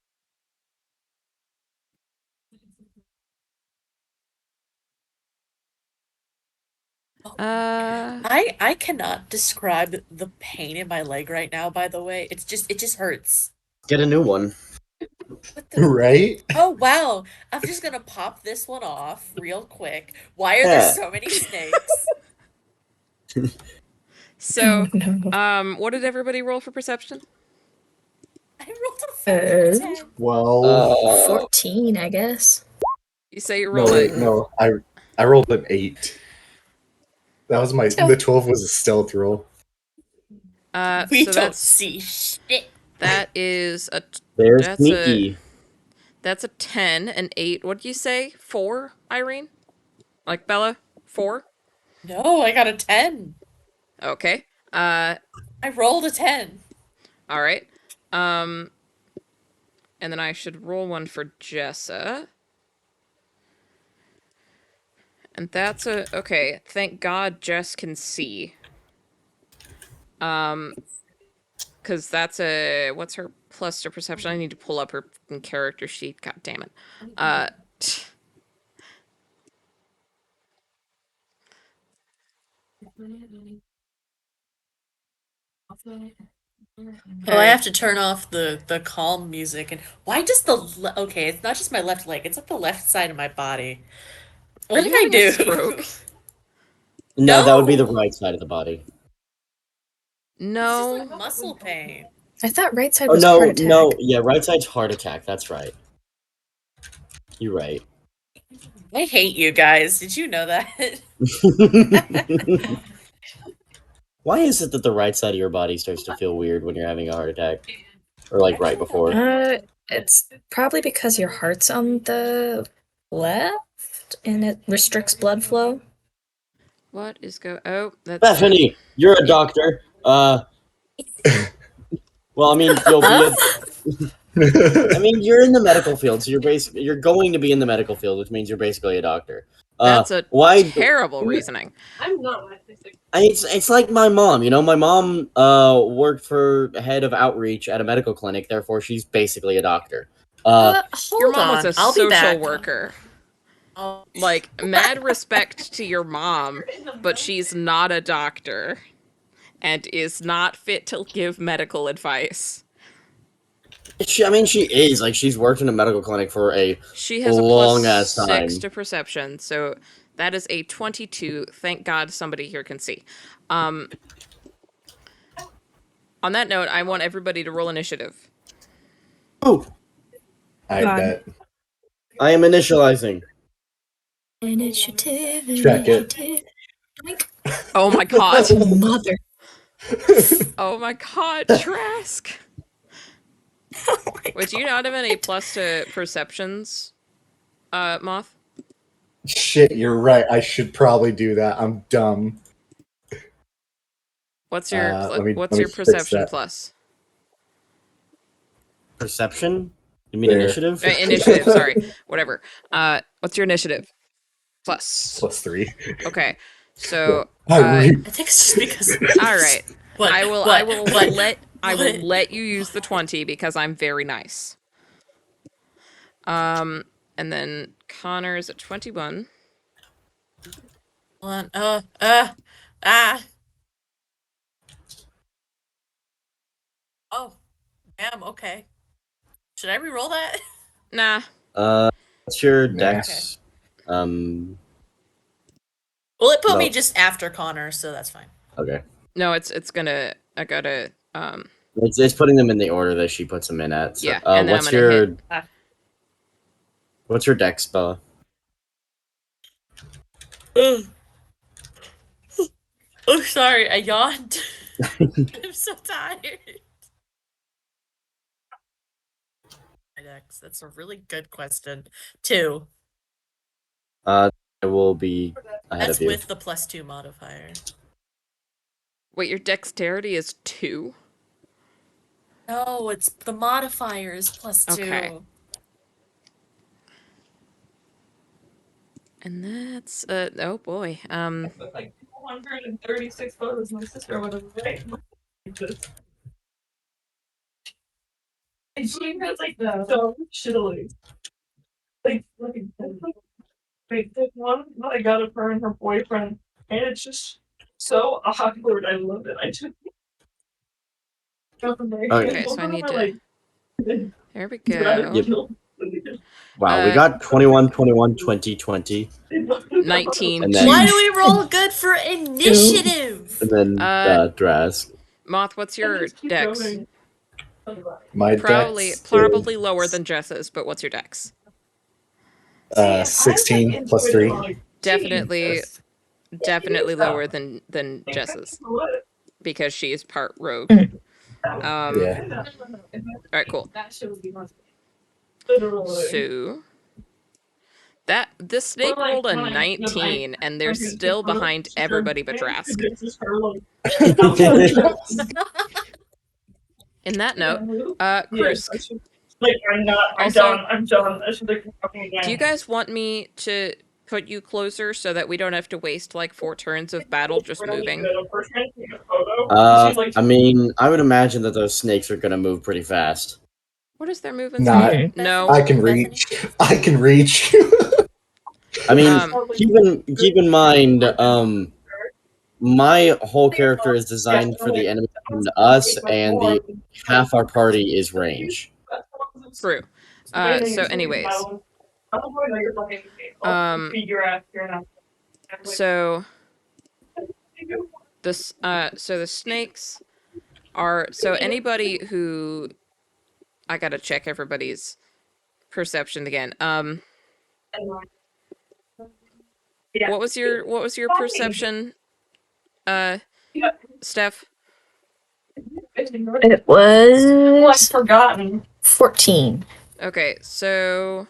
I cannot describe the pain in my leg right now, by the way. It just hurts. Get a new one. What the Right? Oh wow. I'm just gonna pop this one off real quick. Why are there Yeah. so many snakes? So, Oh, no. what did everybody roll for perception? I rolled a fucking 10. 12. 14, I guess. You say you No, rolled wait, a... no. I rolled an 8. That was the 12 was a stealth roll. We so don't see shit. that is a... They're That's sneaky. That's a 10, an 8. What'd you say? 4, Irene? Like Bella? 4? No, I got a 10. Okay. I rolled a 10. All right. And then I should roll one for Jessa. And that's a... Okay, thank God Jess can see. Because that's a... What's her plus to perception? I need to pull up her fucking character sheet. God damn it. Oh, I have to turn off the calm music. And why does okay, it's not just my left leg, it's like the left side of my body. What Are did you I having a do? stroke? No, that would be the No! right side of the body. No. It's just like muscle pain. I thought right side Oh was no, heart attack. no, yeah, right side's heart attack. That's right. You're right. I hate you guys. Did you know that? Why is it that the right side of your body starts to feel weird when you're having a heart attack? Or like right before? It's probably because your heart's on the left and it restricts blood flow. What is go... Oh, that's... Bethany, you're a doctor. Well, I mean, you'll be a. I mean, you're in the medical field, so you're going to be in the medical field, which means you're basically a doctor. That's a why? terrible reasoning. I'm not. It's like my mom. You know, my mom worked for head of outreach at a medical clinic. Therefore, she's basically a doctor. Hold Your mom on. was a I'll be social back. worker. Oh, Like, mad respect to your mom, but she's not a doctor and is not fit to give medical advice. she is like she's worked in a medical clinic for a She has a long plus ass time. 6 to perception, so that is a 22. Thank God somebody here can see. On that note, I want everybody to roll initiative. Oh, I God. bet. I am initializing. Initiative. Check it. Like, Oh my god. oh, mother. Oh my god, Trask. Oh my Would you not have any plus to perceptions, Moth? Shit, you're right. I should probably do that. I'm dumb. What's your let me fix perception that. plus? Perception? You mean There. initiative? Initiative, sorry. Whatever. What's your initiative? Plus. +3. Okay. So I think it's just because. all right. What? I will What? let you use the 20 because I'm very nice. And then Connor is at 21. Hold on. Oh, damn. Okay. Should I re-roll that? Nah. What's your Nah. dex? Well, it put me No. just after Connor, so that's fine. Okay. No, it's gonna I gotta It's putting them in the order that she puts them in at. So, yeah, and then what's I'm gonna your hit. what's your dex, Bella? Oh, sorry. I yawned. I'm so tired. That's a really good question. 2. I will be ahead That's of you. with the +2 modifier. Wait, your dexterity is 2? No, it's the modifier is +2. Okay. And that's oh boy. Like 136 photos my sister would have made. And she has like so shittily. Like there's one that I got of her and her boyfriend, and it's just so awkward. I love it. I just Okay, so I need to. There we go. Yep. Wow, we got 21, 21, 20, 20. 19. And then- Why do we roll good for initiative? And then Drask. Moth, what's your dex? My Probably dex probably is, lower than Jess's, but what's your dex? 16 +3. Definitely lower than Jess's because she is part rogue. Yeah. All right, cool. So that this snake rolled a 19, and they're still behind everybody but Drask. In that note, Krusk. Like I'm done. I'm done. I should like fucking again. Do you guys want me to put you closer so that we don't have to waste like 4 turns of battle just moving? I mean, I would imagine that those snakes are gonna move pretty fast. What is their movement? Not- speed? No. I can reach. I can reach. I mean, keep in mind, my whole character is designed for the enemy and us, and the half our party is range. True. So anyways. So this so the snakes are so anybody who I gotta check everybody's perception again. What was your perception, Steph? It was forgotten. 14. Okay, so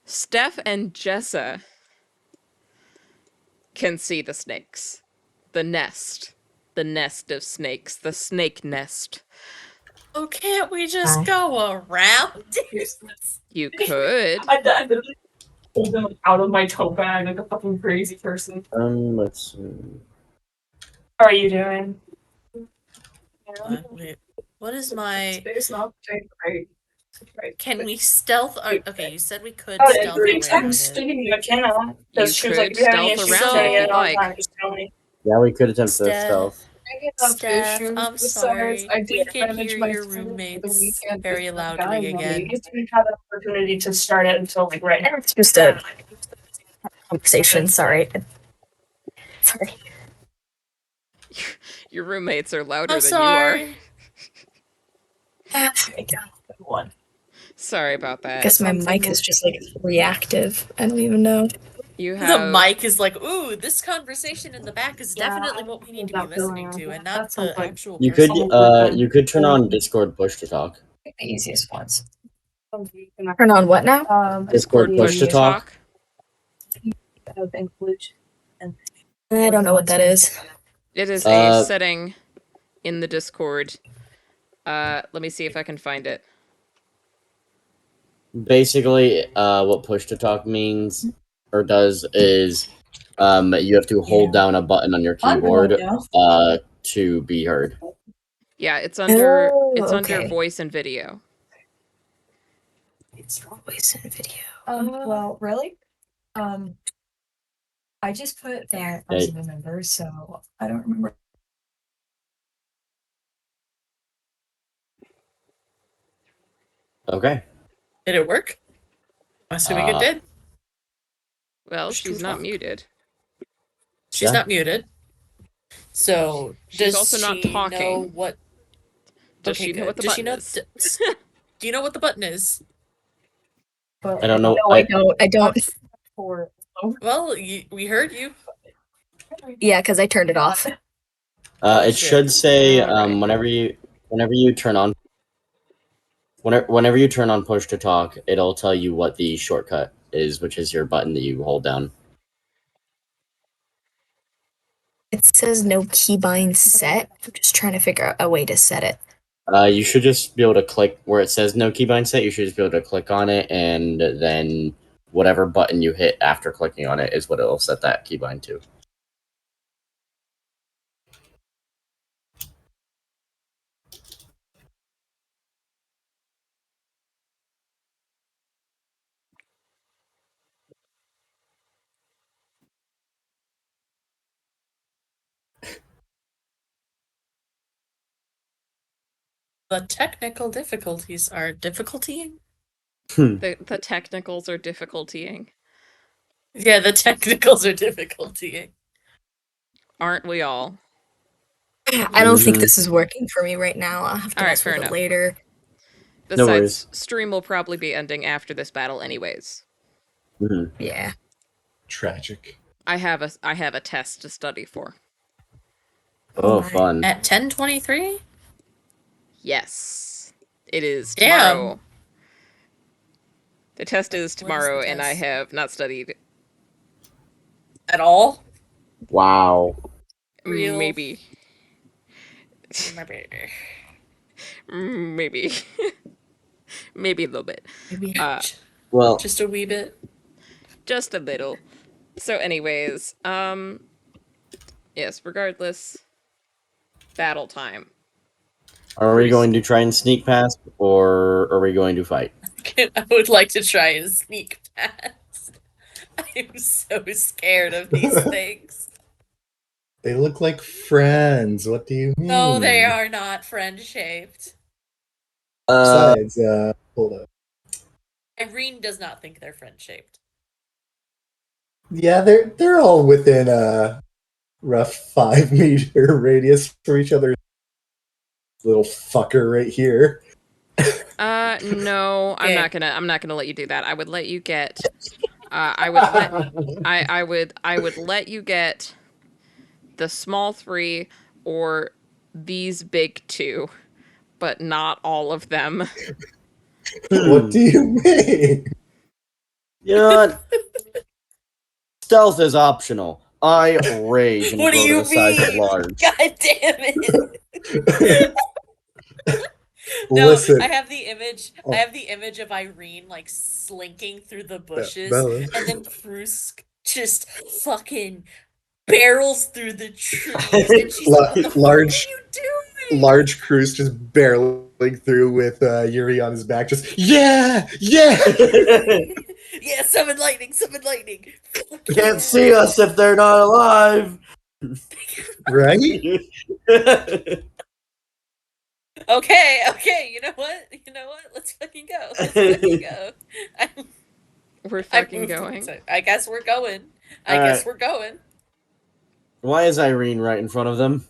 Steph and Jessa can see the snakes. The nest. the nest of snakes, the snake nest. Oh, can't we just go around? You could. I literally pulled them like, out of my tote bag like a fucking crazy person. Let's see. How are you doing? Wait, what is my? It's not doing great. Can we stealth? Okay, you said we could Oh, stealth you're around it. texting you, I cannot. You She was like, could if you have any stealth issues around it saying if it you'd on like. time, just tell me. Yeah, we could attempt to Steph. stealth. Steph, I'm Besides, sorry. I We did can manage hear my your schedule for the roommates weekend very with that loudly guy, again. We didn't have an opportunity to start it until like right now. It's just a conversation. Sorry. Sorry. Your roommates are louder I'm than you are. sorry. One. Sorry about I that. guess my mic is just like reactive. I don't even know. You The have mic is like, ooh, this conversation in the back is Yeah, definitely I what we need to that be feeling. listening to, and That not sounds the like actual You person. could you could turn on Discord push to talk. The easiest ones. Turn on what now? Discord push to talk. Of inclusion. I don't know what that is. It is a setting in the Discord. Let me see if I can find it. Basically, what push to talk means or does is you have to hold down a button on your keyboard to be heard. Yeah, it's under okay. voice and video. It's voice and video. Well, really? I just put that as a member, so I don't remember. Okay. Did it work? I'm assuming it did. Well, she's not muted. She's not muted. So She's does also not she talking. know what? Does she know what the button is? Do you know what the button is? I don't know. No, I don't. I don't. Well, we heard you. Yeah, because I turned it off. It should say Alright. whenever you turn on whenever you turn on push to talk, it'll tell you what the shortcut is, which is your button that you hold down. It says no keybind set. I'm just trying to figure out a way to set it. You should just be able to click where it says no keybind set. You should just be able to click on it, and then whatever button you hit after clicking on it is what it'll set that keybind to. The technical difficulties are difficultying. The technicals are difficultying. Yeah, the technicals are difficultying. Aren't we all? I don't think this is working for me right now. I'll have to mess with it later. Besides, stream will probably be ending after this battle anyways. Yeah. Tragic. I have a test to study for. Oh, fun. At 10:23? Yes. It is Damn. tomorrow. The test is tomorrow, and I have not studied at all. Wow. Real. Maybe. Maybe. Maybe a little bit. Maybe. Well, just a wee bit. Just a little. So anyways, yes, regardless, battle time. Are we going to try and sneak past, or are we going to fight? I would like to try and sneak past. I'm so scared of these things. They look like friends. What do you mean? No, they are not friend-shaped. Besides, hold up. Irene does not think they're friend-shaped. Yeah, they're all within a rough 5-meter radius for each other. Little fucker right here. No, I'm not gonna let you do that. I would let you get. I would let you get the small 3 or these big 2, but not all of them. What do you mean? You know what? Stealth is optional. I rage and What do grow to you the size of mean? large. God damn it! No, Listen, I have the image. Oh. I have the image of Irene like slinking through the bushes, Bella. and then Krusk just fucking barrels through the trees, and she's like, "What the fuck are large, you doing?" large Cruise just barreling through with Yuri on his back. Just yeah. Yeah, summon lightning, summon lightning. Fuck Can't yeah. see us if they're not alive. Right? Okay, you know what? Let's fucking go. Let's fucking go. We're I fucking moved going. I guess we're going. I Alright. guess we're going. Why is Irene right in front of them?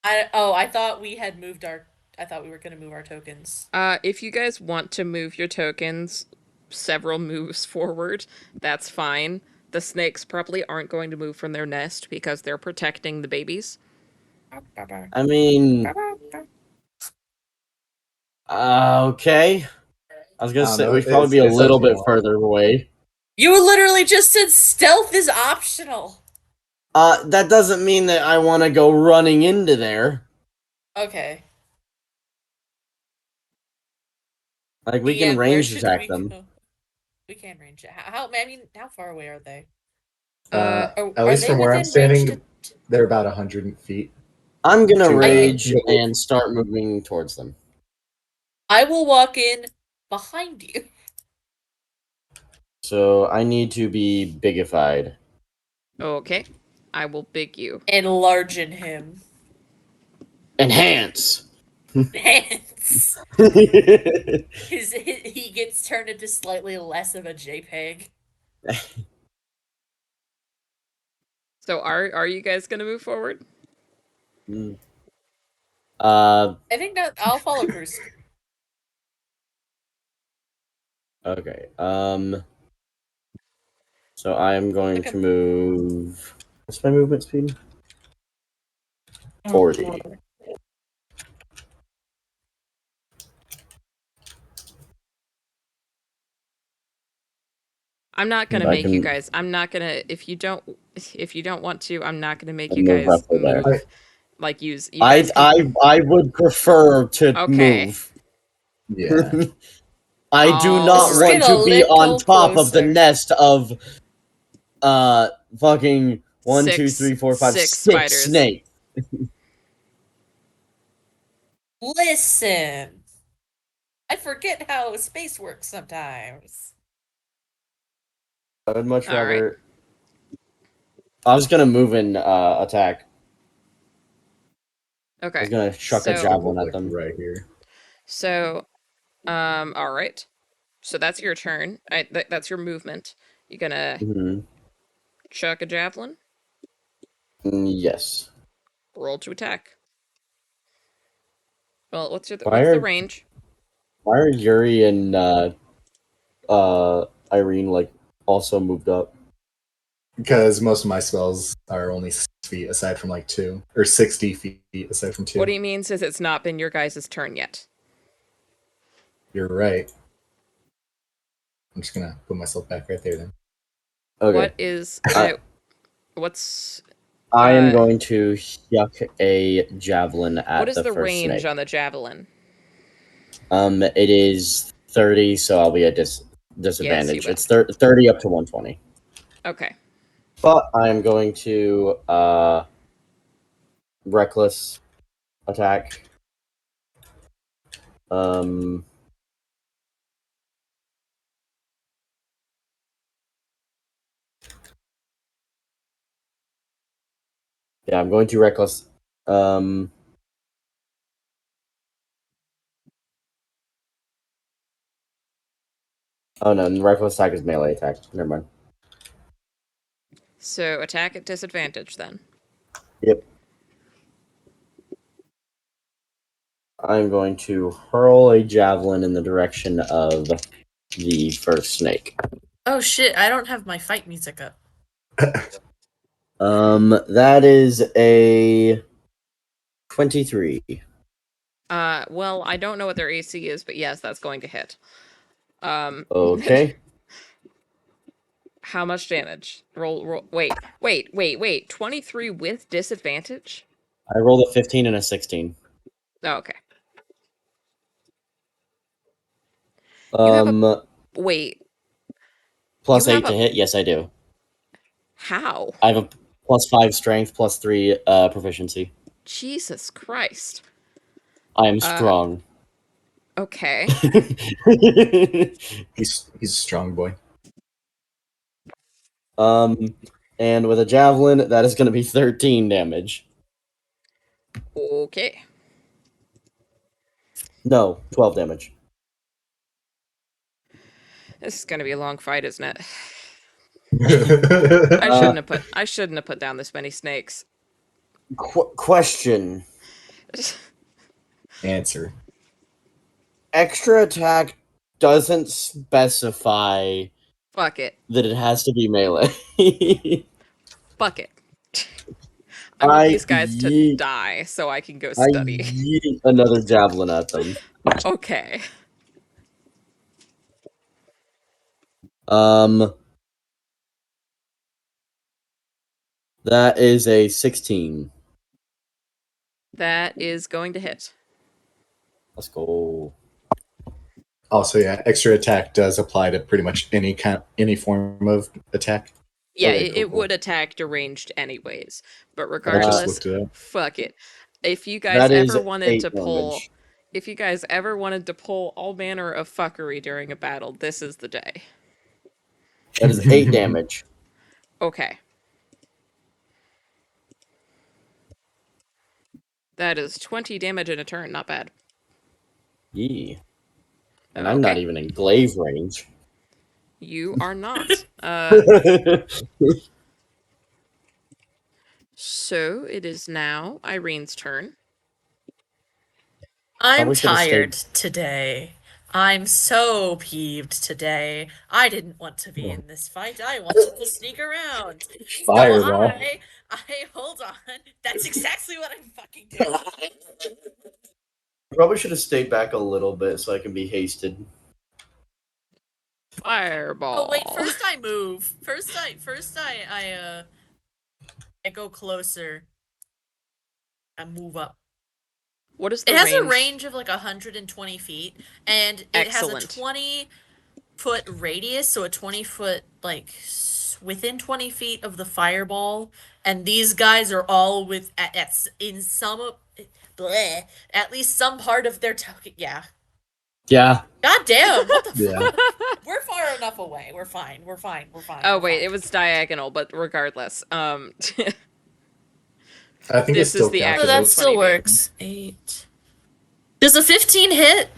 I thought we had moved our. I thought we were gonna move our tokens. If you guys want to move your tokens several moves forward, that's fine. The snakes probably aren't going to move from their nest because they're protecting the babies. I mean, okay. I was gonna I don't say know, we'd probably be a it's little up to bit y'all. further away. You literally just said stealth is optional. That doesn't mean that I want to go running into there. Okay. Like we Yeah, can where range should attack we them. go? We can range it. I mean, how far away are they? At Are least they from where I'm within standing, range they're about 100 feet. I'm gonna Two. rage Yeah. and start moving towards them. I will walk in behind you. So I need to be bigified. Okay. I will big you. Enlargen him. Enhance. Hands. He gets turned into slightly less of a JPEG. So are you guys gonna move forward? I think that I'll follow Krusk. Okay. So I am going to move. What's my movement speed? 40. I'm not gonna I make you can- guys. I'm not gonna if you don't want to. I'm not gonna make I'll you move guys roughly there. move. Like use. You guys can, I would prefer to Okay. move. Yeah. I do All not right. want Get a to be on little top of the closer. nest of fucking 1, 2, Six- 3, 4, 5, six 6 spiders. snakes. Listen. I forget how space works sometimes. I would much All right. rather. I was gonna move and attack. I Okay. was gonna chuck a So- javelin at them. Right here. So, all right. So that's your turn. That's your movement. You're gonna Mhm. chuck a javelin. Yes. Roll to attack. Well, what's the range? Why are Yuri and Irene like also moved up? Because most of my spells are only 6 feet, aside from like 2, or 60 feet aside from 2. What he means is it's not been your guys' turn yet. You're right. I'm just gonna put myself back right there then. Okay. What is what's I am going to yuck a javelin at what is the first range snake. on the javelin? It is 30, so I'll be at disadvantage. will. It's 30 up to 120. Okay. But I'm going to reckless attack. Yeah, I'm going to reckless. Oh no, reckless attack is melee attack. Never mind. So attack at disadvantage then. Yep. I'm going to hurl a javelin in the direction of the first snake. Oh shit, I don't have my fight music up. That is a 23. Well, I don't know what their AC is, but yes, that's going to hit. Okay. How much damage? Roll. Wait. 23 with disadvantage? I rolled a 15 and a 16. Oh, okay. You have Um, Wait. plus you have 8 to hit. Yes, I do. How? I have a +5 strength, +3 proficiency. Jesus Christ. I am strong. Okay. He's a strong boy. And with a javelin, that is going to be 13 damage. Okay. No, 12 damage. This is gonna be a long fight, isn't it? Uh, I shouldn't have put down this many snakes. Question. Answer. Extra attack doesn't specify Fuck it. that it has to be melee. Fuck it. I want these guys to yeet- die so I can go I study. yeet another javelin at them. Okay. That is a 16. That is going to hit. Let's go. Also, yeah, extra attack does apply to pretty much any form of attack. Yeah, Okay, it cool. would attack deranged anyways. But I just regardless, looked it up. fuck it. If you guys That is ever wanted 8 to pull damage. if you guys ever wanted to pull all manner of fuckery during a battle, this is the day. That is 8 damage. Okay. That is 20 damage in a turn, not bad. Yee. And I'm not Okay. even in glaive range. You are not. So it is now Irene's turn. I'm Probably should've tired today. I'm so peeved today. I didn't want to be in this fight. I wanted to sneak around. Fireball. So I hold on. That's exactly what I'm fucking doing. Probably should have stayed back a little bit so I can be hasted. Fireball. Oh wait, first I move. First I go closer. I move up. What is the It has range? a range of like 120 feet, and it Excellent. has a 20-foot radius, so a 20-foot like within 20 feet of the fireball. And these guys are all with in some bleh, at least some part of their token. Yeah. Yeah. God damn! What the Yeah. fuck? We're far enough away. We're fine. We're fine. We're fine. Oh we're wait, fine. it was diagonal, but regardless. I think This it still is the counts. So actual that still 20 feet. works. 8. Does a 15 hit?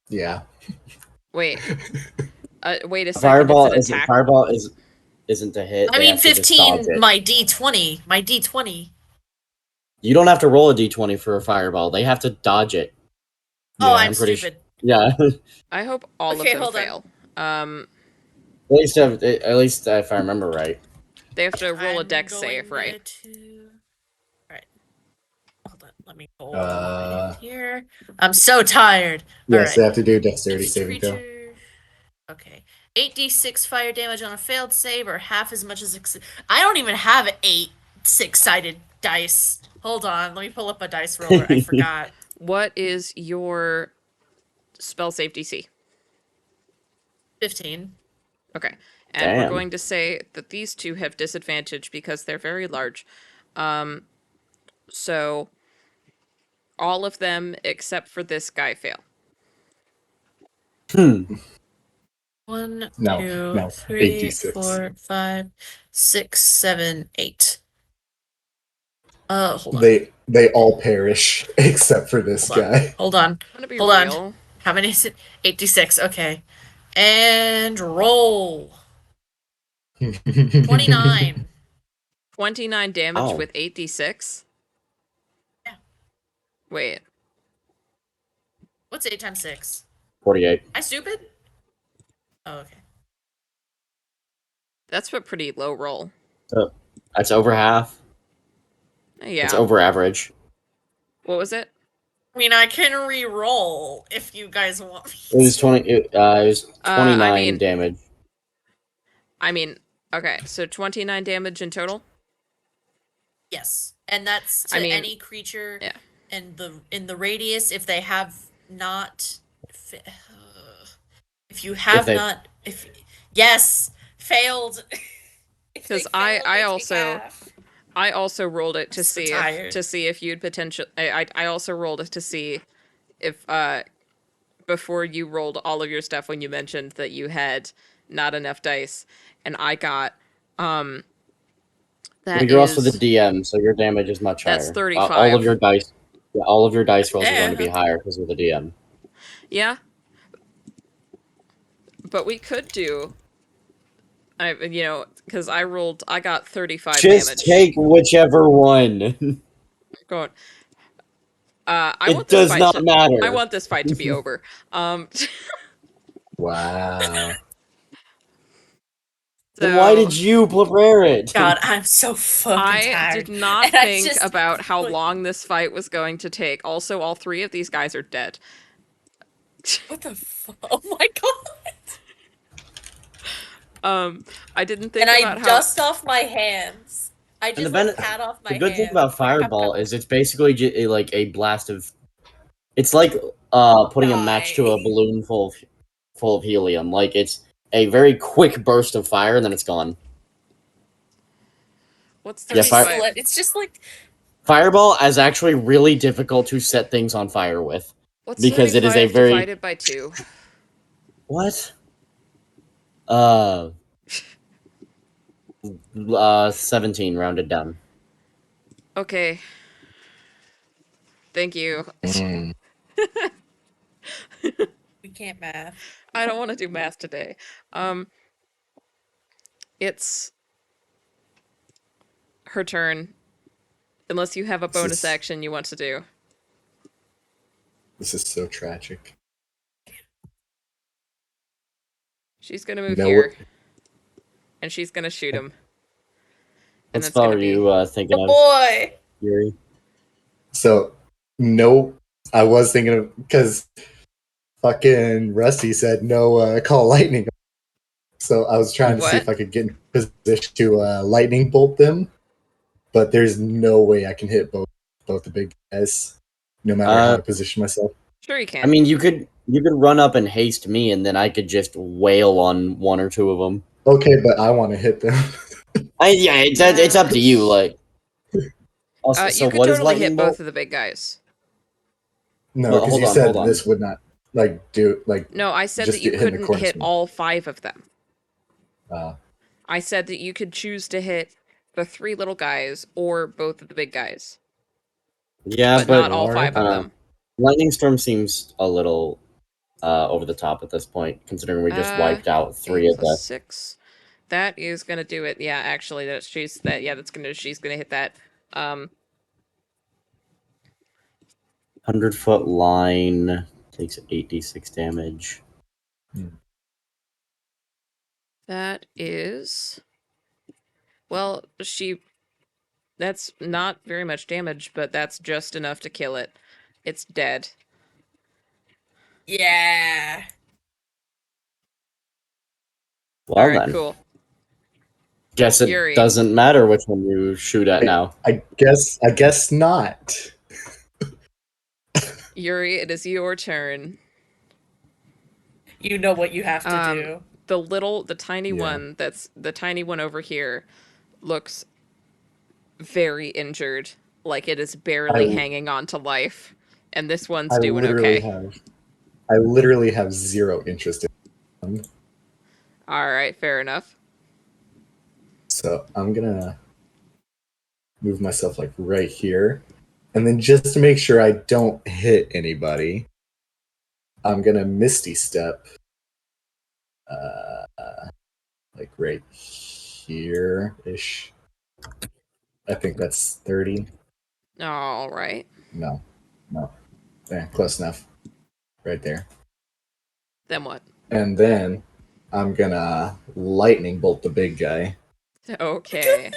Yeah. Wait. Wait a second. Fireball It's an attack. isn't a hit. I They mean, have to just dodge 15. it. My D20. My D20. You don't have to roll a d20 for a fireball. They have to dodge it. Oh, Yeah, I'm pretty stupid. Yeah. I hope all Okay, of them hold on. fail. At least if I remember right. They have to roll a I'm dex going save, right? Right. Hold on. Let me go Uh, here. I'm so tired. Yes, All they right. have to do a dexterity Each saving throw. creature. Okay. 8d6 fire damage on a failed save, or half as much as. I don't even have 8 6-sided dice. Hold on. Let me pull up a dice roller. I forgot. What is your spell save DC? 15. Okay. And we're Damn. going to say that these two have disadvantage because they're very large. So all of them except for this guy fail. 1, No, 2, no, 3, 8d6. 4, 5, 6, 7, 8. Hold on. They all perish except for this guy. Hold on. I'm gonna be Hold on. real. How many is it? 86. Okay. And roll. 29. 29 damage Oh. with 8d6. Yeah. Wait. What's 8 times 6? 48. I stupid? Oh, okay. That's a pretty low roll. That's over half. Yeah. It's over average. What was it? I mean, I can re-roll if you guys want me It was to. 20. It was 29 I mean- damage. I mean, Okay, so 29 damage in total. Yes, and that's to I mean, any creature yeah. in the radius if they have not. If you have they- not, if yes, failed. If they Because fail, they take also half. I also rolled it to I'm so see tired. if you'd potential. I also rolled it to see if before you rolled all of your stuff when you mentioned that you had not enough dice, and I got that But you're also the is DM, so your damage is much that's higher. 35. All of your dice, all of your dice rolls are going to be Yeah. higher because you're the DM. Yeah. But we could do because I got 35 Just damage. take whichever one. Going. I It want this does fight not to, matter. I want this fight to be over. Wow. Then why So did you prepare it? God, I'm so fucking I tired. did not And I think just, about how like, long this fight was going to take. Also, all 3 of these guys are dead. What the fuck? Oh my god. I didn't think And I about how. dust off my hands. I And just the like pat off my The good thing hands. about Fireball is it's basically like a blast of. It's like putting a match to a balloon full of helium. Like it's a very quick burst of fire, and then it's gone. What's Yeah, 35? It's just like Fireball is actually really difficult to set things on fire with What's because it is a 35 very divided by 2? what? 17 rounded down. Okay. Thank you. Mm. we can't math. I don't want to do math today. It's her turn. Unless you have a bonus action you want to do. This is so tragic. She's gonna move No. here. And she's gonna shoot him. And What that's spell gonna are be. you thinking of, Boy. Yuri? So, nope. I was thinking of because fucking Rusty said no call lightning. So I was trying to see if I could get in position to lightning bolt them, but there's no way I can hit both the big guys, no matter how I position myself. Sure you can. I mean, you could run up and haste me, and then I could just wail on 1 or 2 of them. Okay, but I want to hit them. It's up to you. Like, also, so you could what is totally lightning hit bolt? both of the big guys. No, Well, because hold you on, said hold on. this would not do No, I said just that you get hit in the couldn't corner hit speed. all 5 of them. Uh, I said that you could choose to hit the 3 little guys or both of the big guys. Yeah, but not all 5 of them. Lightning Storm seems a little over the top at this point, considering we just wiped out 3 of the 6. That is gonna do it. Yeah, actually, she's gonna hit that. 100-foot line takes 8d6 damage. That is. Well, that's not very much damage, but that's just enough to kill it. It's dead. Yeah. Well, Alright, then. cool. Guess it Yuri. doesn't matter which one you shoot at now. I guess not. Yuri, it is your turn. You know what you have to do. The tiny one the tiny one over here looks very injured, like it is barely hanging on to life, and this one's doing okay. I literally have 0 interest in them. All right, fair enough. So I'm gonna move myself like right here, and then just to make sure I don't hit anybody, I'm gonna Misty Step, like right here ish. I think that's 30. All right. No, yeah, close enough. Right there. Then what? And then I'm gonna lightning bolt the big guy. Okay.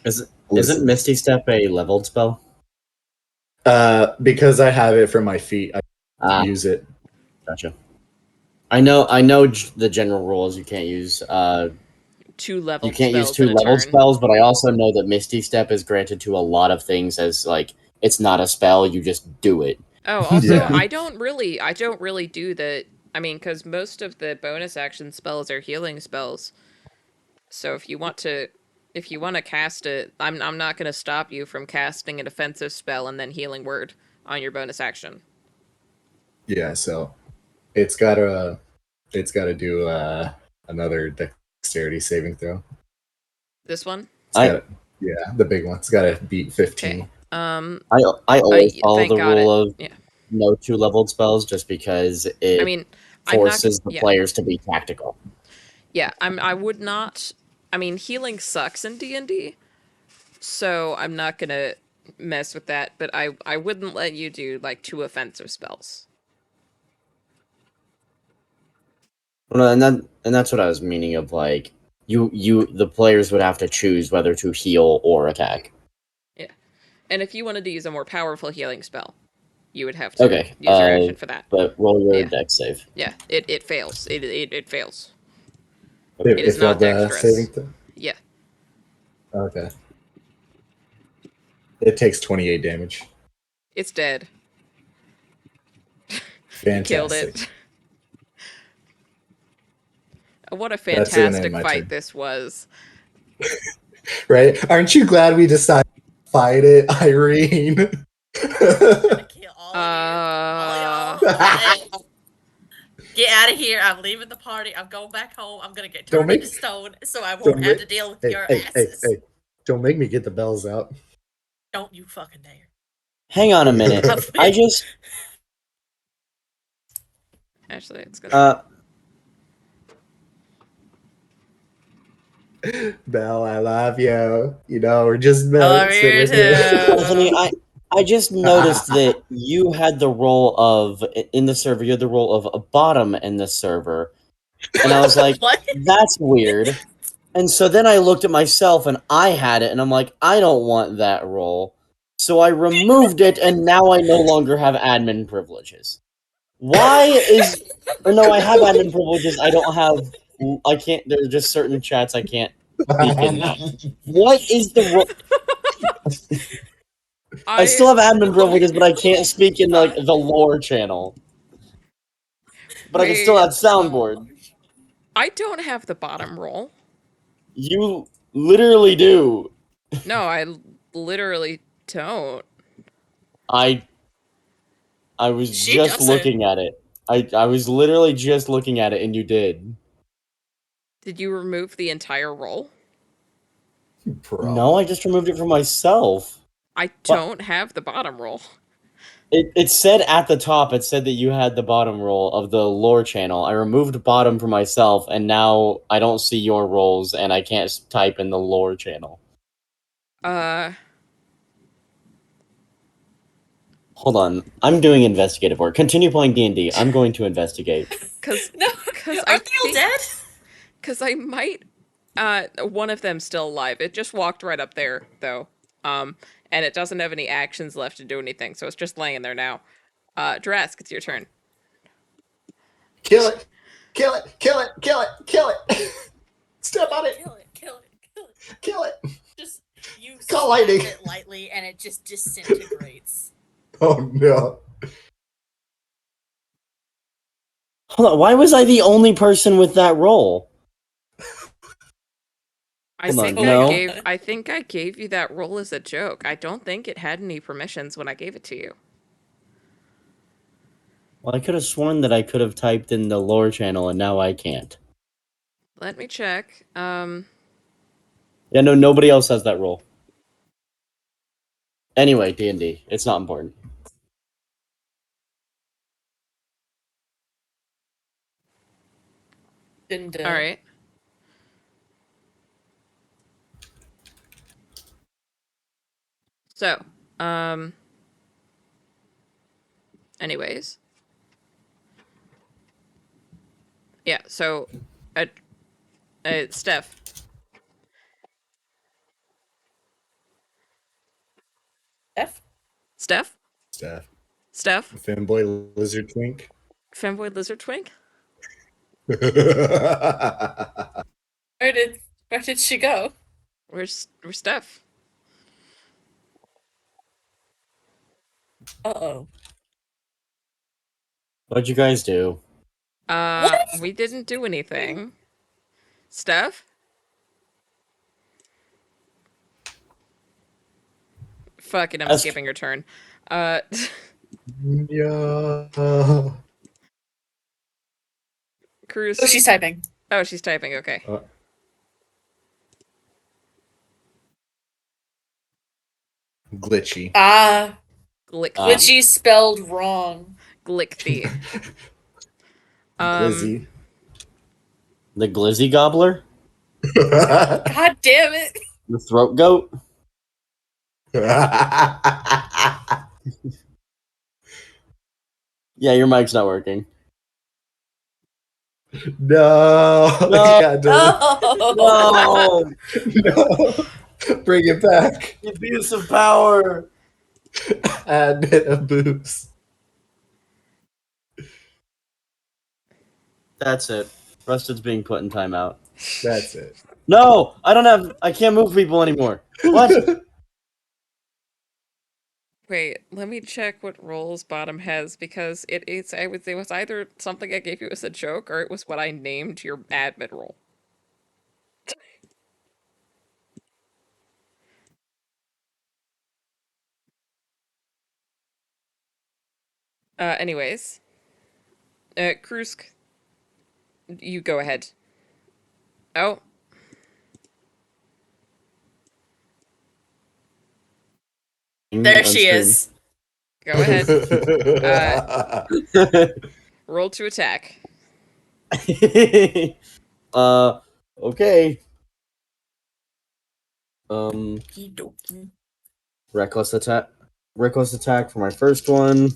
Isn't Misty Step a leveled spell? Because I have it for my feet, I use it. Gotcha. I know the general rule is you can't use 2 leveled you can't use spells in 2 a leveled turn. spells, but I also know that Misty Step is granted to a lot of things as like it's not a spell, you just do it. Oh, also, Yeah. I don't really do the. I mean, because most of the bonus action spells are healing spells. So if you want to cast it, I'm not going to stop you from casting a defensive spell and then healing word on your bonus action. Yeah, so it's gotta do another dexterity saving throw. This one? It's got yeah, the big one. It's gotta beat 15. Okay. I always follow thank the God rule of yeah. no 2 leveled spells just because I it mean, I'm not forces the yeah. players to be tactical. Yeah, I would not. I mean, healing sucks in D&D, so I'm not gonna mess with that. But I wouldn't let you do like 2 offensive spells. Well, and that's what I was meaning of like the players would have to choose whether to heal or attack. Yeah, and if you wanted to use a more powerful healing spell, you would have to Okay. use your action for that. But roll your Yeah. dex save. Yeah, it fails. It fails. It, It it is not failed the saving dexterous. throw. Yeah. Okay. It takes 28 damage. It's dead. You killed Fantastic. it. What a That's it, and then fantastic my fight turn. this was. Right? Aren't you glad we decided to fight it, Irene? Gonna kill all of you. Get out of here. I'm leaving the party. I'm going back home. I'm gonna get Don't turned make- into stone so I don't won't have make- to deal with hey, your hey, asses. hey. Don't make me get the bells out. Don't you fucking dare. Hang on a minute. I just Actually, it's gonna. Belle, I love you. You know, we're just I love sitting you right here. too. Bethany, I just noticed that you had the role of in the server. You had the role of a bottom in the server, and I was like, What? "That's weird." And so then I looked at myself, and I had it, and I'm like, "I don't want that role." So I removed it, and now I no longer have admin privileges. Why is? Or no, I have admin privileges. I don't have. I can't. There's just certain chats I can't speak in now. What is the role? I still have admin privileges, but I can't speak in like the lore channel. But I can still Wait, add soundboard. I don't have the bottom roll. You literally do. No, I literally don't. I was She just doesn't. looking at it. I was literally just looking at it, and you did. Did you remove the entire roll? No, I just removed it for myself. I don't have the bottom roll. It said at the top, it said that you had the bottom roll of the lore channel. I removed bottom for myself, and now I don't see your rolls, and I can't type in the lore channel. Hold on. I'm doing investigative work. Continue playing D&D. I'm going to investigate. Cause Aren't I they all think, dead? cause I might, one of them still alive. It just walked right up there though. And it doesn't have any actions left to do anything, so it's just laying there now. Drask, it's your turn. Kill it! Kill it! Kill it! Kill it! Kill it! Step on it! Kill it, kill it, kill it. Kill it! Just you Call slap lightning. it lightly and it just disintegrates. Oh no. Hold on. Why was I the only person with that role? I Hold think on, no. I think I gave you that roll as a joke. I don't think it had any permissions when I gave it to you. Well, I could have sworn that I could have typed in the lore channel, and now I can't. Let me check. Yeah, no, nobody else has that role. Anyway, D&D. It's not important. Didn't do. All right. So, anyways. Yeah, so, Steph. F? Steph? Steph. Steph? Femboy lizard twink. Femboy lizard twink? Where did she go? Where's Steph? Uh-oh. What'd you guys do? We didn't do anything. Steph? Fuck it, I'm That's- skipping her turn. Yeah. Cruz. Oh, she's typing. Oh, she's typing. Okay. Glitchy. Ah, Glick. Ah. which she spelled wrong. Glickthie. Glizzy. The Glizzy Gobbler? God damn it. The Throat Goat? Yeah, your mic's not working. No. No. God, Oh. No! no. Bring it back. Abuse of power! Add bit of boost. That's it. Rusted's being put in timeout. That's it. No! I can't move people anymore. What? Wait, let me check what roles Bottom has because it was either something I gave you as a joke or it was what I named your admin role. Anyways. Krusk, you go ahead. Oh. There she is. Go ahead. Roll to attack. Okay. Okey-dokey. Reckless attack. Reckless attack for my first one.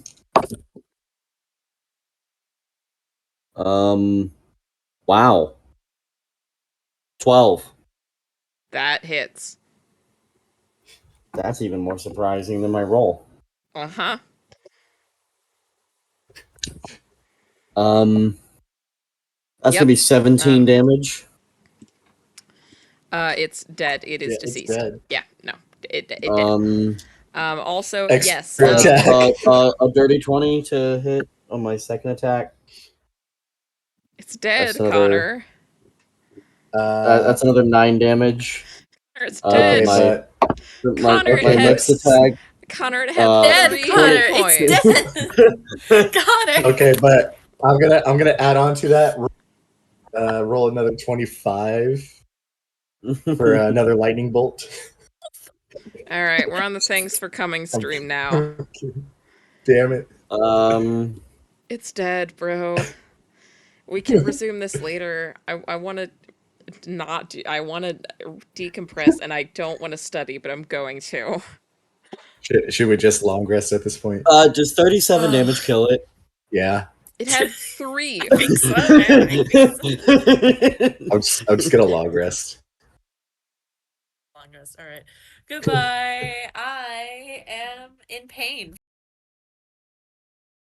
Wow. 12. That hits. That's even more surprising than my roll. Uh-huh. That's Yep. gonna be 17 damage. It's dead. It is Yeah, it's deceased. dead. Yeah, no. It dead. Also, yes. Extra attack. A dirty 20 to hit on my second attack. It's dead, That's another- that's another 9 damage. It's okay, dead. but My Connor, it next has- attack. Connor, it had Dead, 3 Connor. hit It's dead. Connor. okay, but I'm gonna add on to that. Roll another 25 for another lightning bolt. All right, we're on the thanks for coming stream now. Damn it. It's dead, bro. We can resume this later. I want to not do, I want to decompress and I don't want to study, but I'm going to. Should we just long rest at this point? Does 37 damage kill it? Yeah. It had 3. I think so, man. I'll just get a long rest. Long rest. All right. Goodbye. I am in pain